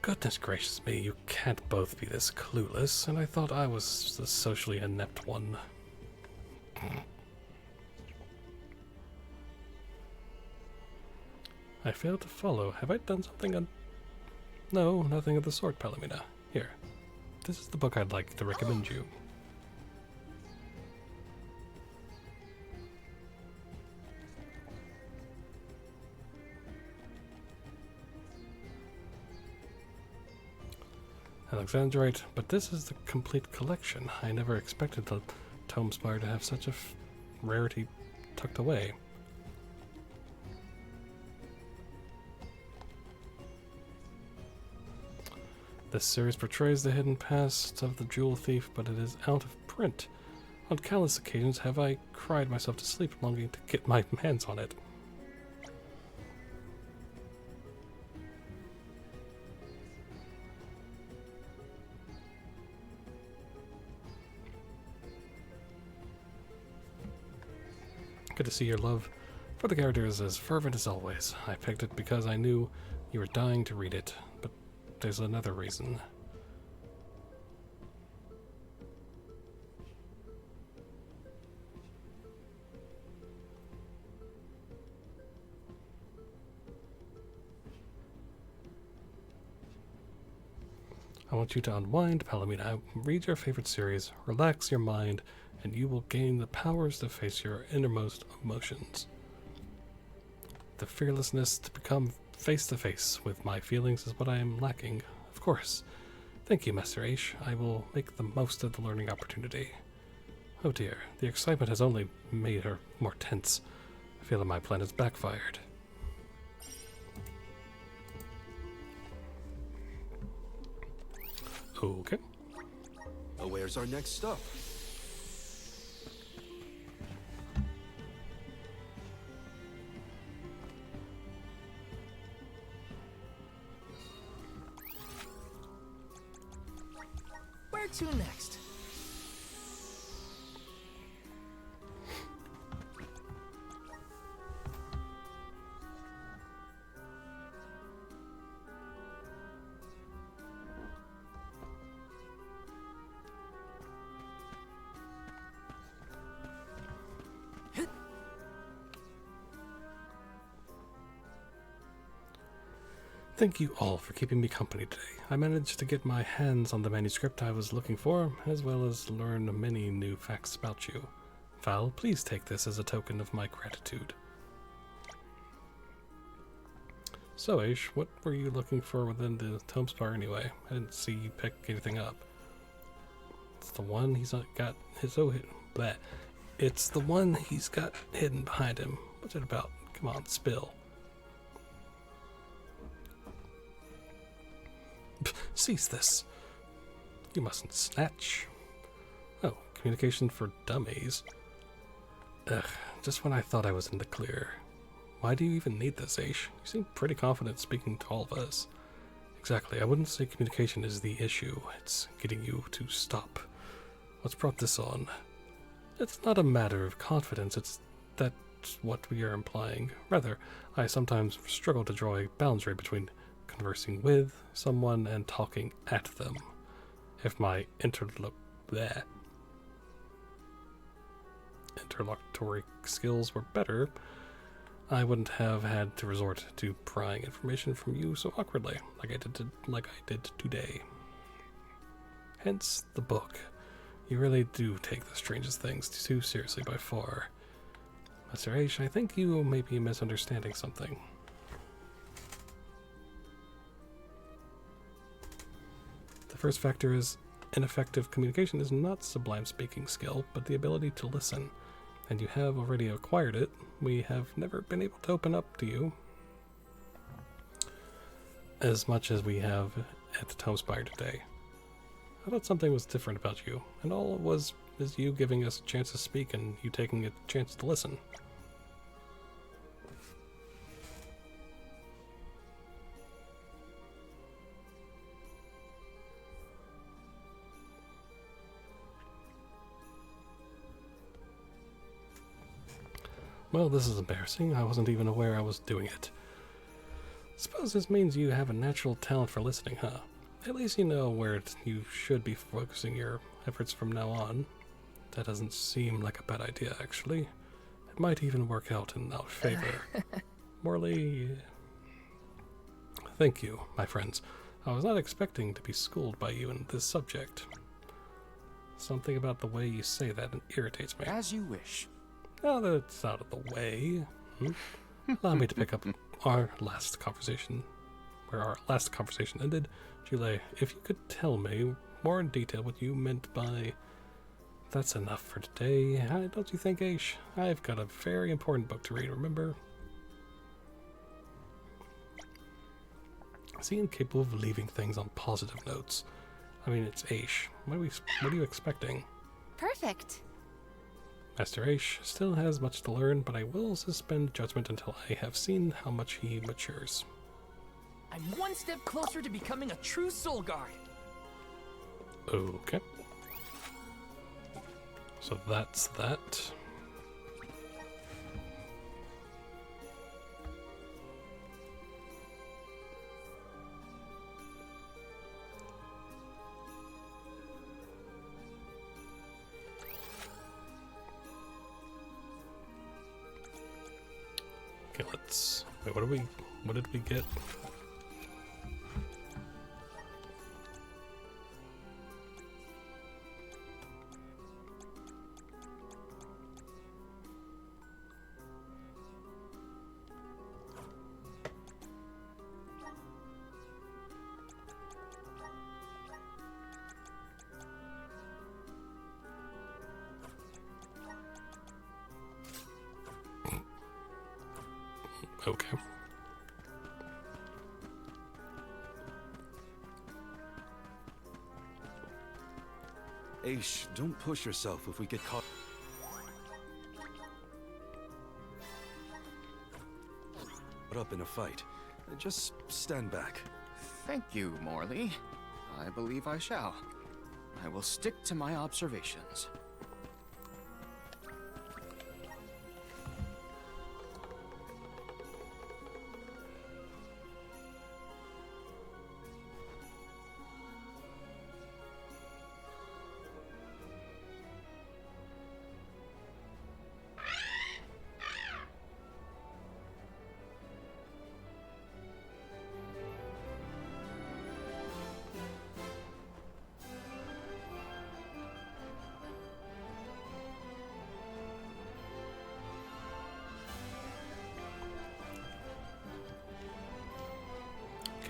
Goodness gracious me, you can't both be this clueless, and I thought I was the socially inept one. I failed to follow. Have I done something No, nothing of the sort, Palomina. Here. This is the book I'd like to recommend you. Alexandrite, but this is the complete collection. I never expected the Tomespire to have such a rarity tucked away. This series portrays the hidden past of the jewel thief, but it is out of print. On countless occasions have I cried myself to sleep longing to get my hands on it. Good to see your love for the character is as fervent as always. I picked it because I knew you were dying to read it, but there's another reason. I want you to unwind, Palomina. Read your favorite series, relax your mind, and you will gain the powers to face your innermost emotions. The fearlessness to become face-to-face with my feelings is what I am lacking. Of course. Thank you, Master H. I will make the most of the learning opportunity. Oh dear, the excitement has only made her more tense. I feel that my plan has backfired. Okay. Where's our next stop? Where to next? Thank you all for keeping me company today. I managed to get my hands on the manuscript I was looking for, as well as learn many new facts about you. Val, please take this as a token of my gratitude. So, Aish, what were you looking for within the Tome Spire anyway? I didn't see you pick anything up. It's the one he's got his bleh. It's the one he's got hidden behind him. What's it about? Come on, spill. Cease this. You mustn't snatch. Oh, communication for dummies. Ugh, just when I thought I was in the clear. Why do you even need this, Aish? You seem pretty confident speaking to all of us. Exactly, I wouldn't say communication is the issue. It's getting you to stop. What's brought this on? It's not a matter of confidence, that's what we are implying. Rather, I sometimes struggle to draw a boundary between conversing with someone and talking at them. If my interlocutory skills were better, I wouldn't have had to resort to prying information from you so awkwardly, like I did today. Hence the book. You really do take the strangest things too seriously by far. Master H, I think you may be misunderstanding something. The first factor is ineffective communication is not sublime speaking skill, but the ability to listen. And you have already acquired it. We have never been able to open up to you as much as we have at the Tome Spire today. I thought something was different about you, and all it was is you giving us a chance to speak and you taking a chance to listen. Well, this is embarrassing. I wasn't even aware I was doing it. Suppose this means you have a natural talent for listening, huh? At least you know where you should be focusing your efforts from now on. That doesn't seem like a bad idea, actually. It might even work out in our favor. Morley... Thank you, my friends. I was not expecting to be schooled by you in this subject. Something about the way you say that irritates me. As you wish. Now that it's out of the way, allow me to pick up our last conversation, where our last conversation ended. Jule, if you could tell me more in detail what you meant by, that's enough for today, don't you think, Aish? I've got a very important book to read, remember? Seem capable of leaving things on positive notes. I mean, it's Aish. What are you expecting? Perfect. Master Aish still has much to learn, but I will suspend judgment until I have seen how much he matures. I'm one step closer to becoming a true soul guard. Okay. So that's that. Okay, let's wait, what did we get? Okay. Aish, don't push yourself if we get caught up in a fight. Just stand back. Thank you, Morley. I believe I shall. I will stick to my observations.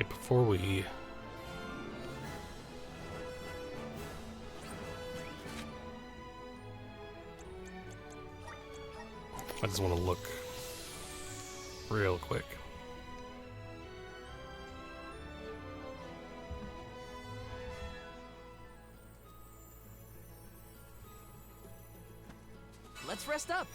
Okay, before we I just want to look real quick. Let's rest up.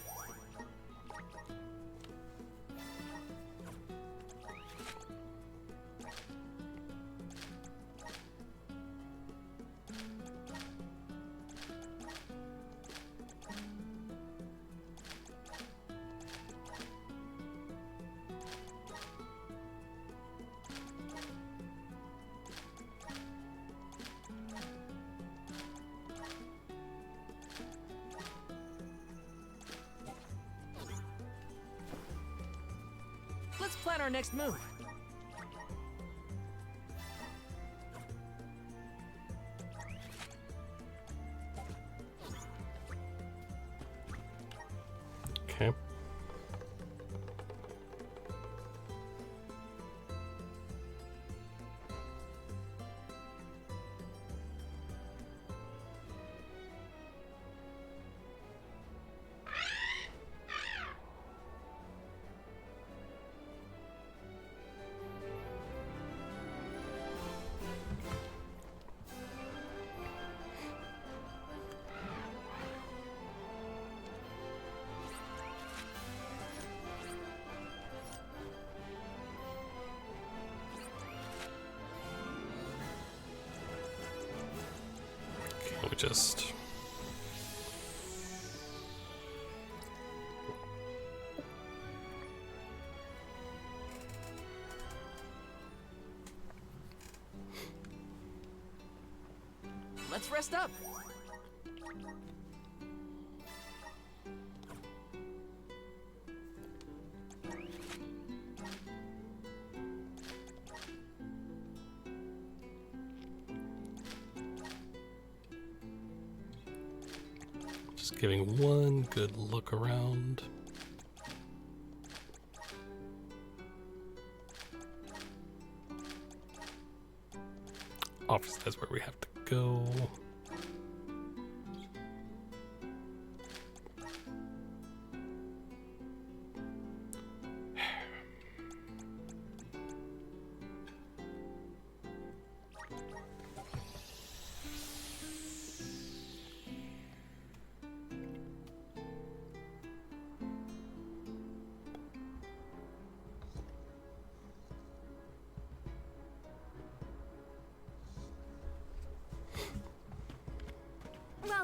Let's plan our next move. Okay. Let me just Let's rest up. just giving one good look around. Obviously, that's where we have to go.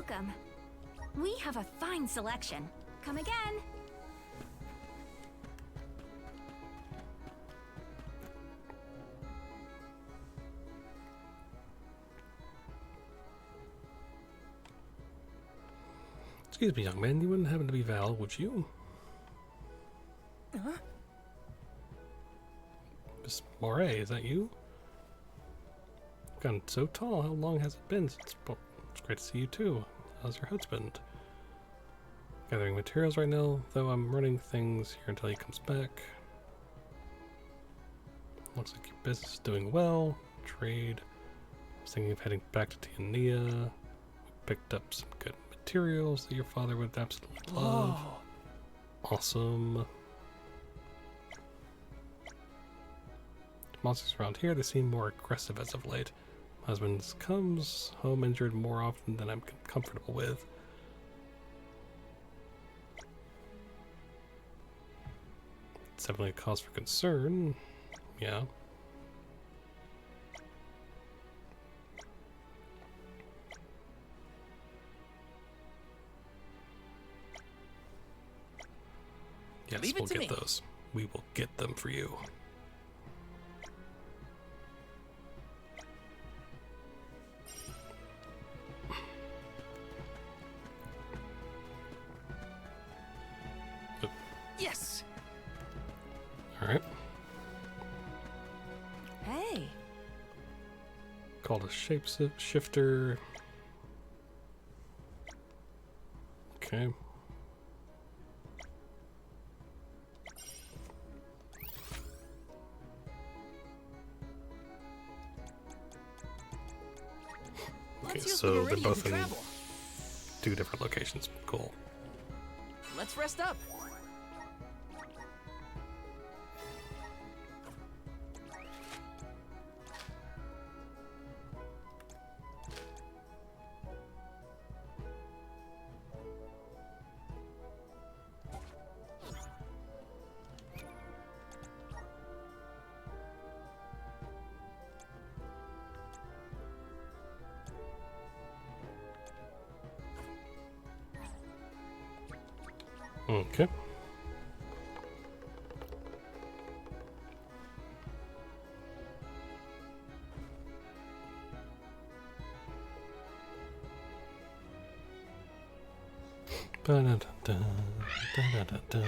welcome. We have a fine selection. Come again. Excuse me, young man, you wouldn't happen to be Val, would you? Huh? Miss Moray, is that you? You've gotten so tall. How long has it been since... Well, it's great to see you too. How's your husband? Gathering materials right now, though I'm running things here until he comes back. Looks like your business is doing well. Trade. I was thinking of heading back to Tiania. We picked up some good materials that your father would absolutely love. Whoa. Awesome. Monsters around here, they seem more aggressive as of late. My husband comes home injured more often than I'm comfortable with. It's definitely a cause for concern. Yeah. Yes, Leave it we'll to get me. those. We will get them for you. Yes. All right. Hey. Called a shapeshifter. Okay. Okay, so they're both in two different locations. Cool. Let's rest up. Okay. Ba-da-da-da, da-da-da-da.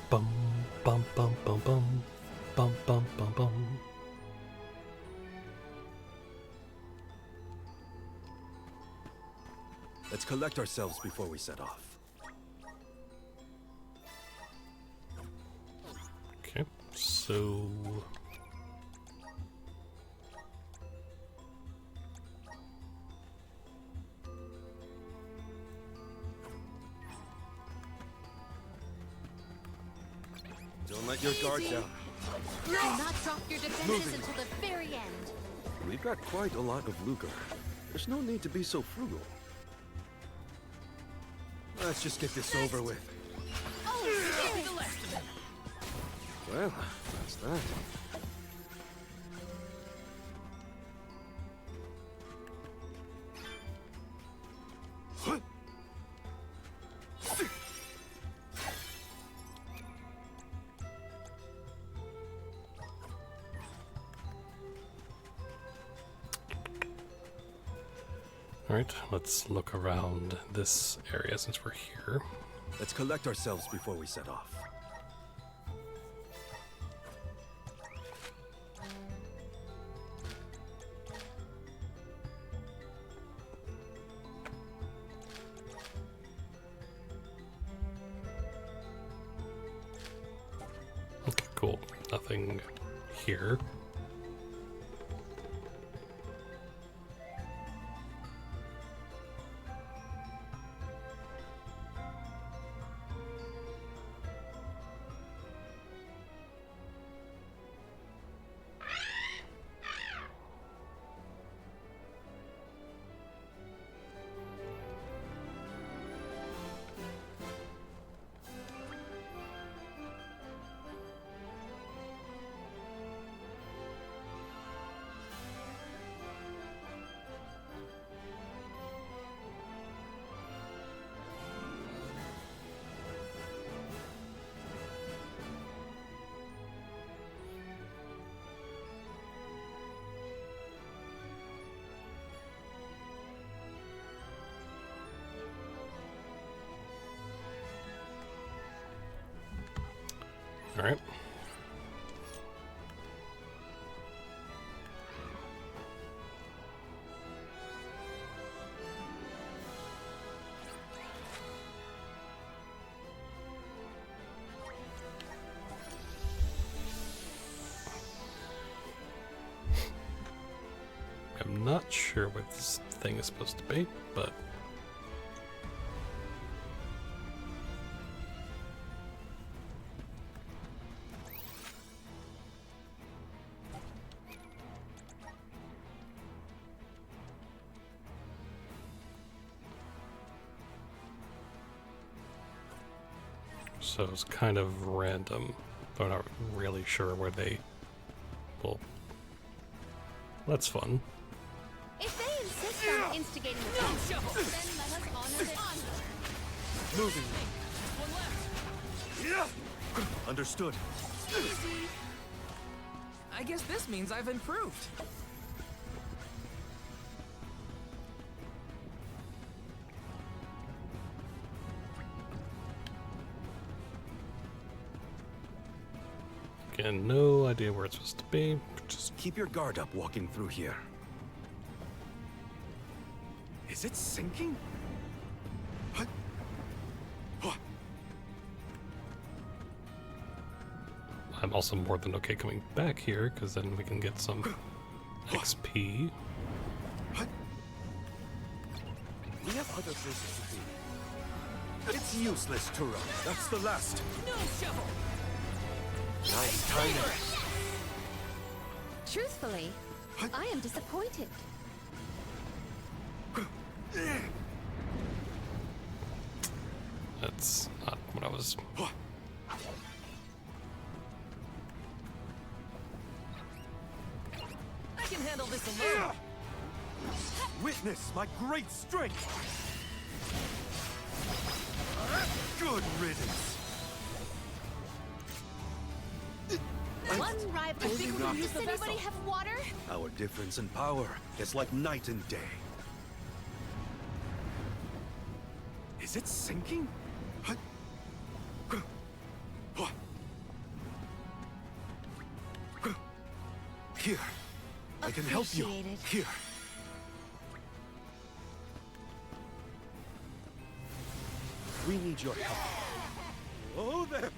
Bum bum bum bum bum bum bum bum bum. Let's collect ourselves before we set off. Okay, so Don't let your guard down. Do not drop your defenses Moving. until the very end. We've got quite a lot of lucre. There's no need to be so frugal. Let's just get this over with. Oh, The last of it. Well, that's that. alright, let's look around this area since we're here. Let's collect ourselves before we set off. Okay, cool. Nothing here. Alright. I'm not sure what this thing is supposed to be, but so it's kind of random. I'm not really sure where they. Well, that's fun. If they insist on instigating the fight, then let us honor their honor. Moving. Yeah. Understood. Easy. I guess this means I've improved. Again, no idea where it's supposed to be. Just keep your guard up walking through here. Is it sinking? What? What? I'm also more than okay coming back here, because then we can get some XP. What? We have other places to be. It's useless to run. That's the last. No shovel. Nice timing. Truthfully, I am disappointed. That's not what I was. I can handle this alone. Witness my great strength. Good riddance. One rival. I think we can use Does the anybody vessel. have water? Our difference in power is like night and day. Is it sinking? What? What? Here. I can help you. Appreciated. Here. We need your help. Oh, there.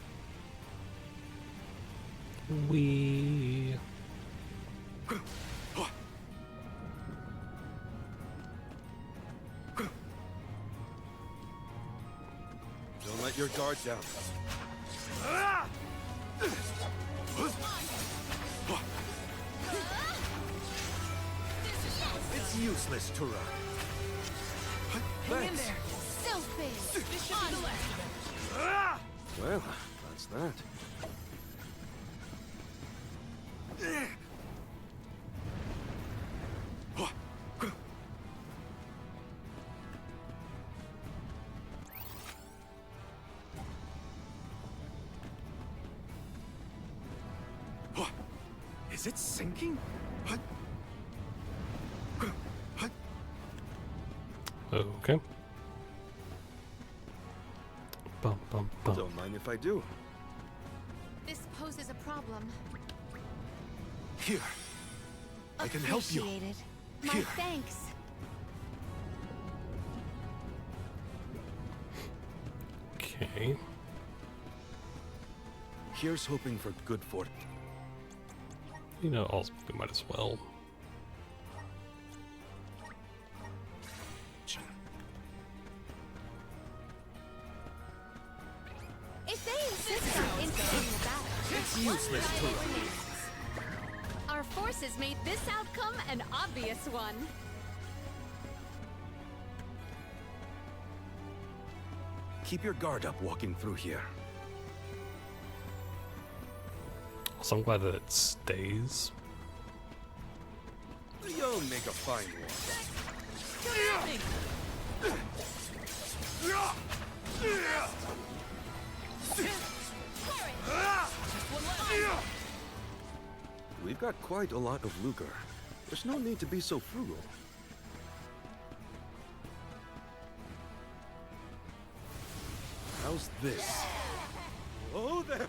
We. Don't let your guard down. It's useless to run. Hang in there. Selfish. This should be the last of it. Well, that's that. Is it sinking? What? What? Okay. Bum, bum, bum. Don't mind if I do. This poses a problem. Here. I can help you. Appreciated. My Here. thanks. Okay. Here's hoping for good fortune. You know, also, we might as well. If they insist on instigating the battle, It's useless to rival run. remains. Our forces made this outcome an obvious one. Keep your guard up walking through here. So I'm glad that it stays. You'll make a fine one. We've got quite a lot of lucre. There's no need to be so frugal. How's this? Oh, there.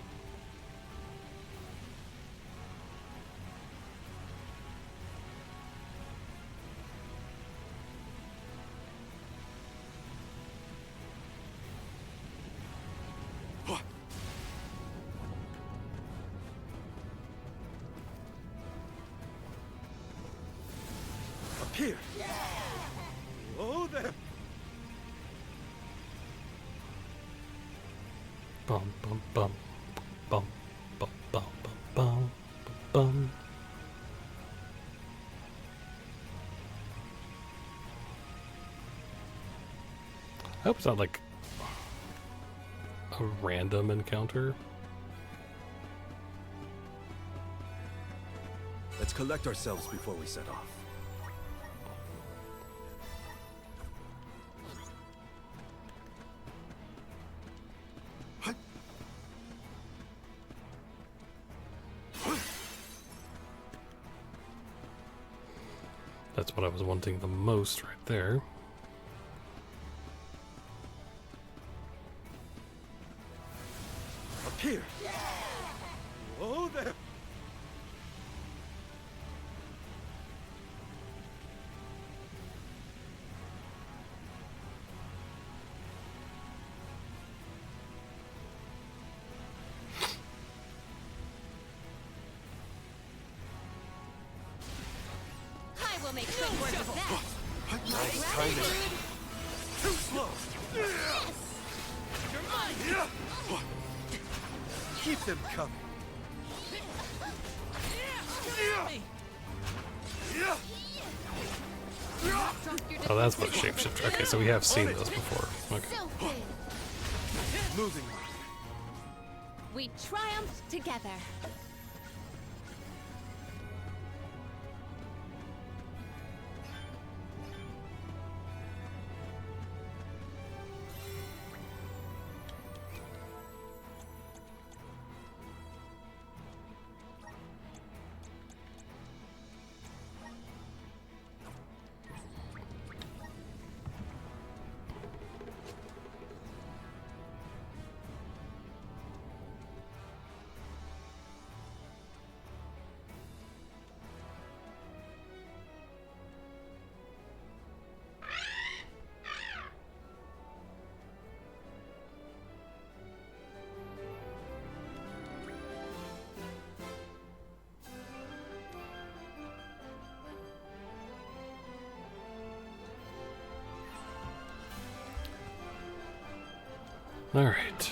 here! Oh, there! Bum bum bum bum bum bum bum bum bum. I hope it's not like a random encounter. Let's collect ourselves before we set off. That's what I was wanting the most right there. Up here! Oh, there! I will make quick work of that. Nice timing. Too slow! You're mine. Keep them coming. Oh, that's what a shapeshifter. Okay, so we have seen those before. Okay. Moving. We triumphed together. All right.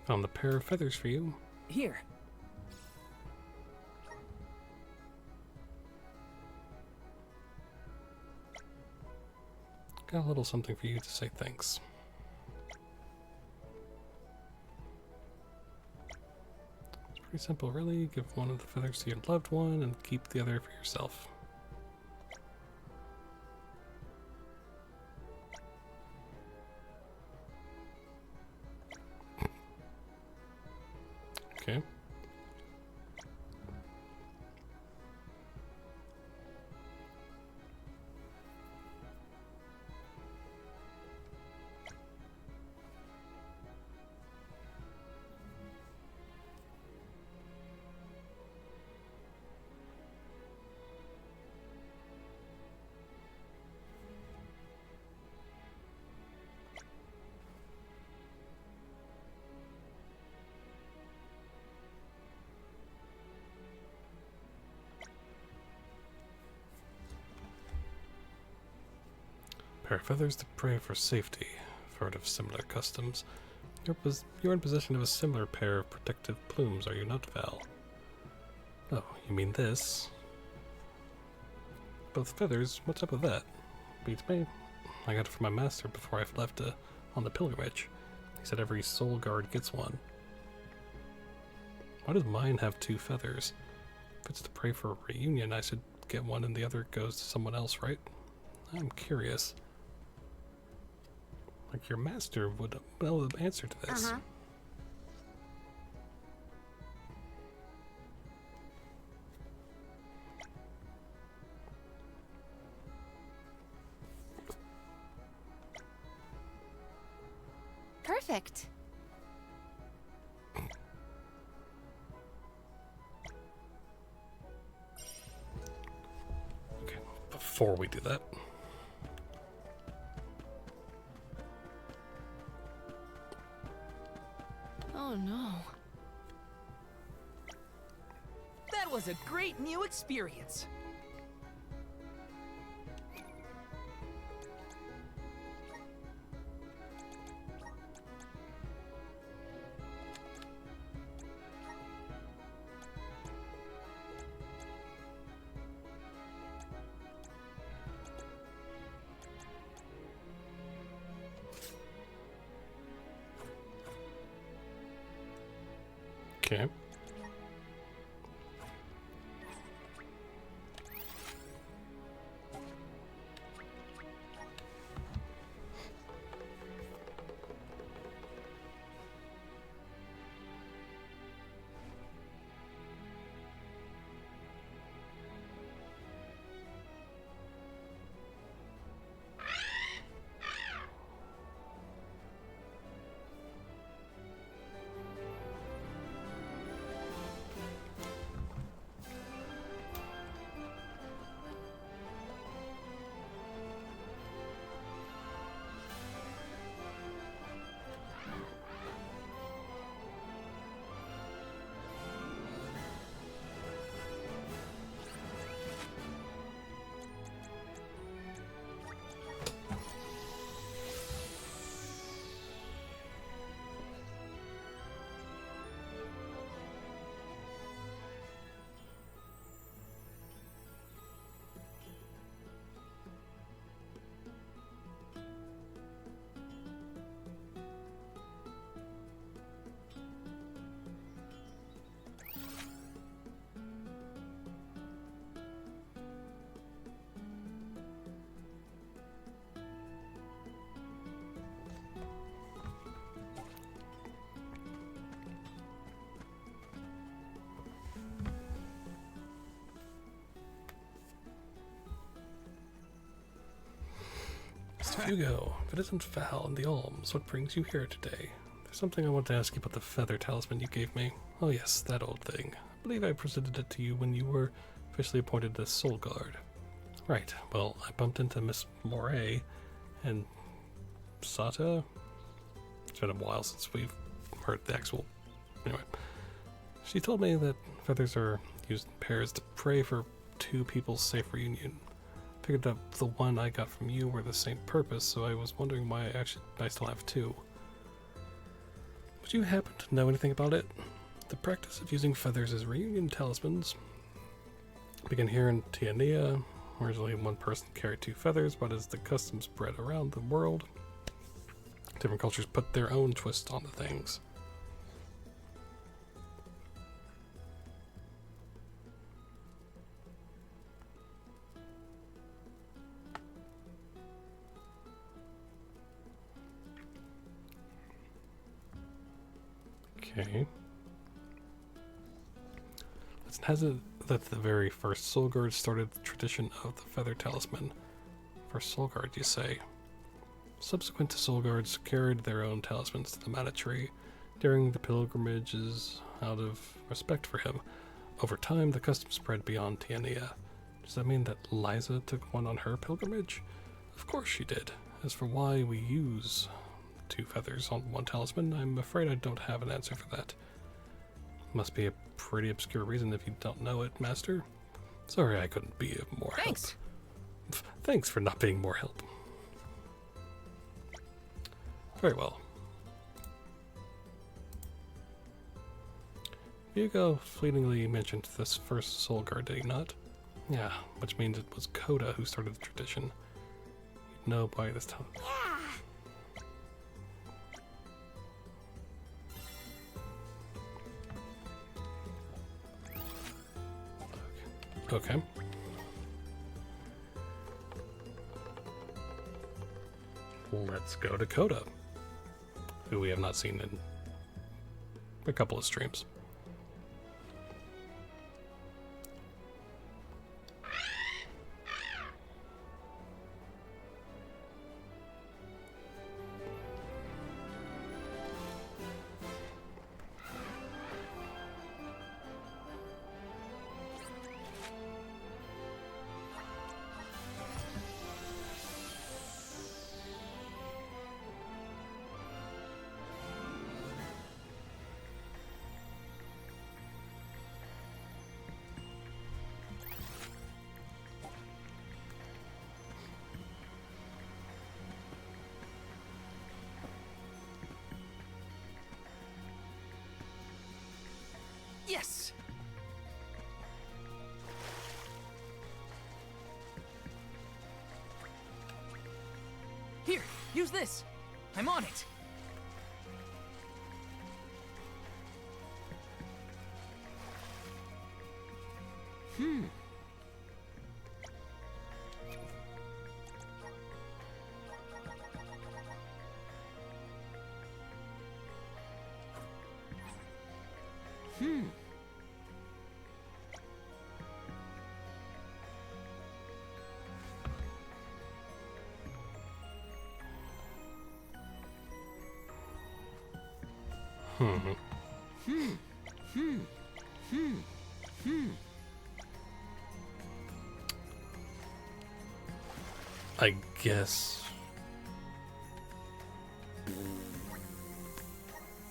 Found the pair of feathers for you. Here. Got a little something for you to say thanks. It's pretty simple, really. Give one of the feathers to your loved one and keep the other for yourself. Okay. Pair of feathers to pray for safety. I've heard of similar customs. You're in possession of a similar pair of protective plumes, are you not, Val? Oh, you mean this? Both feathers? What's up with that? Beats me. I got it from my master before I left on the pilgrimage. He said every soul guard gets one. Why does mine have 2 feathers? If it's to pray for a reunion, I should get one and the other goes to someone else, right? I'm curious. Like, your master would know the answer to this. perfect. Okay, before we do that. Oh no. That was a great new experience. Okay. Mr. Hugo, if it isn't Val and the Alms, what brings you here today? There's something I want to ask you about the feather talisman you gave me. Oh yes, that old thing. I believe I presented it to you when you were officially appointed as Soul Guard. Right, well, I bumped into Miss Moray and Sata. It's been a while since we've heard the actual... Anyway. She told me that feathers are used in pairs to pray for two people's safe reunion. Figured that the one I got from you were the same purpose, so I was wondering why I still have two. Would you happen to know anything about it? The practice of using feathers as reunion talismans began here in Tiania. Originally one person carried two feathers, but as the custom spread around the world, different cultures put their own twist on the things. Okay. Let's hazard that the very first Soul Guard started the tradition of the Feather Talisman. First Soul Guard, you say? Subsequent to Soul Guards carried their own talismans to the Mana Tree during the pilgrimages out of respect for him. Over time, the custom spread beyond Tiania. Does that mean that Liza took one on her pilgrimage? Of course she did. As for why we use two feathers on one talisman, I'm afraid I don't have an answer for that. Must be a pretty obscure reason if you don't know it, Master. Sorry I couldn't be of more help. Thanks for not being more help. Very well. Hugo fleetingly mentioned this first Soul Guard, did he not? Yeah, which means it was Coda who started the tradition. You'd know by this time. Yeah. Okay. Let's go to Coda, who we have not seen in a couple of streams. Yes! Here, use this. I'm on it. I guess.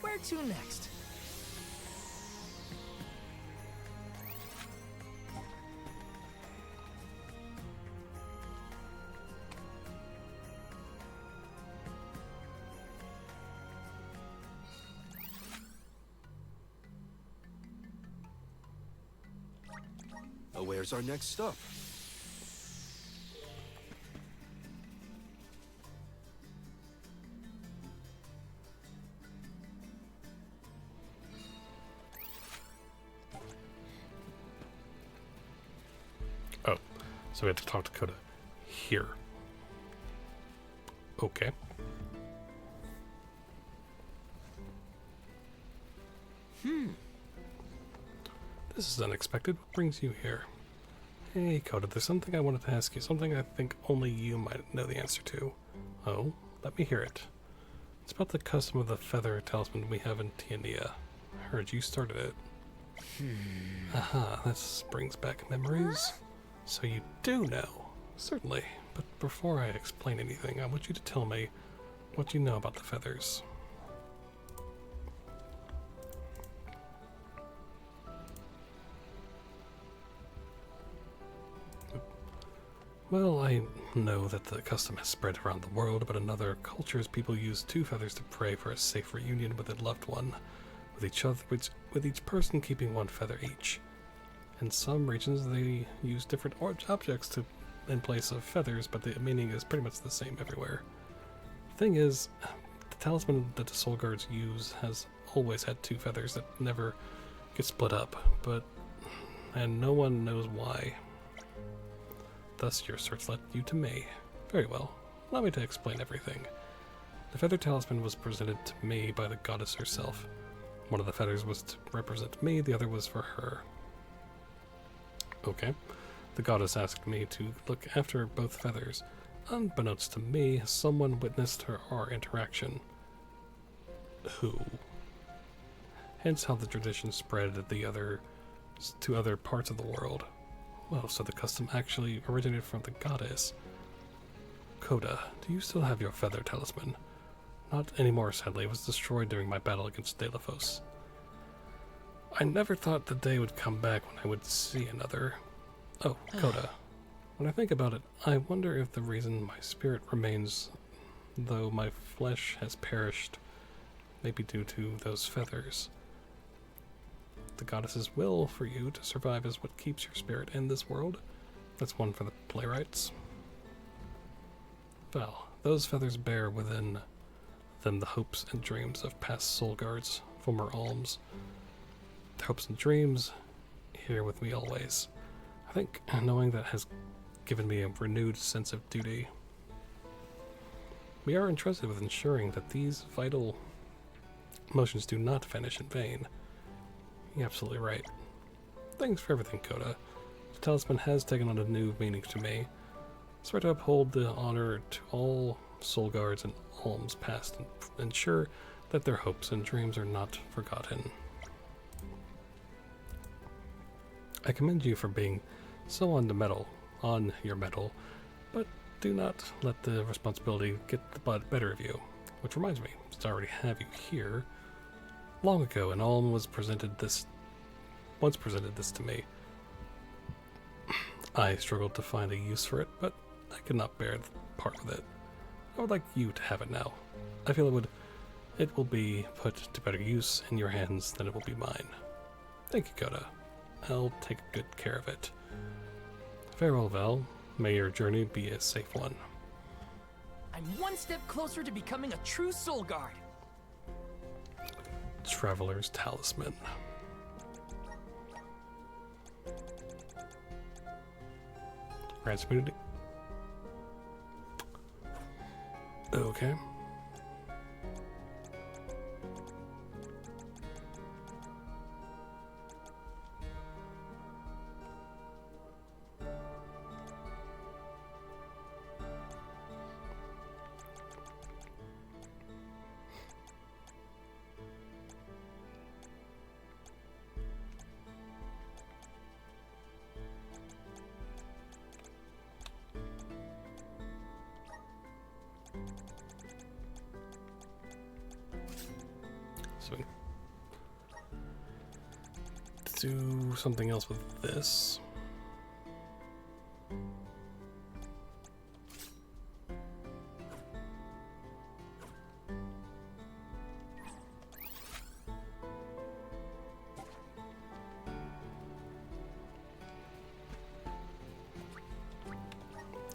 Where to next? Where's our next stop? Oh, so we have to talk to Coda here. Okay. This is unexpected. What brings you here? Hey, Coda, there's something I wanted to ask you. Something I think only you might know the answer to. Oh, let me hear it. It's about the custom of the feather talisman we have in Tiania. I heard you started it. Aha, this brings back memories. So you do know. Certainly. But before I explain anything, I want you to tell me what you know about the feathers. Well, I know that the custom has spread around the world, but in other cultures people use 2 feathers to pray for a safe reunion with a loved one, with each person keeping 1 feather each. In some regions they use different objects in place of feathers, but the meaning is pretty much the same everywhere. The thing is, the talisman that the soul guards use has always had 2 feathers that never get split up, and no one knows why. Thus your search led you to me. Very well. Allow me to explain everything. The feather talisman was presented to me by the goddess herself. One of the feathers was to represent me, the other was for her. Okay. The goddess asked me to look after both feathers. Unbeknownst to me, someone witnessed our interaction. Who? Hence how the tradition spread to other parts of the world. Well, so the custom actually originated from the goddess. Coda, do you still have your feather talisman? Not anymore, sadly. It was destroyed during my battle against Delphos. I never thought the day would come back when I would see another. Oh, Coda. When I think about it, I wonder if the reason my spirit remains, though my flesh has perished, may be due to those feathers. The goddess's will for you to survive is what keeps your spirit in this world. That's one for the playwrights. Well, those feathers bear within them the hopes and dreams of past soul guards, former alms. Their hopes and dreams here with me always. I think knowing that has given me a renewed sense of duty. We are entrusted with ensuring that these vital emotions do not vanish in vain. You're absolutely right. Thanks for everything, Coda. The talisman has taken on a new meaning to me. I swear to uphold the honor to all soul guards and alms past and ensure that their hopes and dreams are not forgotten. I commend you for being so on your mettle, but do not let the responsibility get the better of you. Which reminds me, since I already have you here, long ago an alm once presented this to me. I struggled to find a use for it, but I could not bear the part with it. I would like you to have it now. I feel it will be put to better use in your hands than it will be mine. Thank you, Coda. I'll take good care of it. Farewell, Val. May your journey be a safe one. I'm one step closer to becoming a true soul guard. Traveler's Talisman. Grants immunity. Okay. So do something else with this.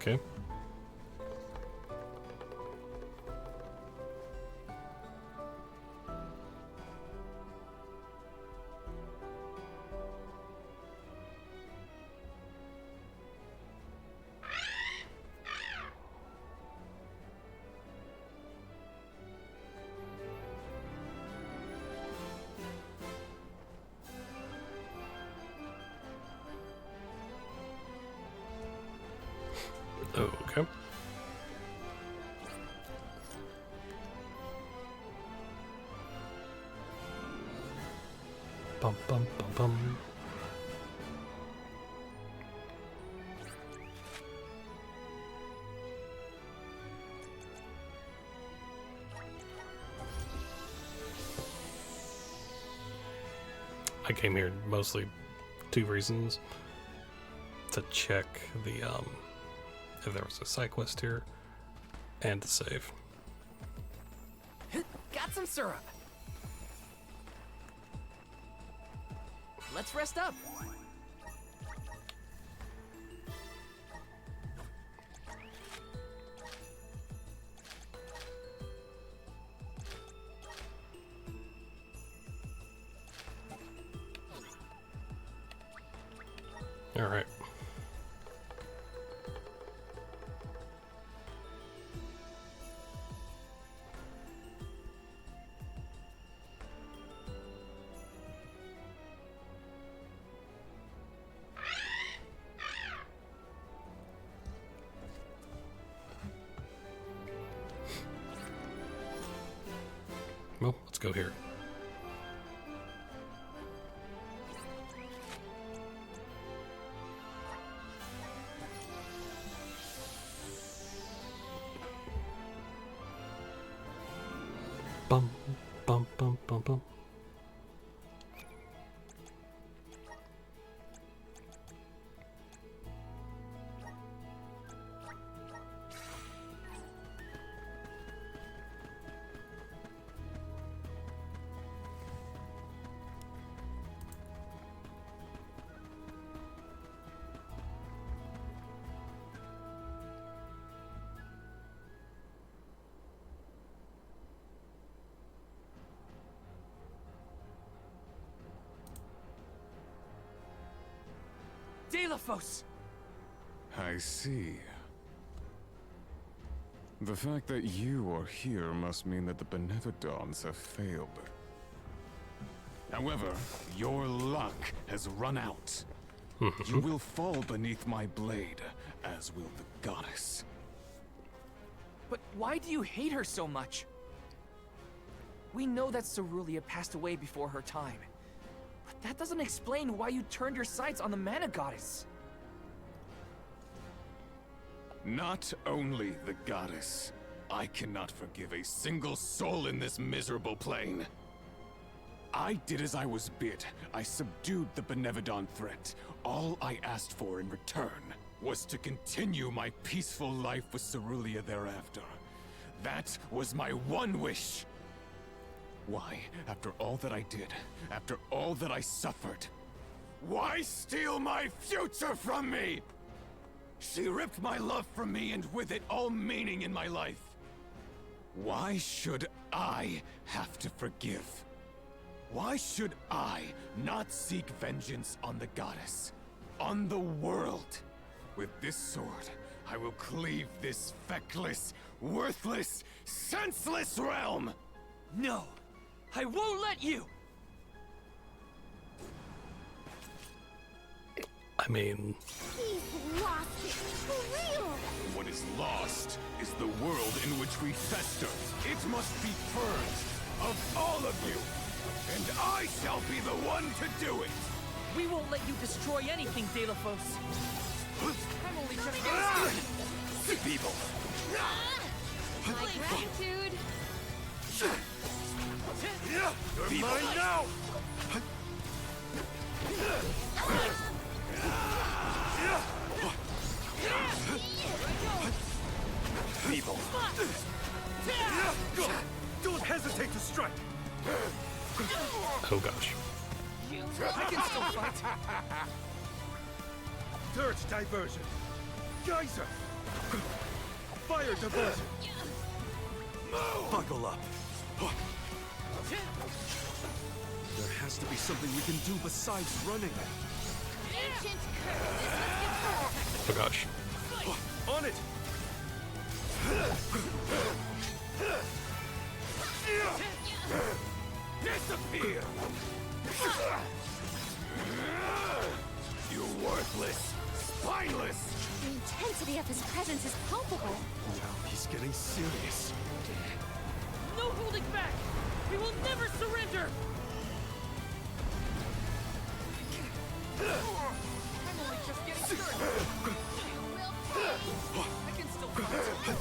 Okay. Okay. Bum bum bum bum. I came here mostly 2 reasons: to check the if there was a side quest here, and to save. Got some syrup. Let's rest up. All right. Well, let's go here. Bum, bum, bum, bum, bum. Delafos! I see. The fact that you are here must mean that the Benevodons have failed. However, your luck has run out. You will fall beneath my blade, as will the goddess. But why do you hate her so much? We know that Cerulia passed away before her time. But that doesn't explain why you turned your sights on the mana goddess. Not only the goddess. I cannot forgive a single soul in this miserable plane. I did as I was bid. I subdued the Benevodon threat. All I asked for in return was to continue my peaceful life with Cerulia thereafter. That was my one wish. Why, after all that I did, after all that I suffered, why steal my future from me? She ripped my love from me and with it all meaning in my life. Why should I have to forgive? Why should I not seek vengeance on the goddess? On the world? With this sword, I will cleave this feckless, worthless, senseless realm! No! I won't let you! I mean... He's lost it, for real! What is lost is the world in which we fester. It must be purged of all of you, and I shall be the one to do it! We won't let you destroy anything, Delafos. I'm only just getting started. People! My gratitude. You're mine now! People! Don't hesitate to strike! Oh gosh. I can still fight. Dirge diversion! Geyser! Fire diversion! Buckle up! There has to be something we can do besides running. Ancient curse. Oh gosh. On it! Disappear! You worthless, spineless! The intensity of his presence is palpable. Now he's getting serious. No holding back! We will never surrender! I'm only just getting started. I can still fight.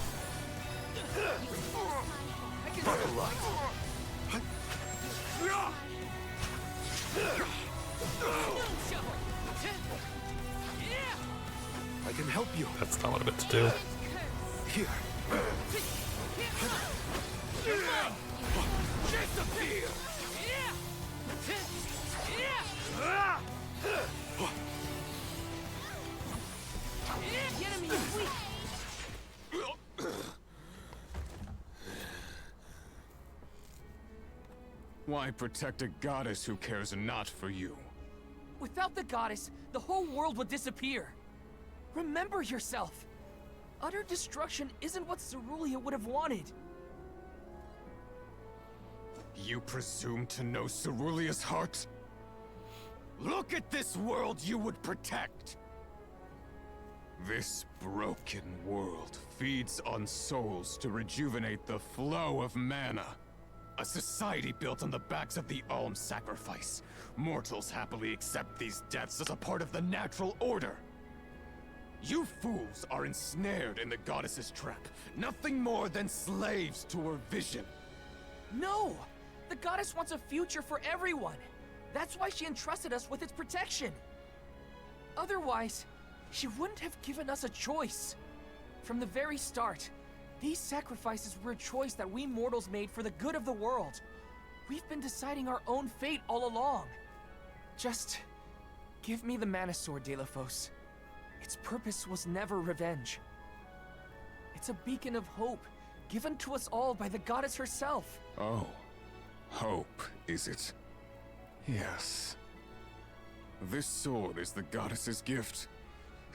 I can Buckle up! I can help you. That's not what I meant to do. Here. Disappear! Enemy is weak! Why protect a goddess who cares not for you? Without the goddess, the whole world would disappear. Remember yourself. Utter destruction isn't what Cerulean would have wanted. You presume to know Cerulea's heart? Look at this world you would protect! This broken world feeds on souls to rejuvenate the flow of mana. A society built on the backs of the alms sacrifice. Mortals happily accept these deaths as a part of the natural order. You fools are ensnared in the goddess's trap. Nothing more than slaves to her vision. No! The goddess wants a future for everyone. That's why she entrusted us with its protection. Otherwise, she wouldn't have given us a choice. From the very start, these sacrifices were a choice that we mortals made for the good of the world. We've been deciding our own fate all along. Just give me the mana sword, Delafos. Its purpose was never revenge. It's a beacon of hope, given to us all by the goddess herself. Oh, hope, is it? Yes. This sword is the goddess's gift,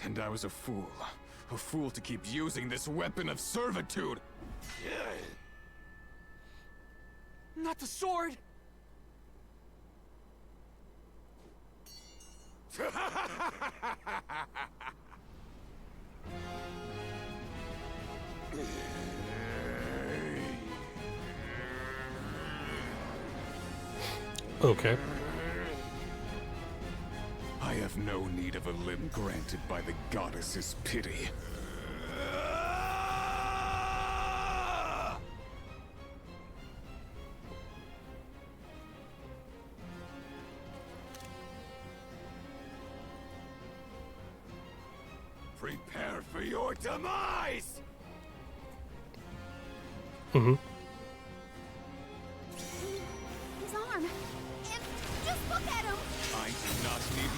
and I was a fool to keep using this weapon of servitude. Not the sword! Okay. I have no need of a limb granted by the goddess's pity. Prepare for your demise! Mm-hmm.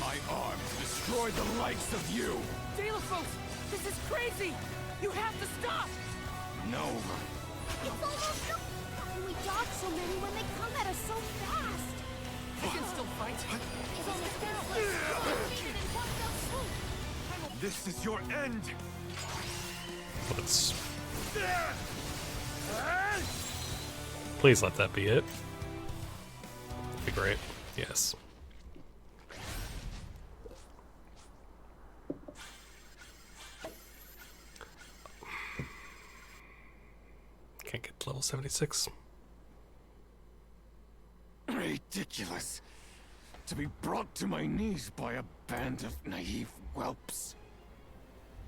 my arm to destroy the likes of you! Delaphos, this is crazy! You have to stop! No. It's almost gone. We dodge so many when they come at us so fast. I can still fight. It's almost down. This is your end! Let's... Please let that be it. That'd be great. Yes. Can't get to level 76. Ridiculous. To be brought to my knees by a band of naive whelps.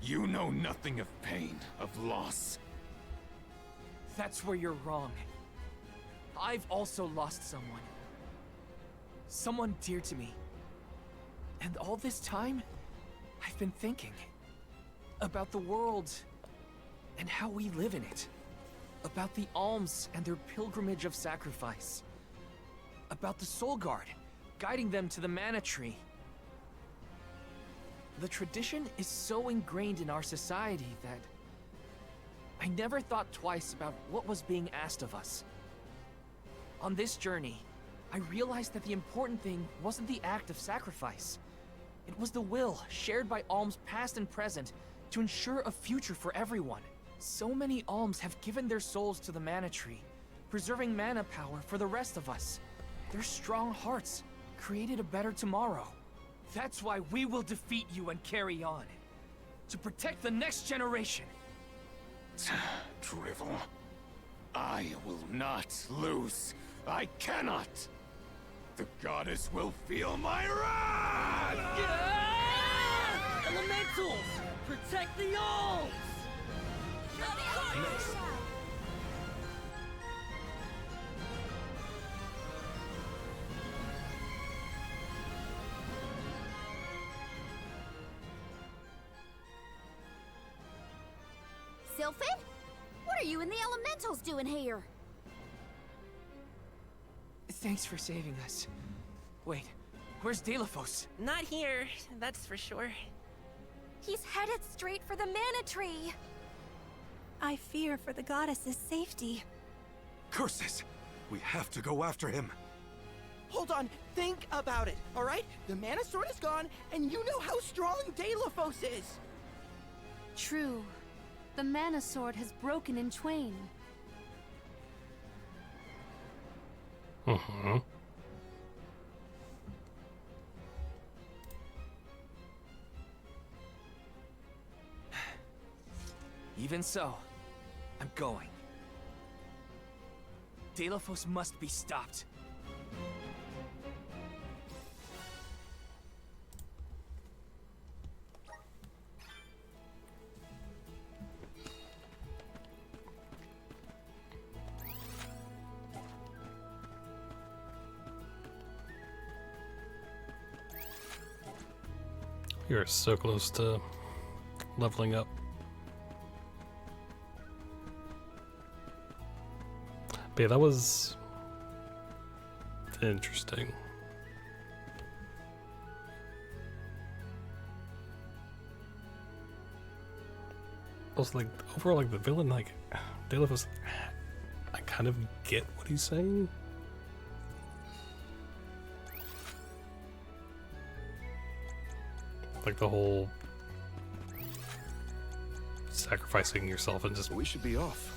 You know nothing of pain, of loss. That's where you're wrong. I've also lost someone. Someone dear to me. And all this time, I've been thinking about the world and how we live in it. About the alms and their pilgrimage of sacrifice. About the Soul Guard, guiding them to the Mana Tree. The tradition is so ingrained in our society that I never thought twice about what was being asked of us. On this journey, I realized that the important thing wasn't the act of sacrifice. It was the will shared by alms past and present to ensure a future for everyone. So many alms have given their souls to the Mana Tree, preserving mana power for the rest of us. Their strong hearts created a better tomorrow. That's why we will defeat you and carry on. To protect the next generation. Drivel. I will not lose. I cannot. The goddess will feel my wrath! Elementals! Protect the alms! Sylphid? What are you and the elementals doing here? Thanks for saving us. Wait, where's Delaphos? Not here, that's for sure. He's headed straight for the Mana Tree. I fear for the goddess's safety. Curses! We have to go after him. Hold on, think about it, alright? The Mana Sword is gone, and you know how strong Delaphos is! True. The Mana Sword has broken in twain. Mm-hmm. Even so, I'm going. Delaphos must be stopped. You're so close to leveling up. But yeah, that was interesting. Also, like, overall, like, the villain, like, Delaphos, I kind of get what he's saying. Like, the whole sacrificing yourself and just... We should be off.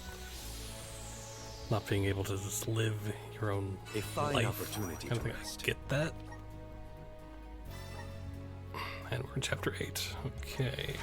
Not being able to just live your own A fine life. opportunity Kind of to thing. I rest. get that. And we're in chapter 8. Okay.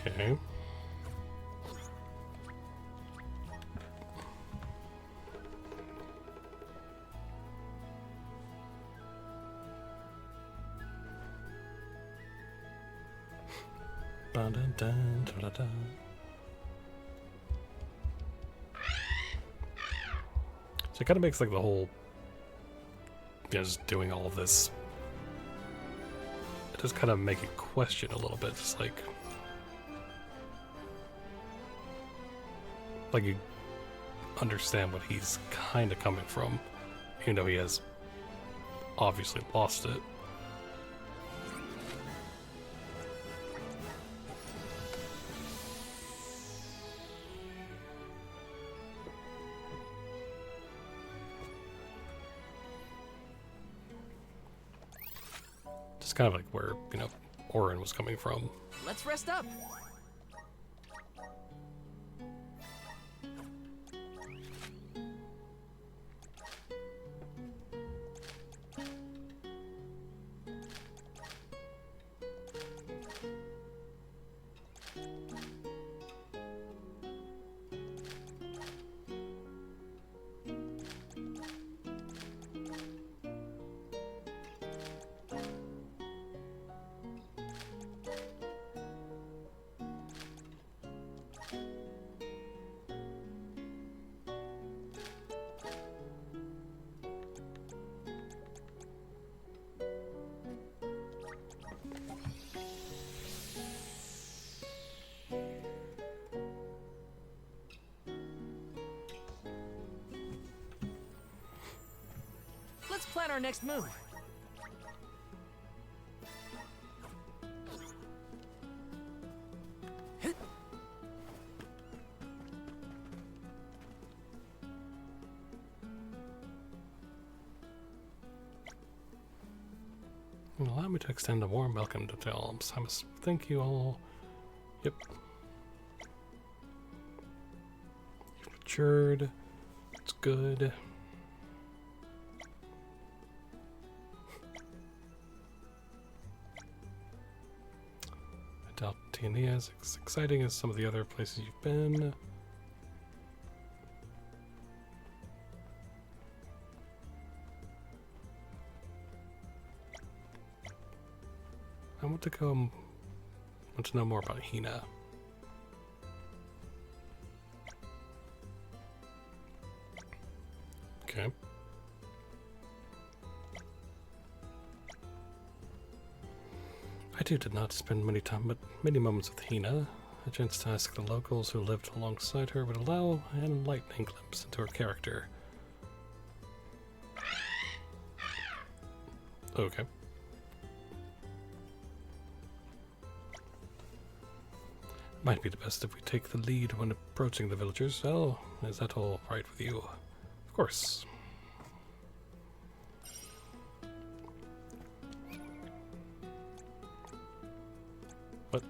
Okay. Dun, dun, dun, dun, dun, dun. So it kind of makes like the whole, just doing all of this, it does kind of make it question a little bit. Just like you understand what he's kind of coming from, even though he has obviously lost it. Just kind of like where, Orin was coming from. Let's rest up. Let's plan our next move. Allow me to extend a warm welcome to the Alms. I must thank you all. Yep. You've matured. It's good. I doubt Tiania is as exciting as some of the other places you've been. I want to know more about Hina. Okay. I too did not spend many moments with Hina. A chance to ask the locals who lived alongside her would allow an enlightening glimpse into her character. Okay. Might be the best if we take the lead when approaching the villagers. Oh, is that all right with you? Of course. What?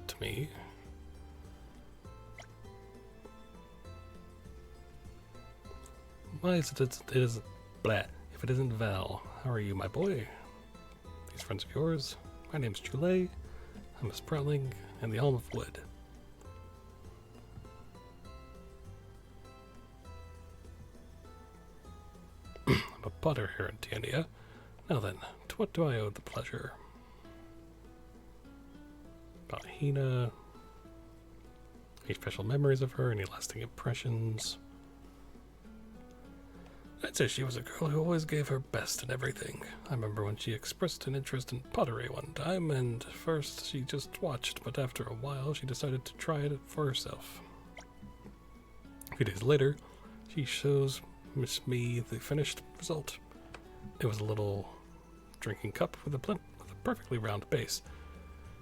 To me. Why is it isn't blah. If it isn't Val, how are you, my boy? These friends of yours? My name's Chule. I'm a Sprouting and the Helm of Wood. I'm a potter here in Tiania. Now then, to what do I owe the pleasure? About Hina. Any special memories of her? Any lasting impressions? I'd say she was a girl who always gave her best in everything. I remember when she expressed an interest in pottery one time, and first she just watched, but after a while she decided to try it for herself. A few days later, she shows me the finished result. It was a little drinking cup with a perfectly round base.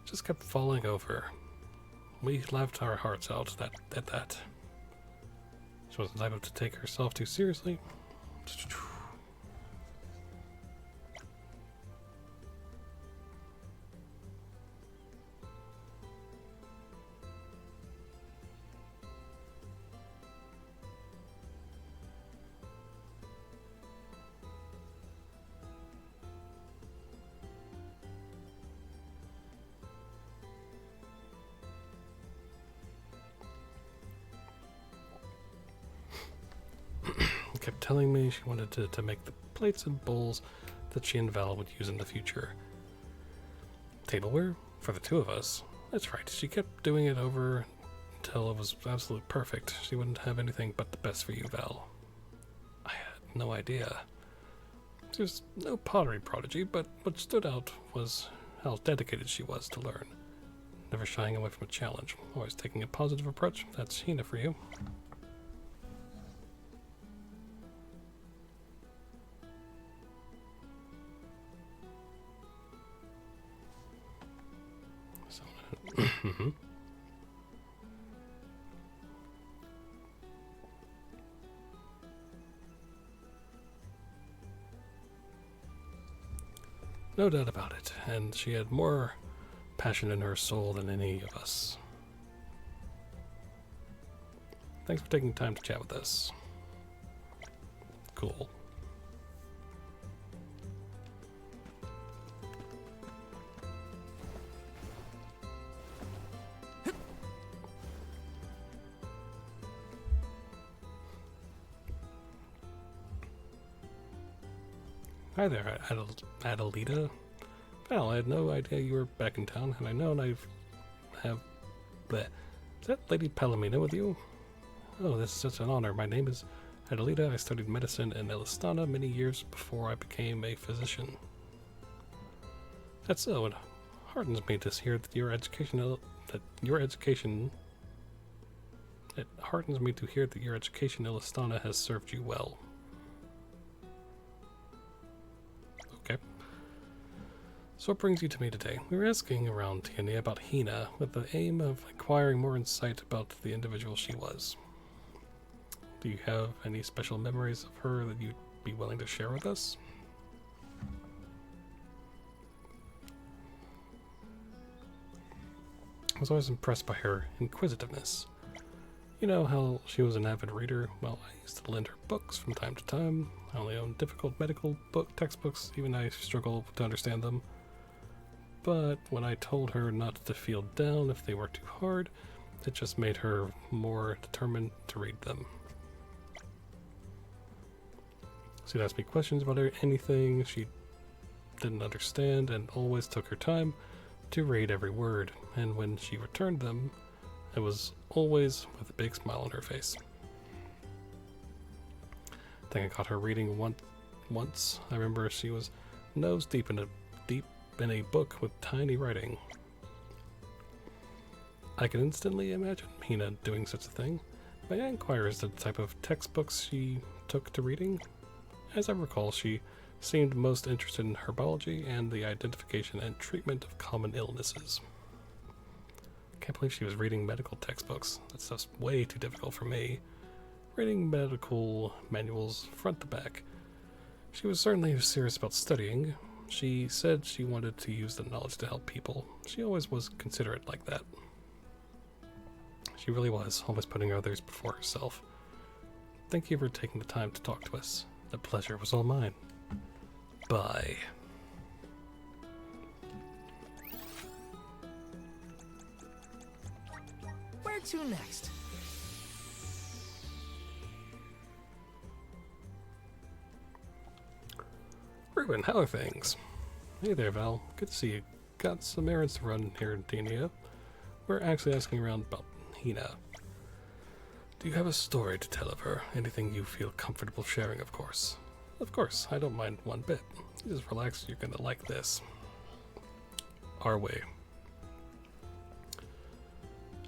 Just kept falling over. We laughed our hearts out at that. She wasn't able to take herself too seriously. Kept telling me she wanted to make the plates and bowls that she and Val would use in the future. Tableware? For the two of us. That's right, she kept doing it over until it was absolutely perfect. She wouldn't have anything but the best for you, Val. I had no idea. She was no pottery prodigy, but what stood out was how dedicated she was to learn. Never shying away from a challenge, always taking a positive approach. That's Hina for you. No doubt about it, and she had more passion in her soul than any of us. Thanks for taking time to chat with us. Cool. Hi there, Adelita. Val, I had no idea you were back in town, and I know Is that Lady Palomino with you? Oh, this is such an honor. My name is Adelita. I studied medicine in Elistana many years before I became a physician. That's so. It heartens me to hear that It heartens me to hear that your education in Elistana has served you well. Okay. So what brings you to me today? We were asking around Tiania about Hina with the aim of acquiring more insight about the individual she was. Do you have any special memories of her that you'd be willing to share with us? I was always impressed by her inquisitiveness. You know how she was an avid reader? Well, I used to lend her books from time to time. I only own difficult medical textbooks, even I struggle to understand them. But when I told her not to feel down if they were too hard, it just made her more determined to read them. She'd ask me questions about anything she didn't understand and always took her time to read every word, and when she returned them, it was always with a big smile on her face. I think I caught her reading once. I remember she was nose deep in a book with tiny writing. I can instantly imagine Hina doing such a thing. May I inquire as to the type of textbooks she took to reading? As I recall, she seemed most interested in herbology and the identification and treatment of common illnesses. Can't believe she was reading medical textbooks. That stuff's way too difficult for me. Reading medical manuals front to back. She was certainly serious about studying. She said she wanted to use the knowledge to help people. She always was considerate like that. She really was, always putting others before herself. Thank you for taking the time to talk to us. The pleasure was all mine. Bye. Where to next? Ruben, how are things? Hey there, Val. Good to see you. Got some errands to run here in Tiania. We're actually asking around about Hina. Do you have a story to tell of her? Anything you feel comfortable sharing, of course. Of course, I don't mind one bit. You just relax, you're gonna like this. Our way.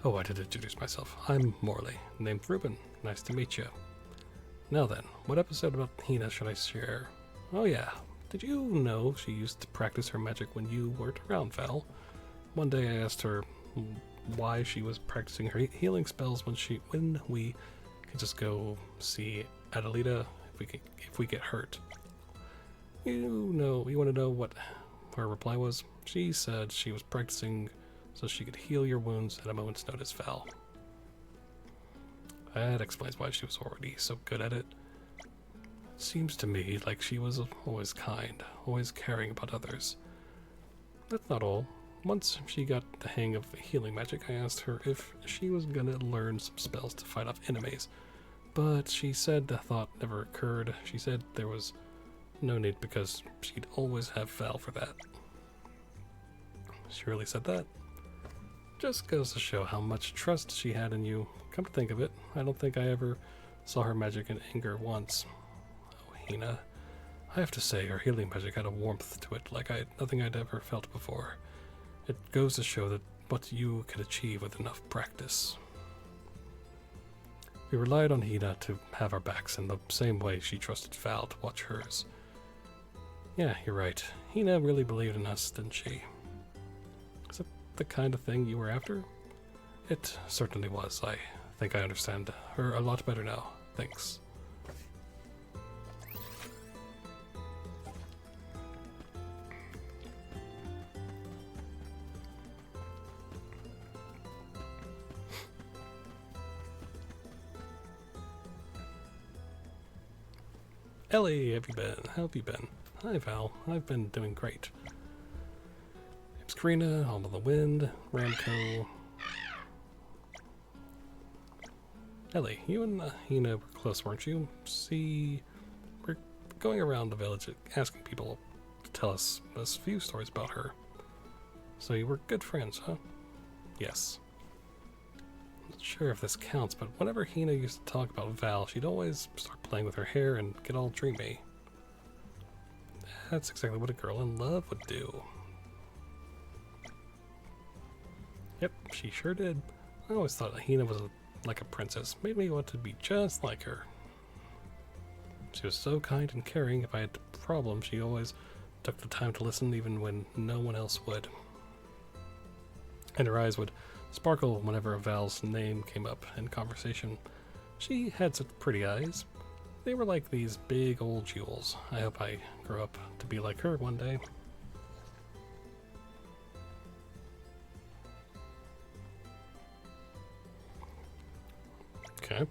Oh, I did introduce myself. I'm Morley, named Ruben. Nice to meet you. Now then, what episode about Hina should I share? Oh yeah, did you know she used to practice her magic when you weren't around, Val? One day I asked her why she was practicing her healing spells when we could just go see Adelita if we get hurt. You want to know what her reply was? She said she was practicing so she could heal your wounds at a moment's notice, Val. That explains why she was already so good at it. It seems to me like she was always kind, always caring about others. That's not all. Once she got the hang of healing magic, I asked her if she was gonna learn some spells to fight off enemies. But she said the thought never occurred. She said there was no need because she'd always have Val for that. She really said that? Just goes to show how much trust she had in you. Come to think of it, I don't think I ever saw her magic in anger once. Oh, Hina. I have to say, her healing magic had a warmth to it like nothing I'd ever felt before. It goes to show that what you can achieve with enough practice. We relied on Hina to have our backs in the same way she trusted Val to watch hers. Yeah, you're right. Hina really believed in us, didn't she? Is it the kind of thing you were after? It certainly was. I think I understand her a lot better now. Thanks. Ellie, how have you been? Hi Val, I've been doing great. It's Karina, Home of the Wind, Ramco. Ellie, you and Hina were close, weren't you? See, we're going around the village asking people to tell us a few stories about her. So you were good friends, huh? Yes. Not sure if this counts, but whenever Hina used to talk about Val, she'd always start playing with her hair and get all dreamy. That's exactly what a girl in love would do. Yep, she sure did. I always thought Hina was like a princess. Made me want to be just like her. She was so kind and caring. If I had a problem, she always took the time to listen even when no one else would. And her eyes would sparkle whenever Val's name came up in conversation. She had such pretty eyes. They were like these big old jewels. I hope I grow up to be like her one day. Okay.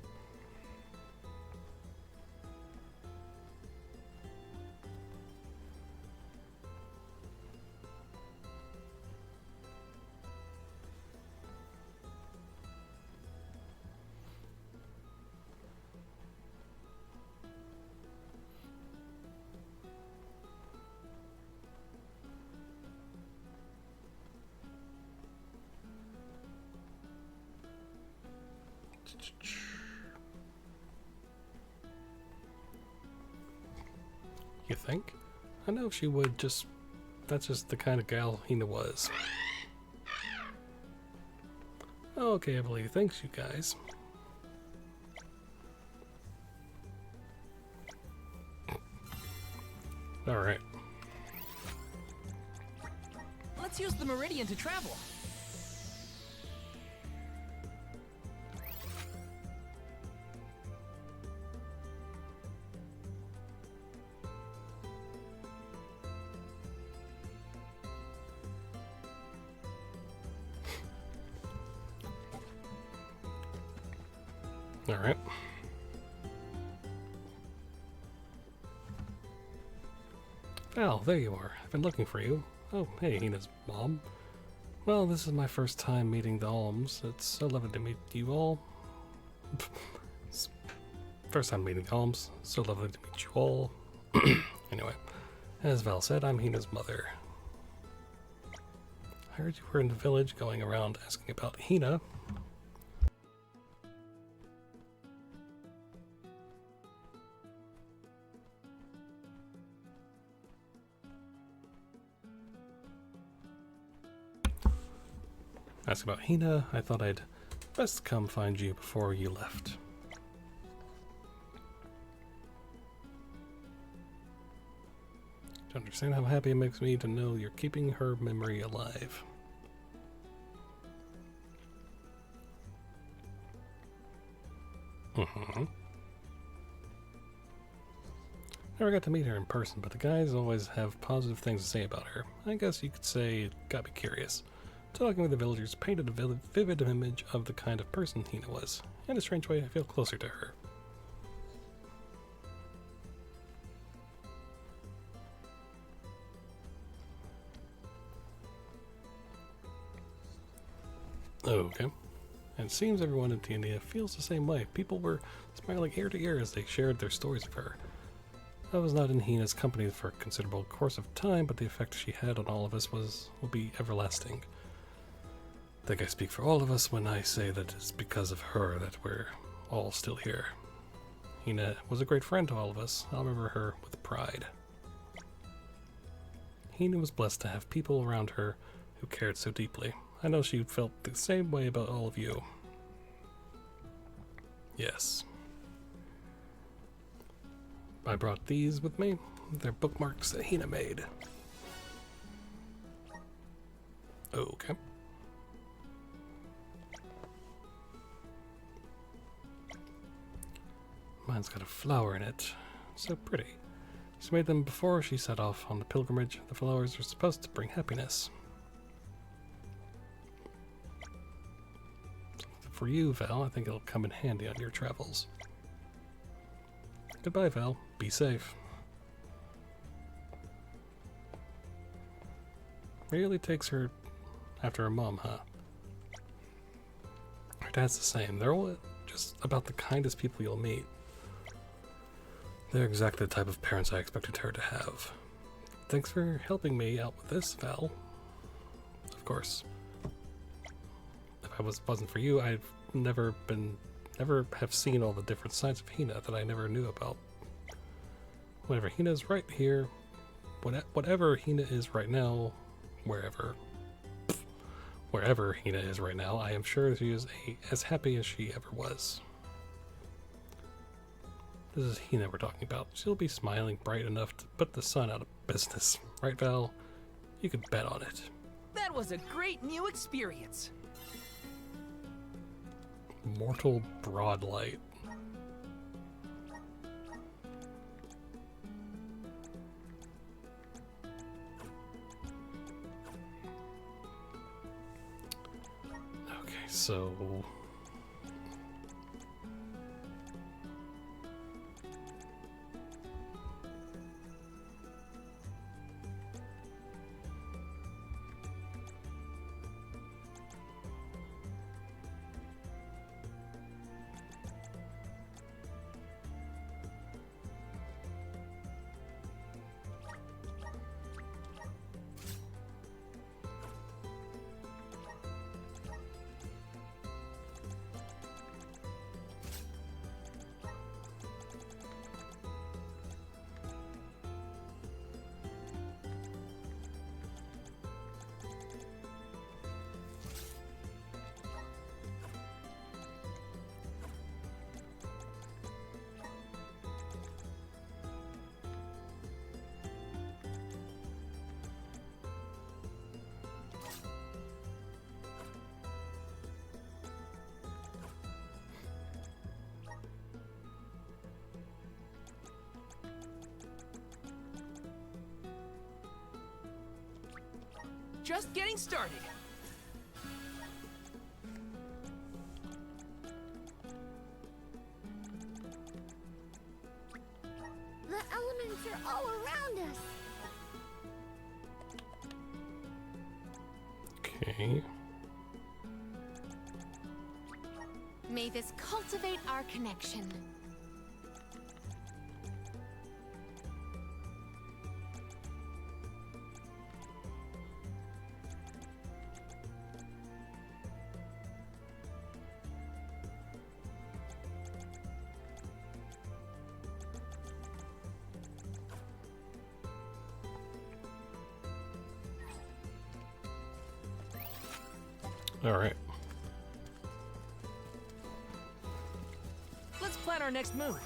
You think? I know she would, that's just the kind of gal Hina was. Okay, I believe. Thanks, you guys. Alright. Let's use the meridian to travel. Alright. Val, there you are. I've been looking for you. Oh, hey, Hina's mom. Well, this is my first time meeting the Alms. It's so lovely to meet you all. First time meeting the Alms. So lovely to meet you all. Anyway, as Val said, I'm Hina's mother. I heard you were in the village going around asking about Hina. Ask about Hina. I thought I'd best come find you before you left. To understand how happy it makes me to know you're keeping her memory alive. Never got to meet her in person, but the guys always have positive things to say about her. I guess you could say it got me curious. Talking with the villagers painted a vivid image of the kind of person Hina was. In a strange way, I feel closer to her. Okay. And it seems everyone in Tiania feels the same way. People were smiling ear to ear as they shared their stories of her. I was not in Hina's company for a considerable course of time, but the effect she had on all of us will be everlasting. I think I speak for all of us when I say that it's because of her that we're all still here. Hina was a great friend to all of us. I'll remember her with pride. Hina was blessed to have people around her who cared so deeply. I know she felt the same way about all of you. Yes. I brought these with me. They're bookmarks that Hina made. Okay. Mine's got a flower in it. So pretty. She made them before she set off on the pilgrimage. The flowers are supposed to bring happiness. For you, Val, I think it'll come in handy on your travels. Goodbye, Val. Be safe. Really takes her after her mom, huh? Her dad's the same. They're all just about the kindest people you'll meet. They're exactly the type of parents I expected her to have. Thanks for helping me out with this, Val. Of course. If I wasn't for you, I'd never have seen all the different sides of Hina that I never knew about. Whenever Hina's right here, whatever Hina is right now, wherever Hina is right now, I am sure she is as happy as she ever was. This is Hina we're talking about. She'll be smiling bright enough to put the sun out of business. Right, Val? You can bet on it. That was a great new experience. Mortal Broadlight. Okay, so... Just getting started. The elements are all around us. Okay. May this cultivate our connection. All right. Let's plan our next move.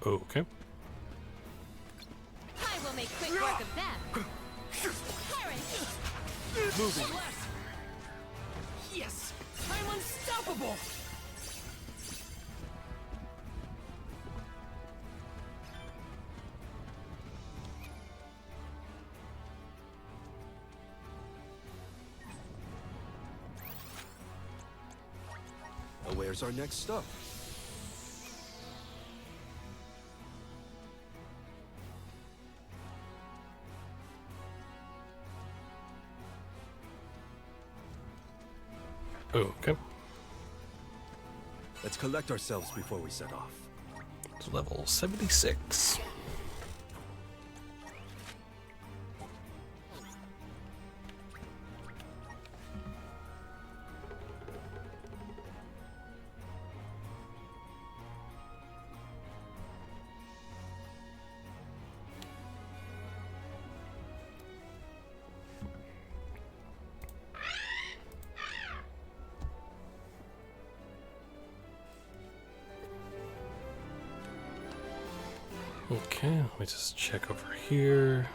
Okay. I will make quick work of them. Perish! Moving. Yes! I'm unstoppable! Where's our next stop? Okay. Let's collect ourselves before we set off. It's level 76. Okay, let me just check over here.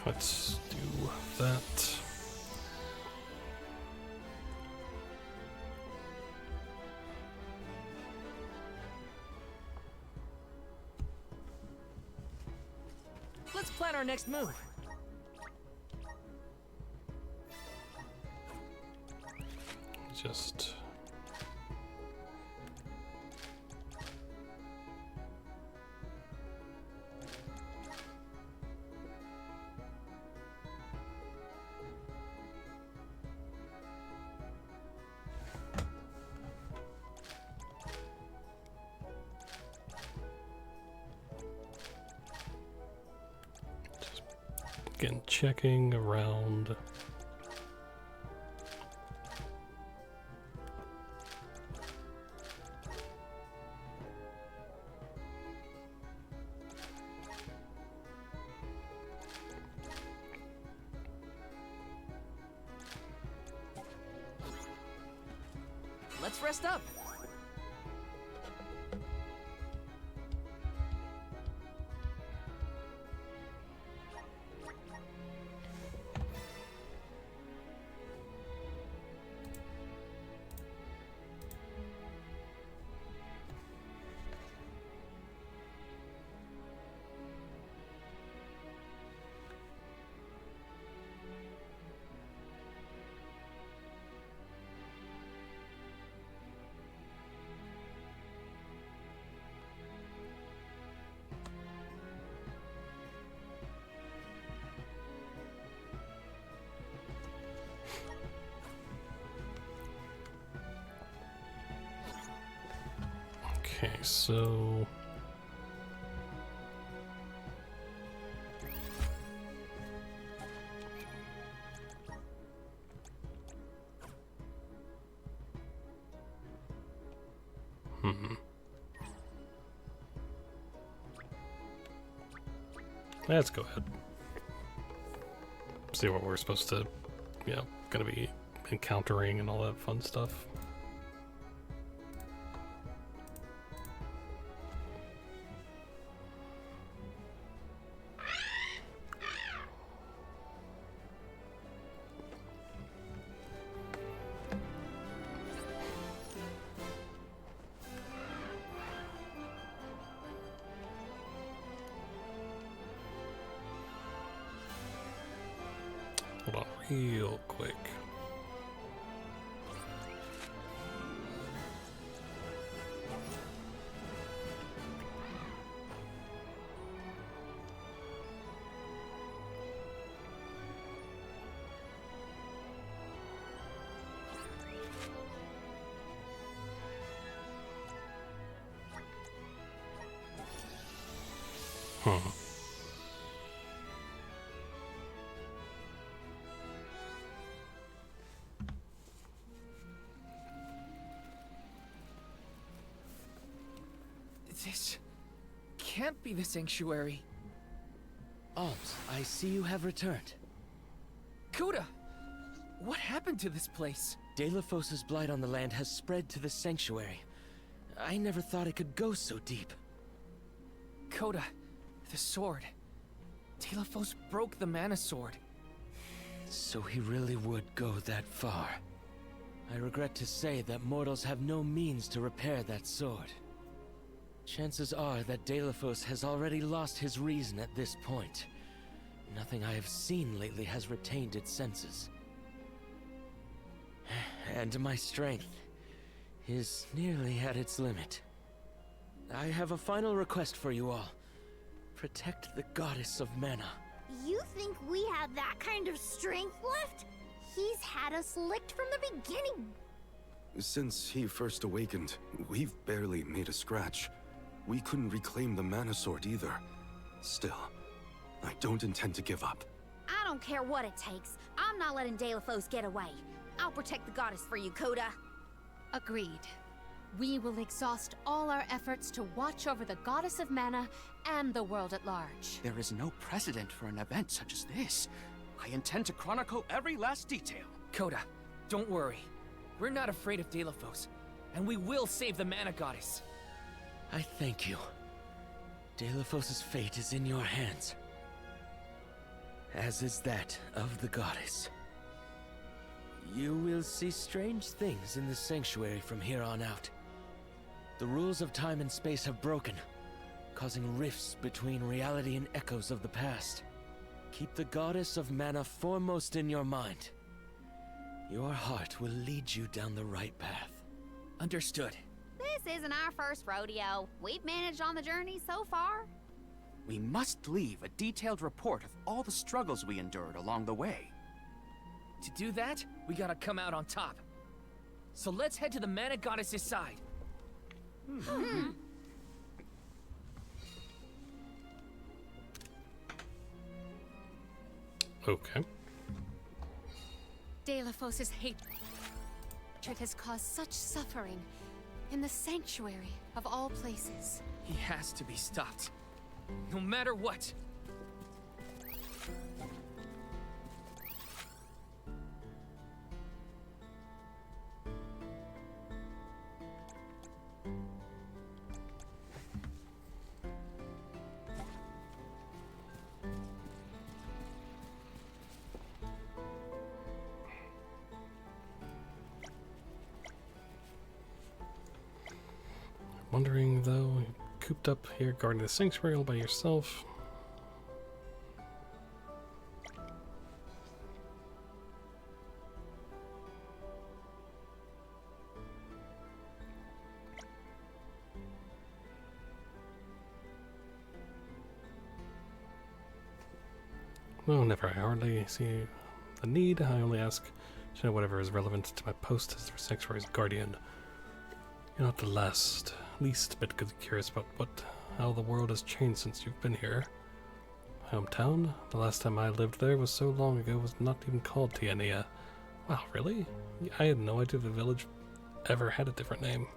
Let's do that. Let's plan our next move. Just again checking around. Let's rest up. Okay, so let's go ahead. See what we're supposed to, gonna be encountering and all that fun stuff. Hold on real quick. This can't be the sanctuary. Alms, I see you have returned. Coda! What happened to this place? Delafos's blight on the land has spread to the sanctuary. I never thought it could go so deep. Coda, the sword. Delafos broke the mana sword. So he really would go that far. I regret to say that mortals have no means to repair that sword. Chances are that Delafos has already lost his reason at this point. Nothing I have seen lately has retained its senses. And my strength is nearly at its limit. I have a final request for you all. Protect the goddess of mana. You think we have that kind of strength left? He's had us licked from the beginning. Since he first awakened, we've barely made a scratch. We couldn't reclaim the mana sword either. Still, I don't intend to give up. I don't care what it takes. I'm not letting Delafos get away. I'll protect the goddess for you, Coda. Agreed. We will exhaust all our efforts to watch over the goddess of mana and the world at large. There is no precedent for an event such as this. I intend to chronicle every last detail. Coda, don't worry. We're not afraid of Delafos, and we will save the mana goddess. I thank you. Delafos's fate is in your hands. As is that of the goddess. You will see strange things in the sanctuary from here on out. The rules of time and space have broken, causing rifts between reality and echoes of the past. Keep the goddess of mana foremost in your mind. Your heart will lead you down the right path. Understood. This isn't our first rodeo. We've managed on the journey so far. We must leave a detailed report of all the struggles we endured along the way. To do that, we gotta come out on top. So let's head to the mana goddess's side. Okay. Delafos's hatred has caused such suffering in the sanctuary of all places. He has to be stopped. No matter what. Wondering though, cooped up here guarding the sanctuary all by yourself. No, never. I hardly see the need. I only ask to know whatever is relevant to my post as the sanctuary's guardian. You're not the least bit curious about how the world has changed since you've been here. My hometown? The last time I lived there was so long ago it was not even called Tiania. Wow, really? I had no idea the village ever had a different name.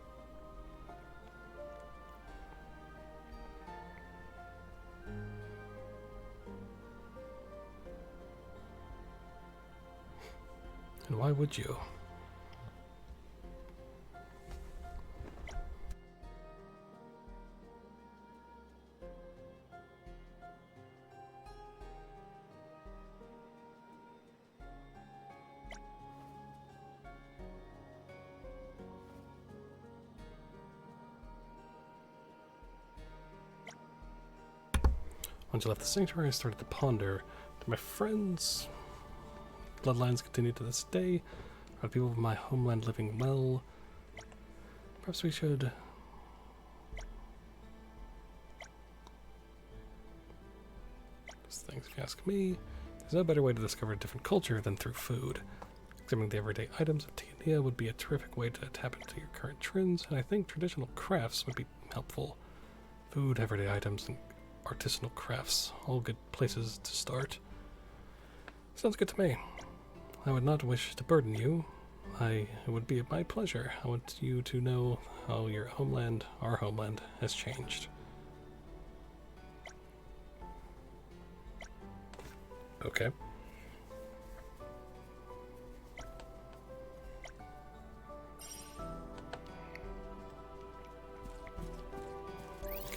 And why would you? Once I left the sanctuary, I started to ponder. Do my friends' bloodlines continue to this day? Are the people of my homeland living well? Perhaps we should... Those things, if you ask me. There's no better way to discover a different culture than through food. Examining the everyday items of Tiania would be a terrific way to tap into your current trends, and I think traditional crafts would be helpful. Food, everyday items, and artisanal crafts. All good places to start. Sounds good to me. I would not wish to burden you. It would be my pleasure. I want you to know how your homeland, our homeland, has changed. Okay.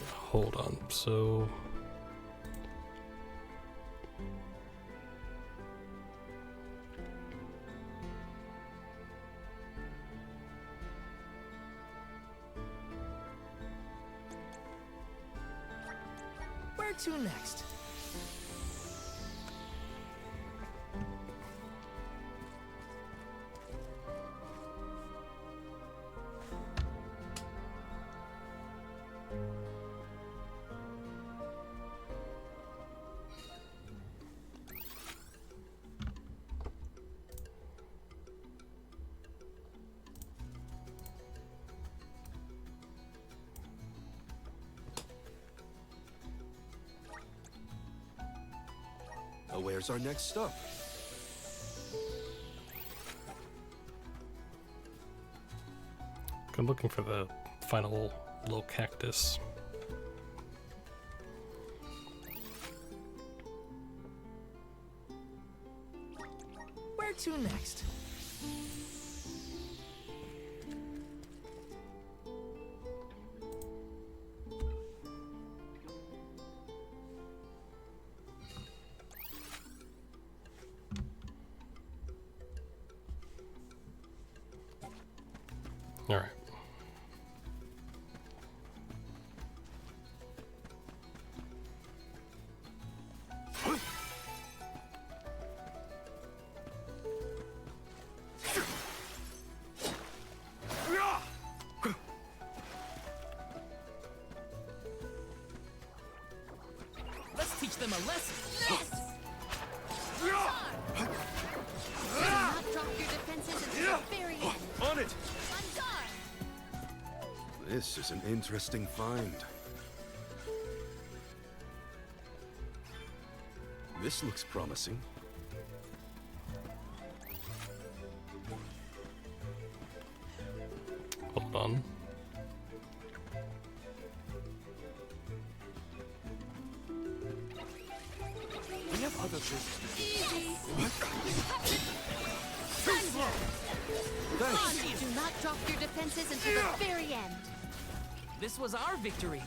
Hold on, so... Where to next? Where's our next stop? I'm looking for the final little cactus. Where to next? All right. Let's teach them a lesson. Yes! Do not drop your defenses until the very end. On it! This is an interesting find. This looks promising. Hold on. We have other business to do. Thanks. Do not drop your defenses until the very end. This was our victory.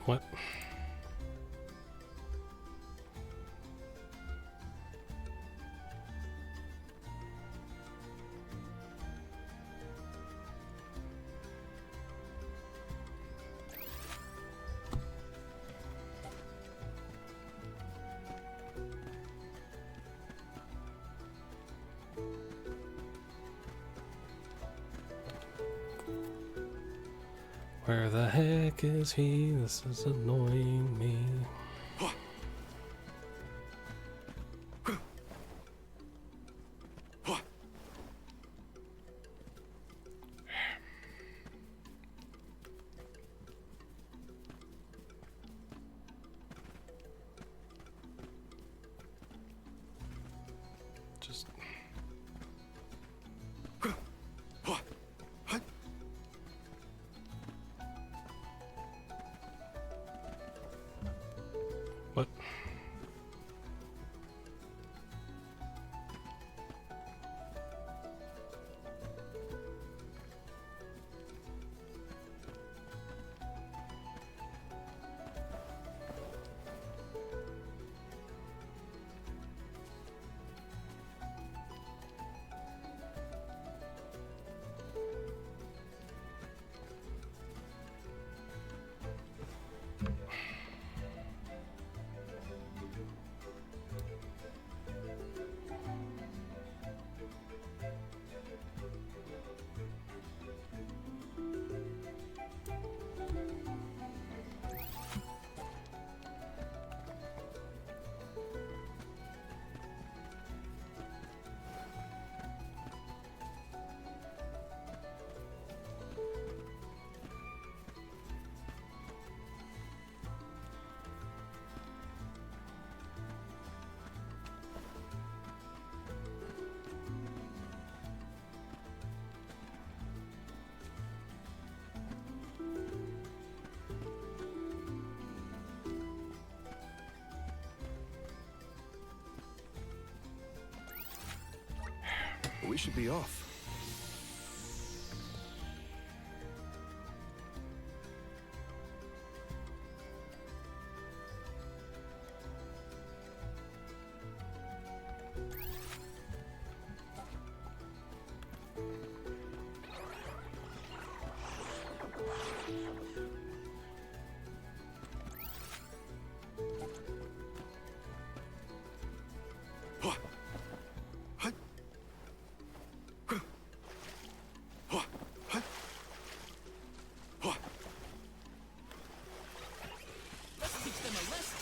What? Where the heck is he? This is annoying me. Just what? We should be off.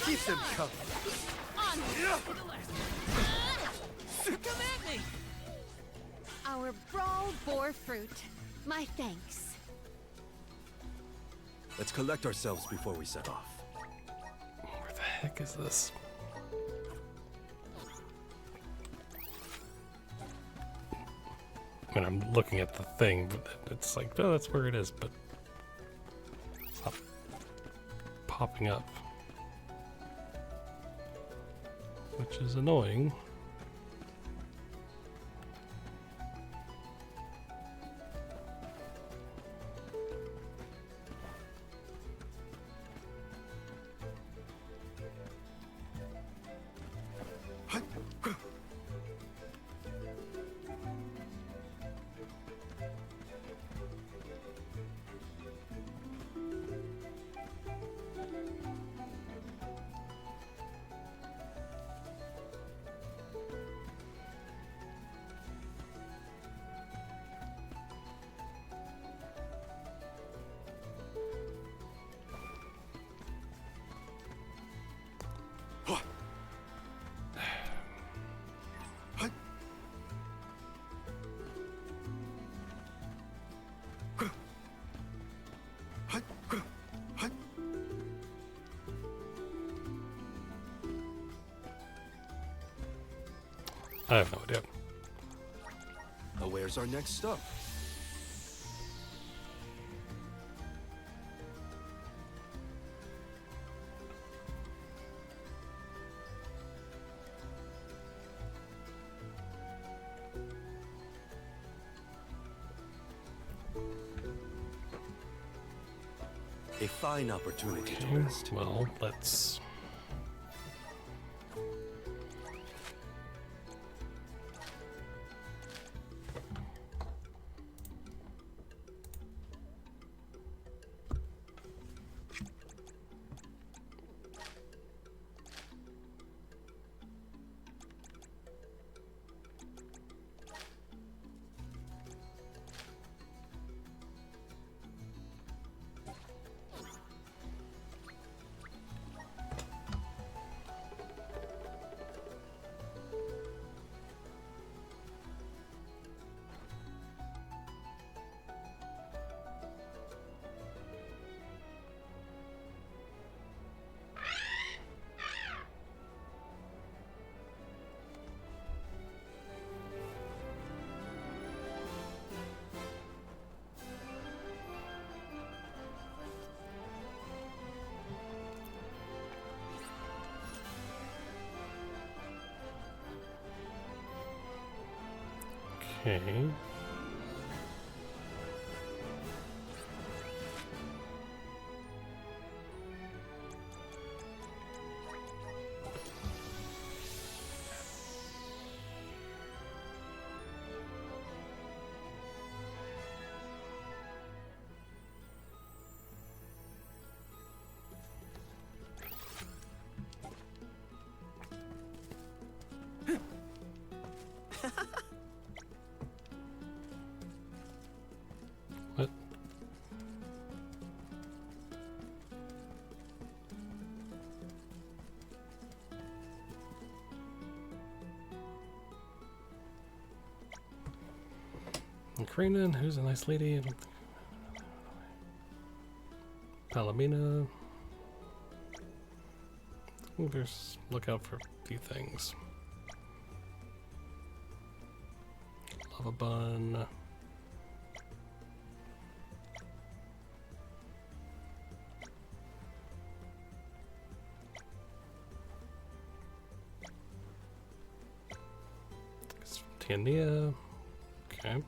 Keep them coming. Come at me! Our brawl bore fruit. My thanks. Let's collect ourselves before we set off. Where the heck is this? I mean, I'm looking at the thing, but it's like, oh, that's where it is, but it's not popping up. Which is annoying. I have no idea. Where's our next stop? A fine opportunity to Okay, rest. well, let's... Okay. What? And Karina, who's a nice lady. I don't think... Palomina. There's look out for a few things. Lava bun. Tiania. Okay.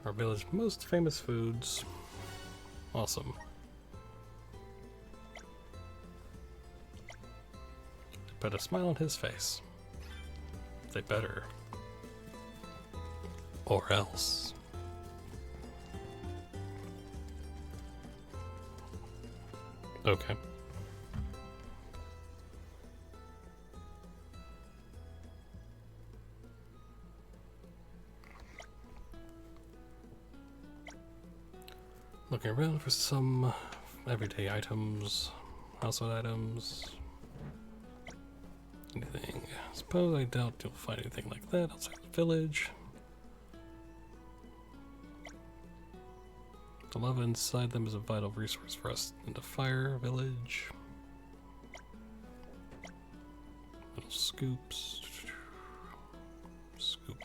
Our village's most famous foods. Awesome. Put a smile on his face. They better. Or else. Okay. Looking around for some everyday items, household items, anything. I suppose I doubt you'll find anything like that outside the village. The lava inside them is a vital resource for us in the fire village. Little scoops. Scoop.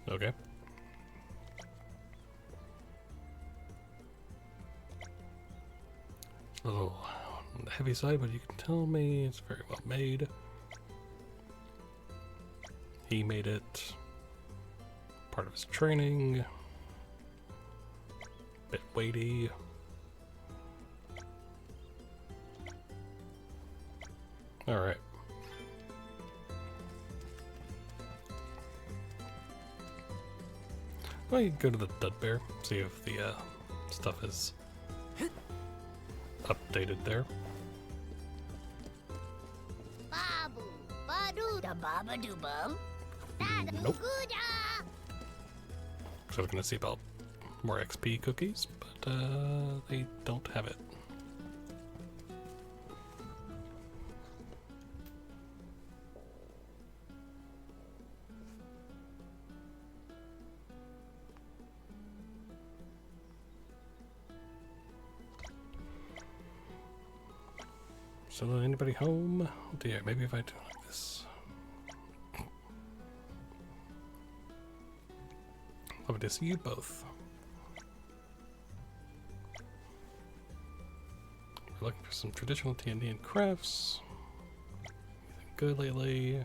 Okay. A little on the heavy side, but you can tell me it's very well made. He made it. Part of his training. Bit weighty. Alright. Well, you can go to the Dud Bear, see if the stuff is updated there. Babu, badu da baba do bum. Nope. So I was gonna see about more XP cookies, but they don't have it. So anybody home? Oh dear, maybe if I do it like this. Lovely to see you both. We're looking for some traditional Tiandian crafts. Anything good lately?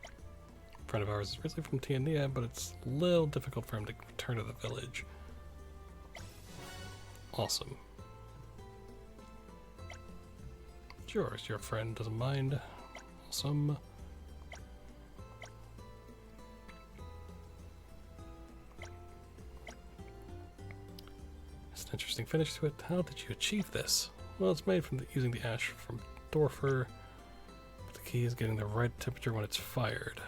A friend of ours is originally from Tiandia, but it's a little difficult for him to return to the village. Awesome. Sure, if your friend doesn't mind. Awesome. It's an interesting finish to it. How did you achieve this? Well, it's made from using the ash from Dorfer. But the key is getting the right temperature when it's fired.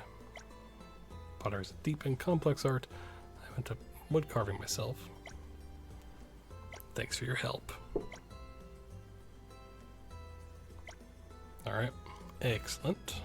Pottery is a deep and complex art. I went to wood carving myself. Thanks for your help. Alright, excellent.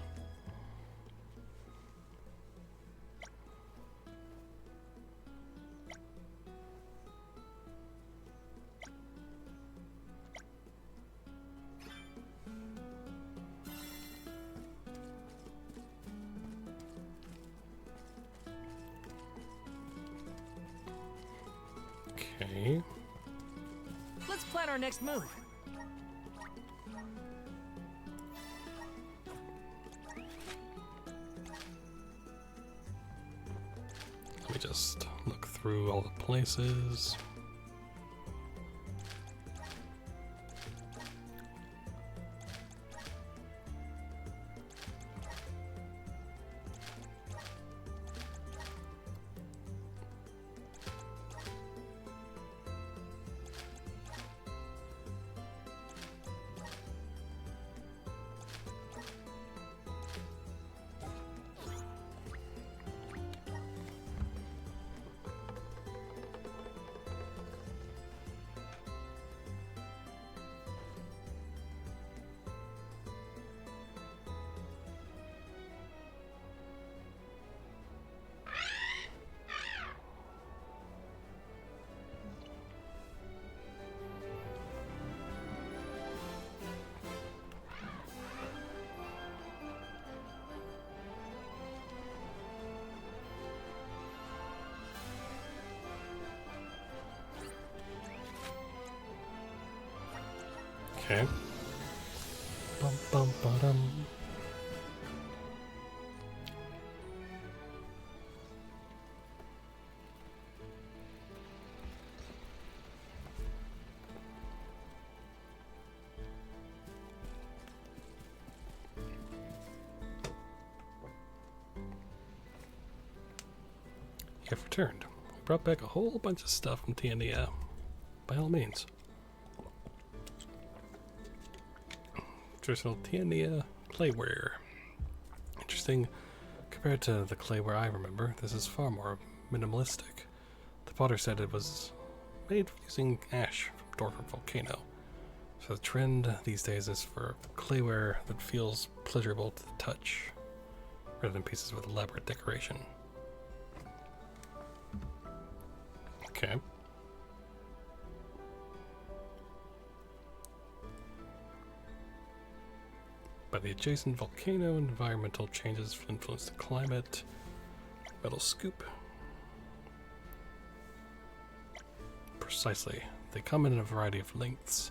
Okay. Let's plan our next move. Let me just look through all the places. Okay. Bum bum ba-dum. You have returned. We brought back a whole bunch of stuff from Tiania. By all means. Traditional Tiania clayware. Interesting. Compared to the clayware I remember, this is far more minimalistic. The potter said it was made using ash from Dorfer Volcano. So the trend these days is for clayware that feels pleasurable to the touch, rather than pieces with elaborate decoration. Okay. By the adjacent volcano, environmental changes influence the climate. Metal scoop. Precisely. They come in a variety of lengths,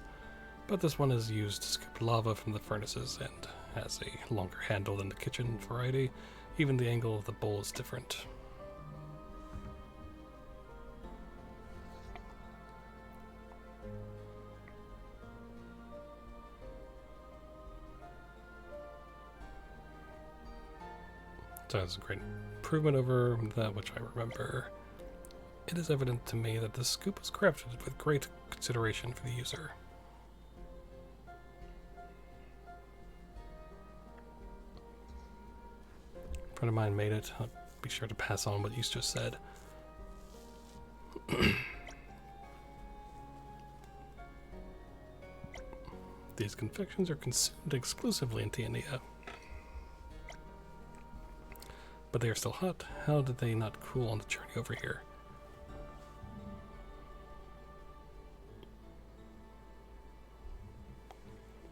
but this one is used to scoop lava from the furnaces and has a longer handle than the kitchen variety. Even the angle of the bowl is different. So it's a great improvement over that which I remember. It is evident to me that this scoop was crafted with great consideration for the user. A friend of mine made it. I'll be sure to pass on what you just said. These confections are consumed exclusively in Tiania. But they are still hot. How did they not cool on the journey over here?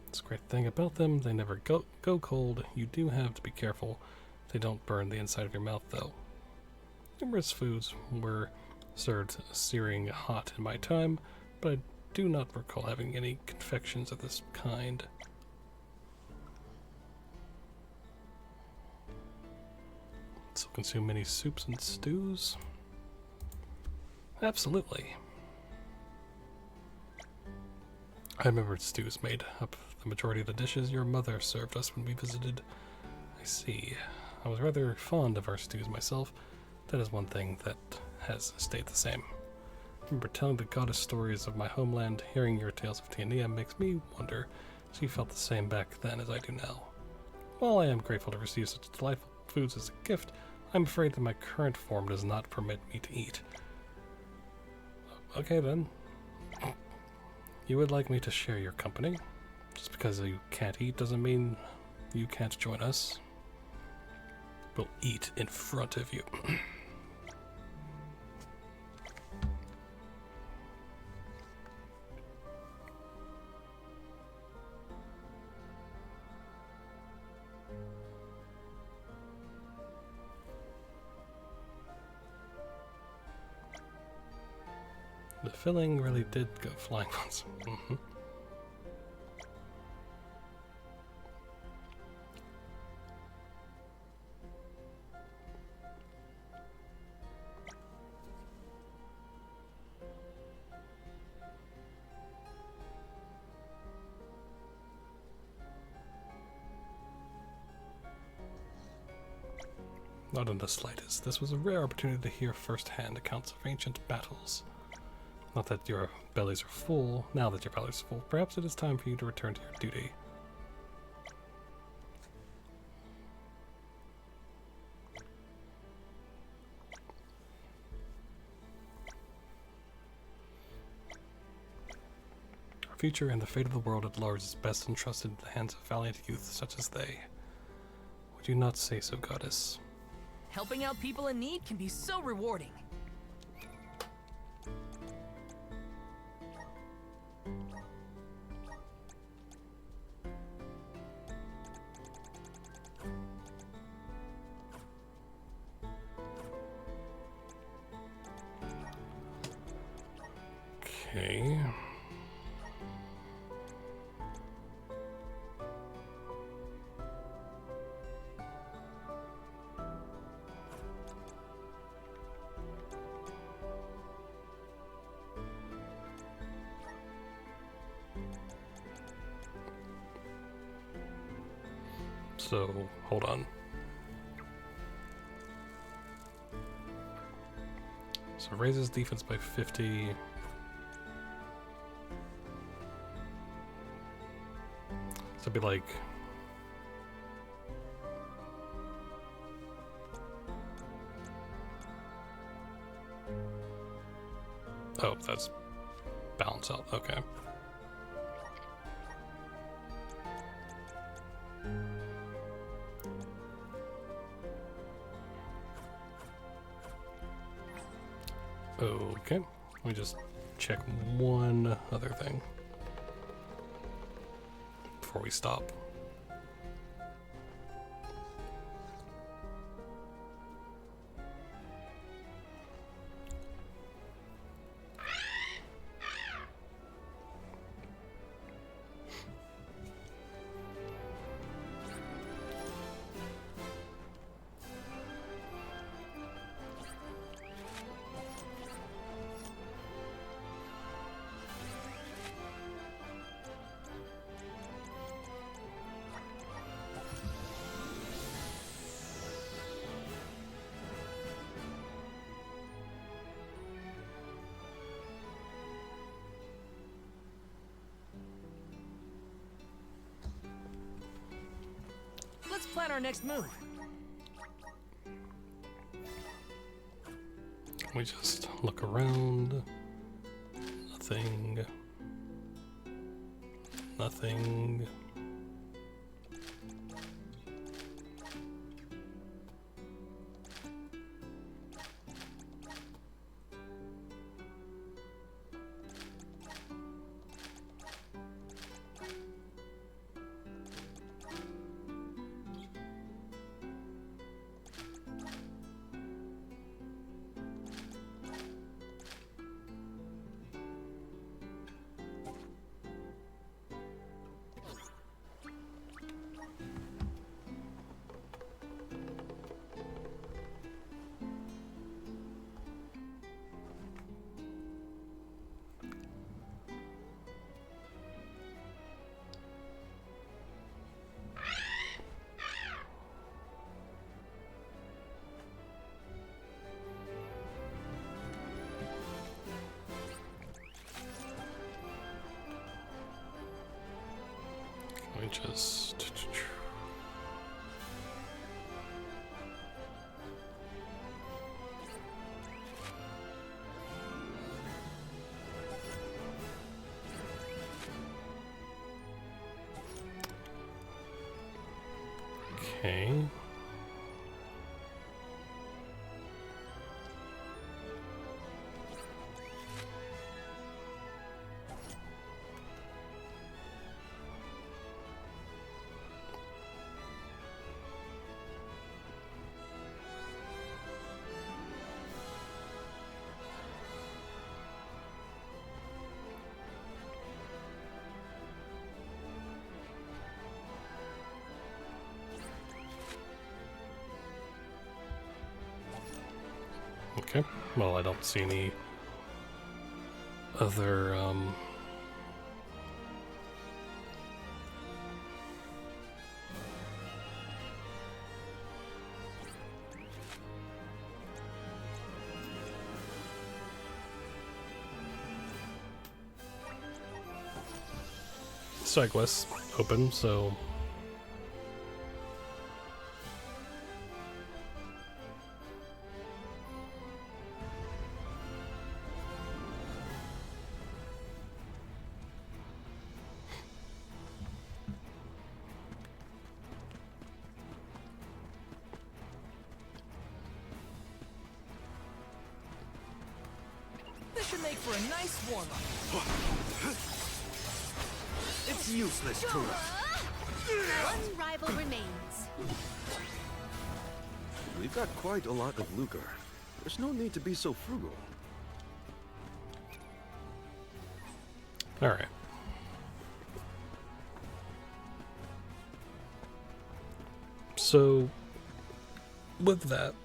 It's a great thing about them. They never go cold. You do have to be careful. They don't burn the inside of your mouth, though. Numerous foods were served searing hot in my time, but I do not recall having any confections of this kind. So consume many soups and stews? Absolutely. I remember stews made up the majority of the dishes your mother served us when we visited. I see. I was rather fond of our stews myself. That is one thing that has stayed the same. I remember telling the goddess stories of my homeland. Hearing your tales of Tiania makes me wonder if she felt the same back then as I do now. While I am grateful to receive such delightful foods as a gift, I'm afraid that my current form does not permit me to eat. Okay then. You would like me to share your company? Just because you can't eat doesn't mean you can't join us. We'll eat in front of you. The filling really did go flying once. Not in the slightest. This was a rare opportunity to hear firsthand accounts of ancient battles. Not that your bellies are full. Now that your bellies are full, perhaps it is time for you to return to your duty. Our future and the fate of the world at large is best entrusted in the hands of valiant youth such as they. Would you not say so, goddess? Helping out people in need can be so rewarding. Okay. So, hold on. So raises defense by 50. So it'd be like... Oh, that's balance out. Okay. Okay, let me just check one other thing before we stop. Let's plan our next move. We just look around. Nothing. Nothing. branches. Okay. Okay, well, I don't see any other, side quests open, so This should make for a nice warm-up. It's useless, Tura. One rival remains. We've got quite a lot of lucre. There's no need to be so frugal. alright. So, with that,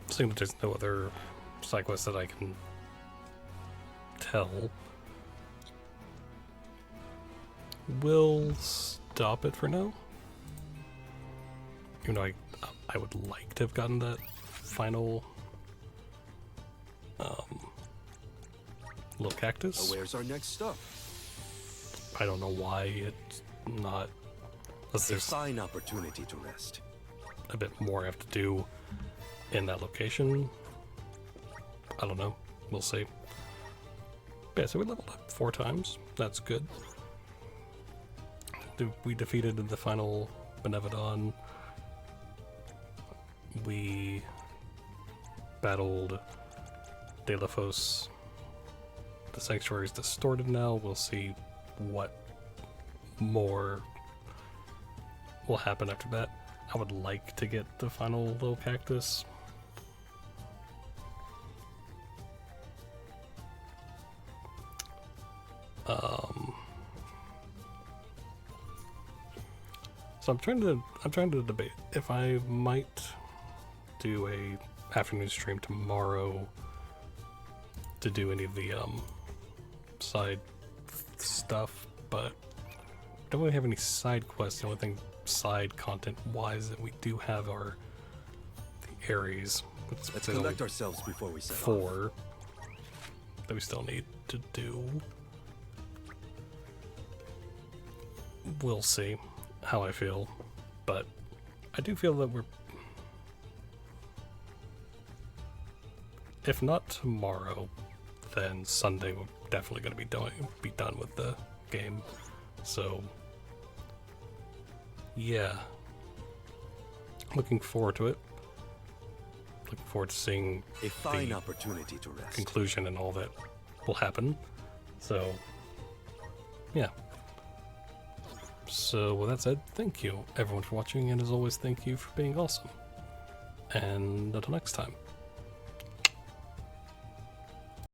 seeing that there's no other side quests that I can tell, we'll stop it for now. Even though I would like to have gotten that final little cactus. Where's our next stop? I don't know why it's not. Unless A there's fine opportunity to rest. a bit more I have to do in that location. I don't know. We'll see. Yeah, so we leveled up 4 times. That's good. We defeated the final Benevodon. We battled Delafos. The Sanctuary is distorted now. We'll see what more will happen after that. I would like to get the final little cactus. So I'm trying to debate if I might do a afternoon stream tomorrow to do any of the side stuff, but don't really have any side quests. The only thing side content wise that we do have are the Ares. Let's collect ourselves before we set off. 4 that we still need to do. We'll see how I feel, but I do feel that we're, if not tomorrow, then Sunday we're definitely going to be done with the game. So yeah, looking forward to it. Looking forward to seeing a fine the opportunity to rest. Conclusion and all that will happen. So yeah. So with that said, thank you everyone for watching, and as always, thank you for being awesome. And until next time.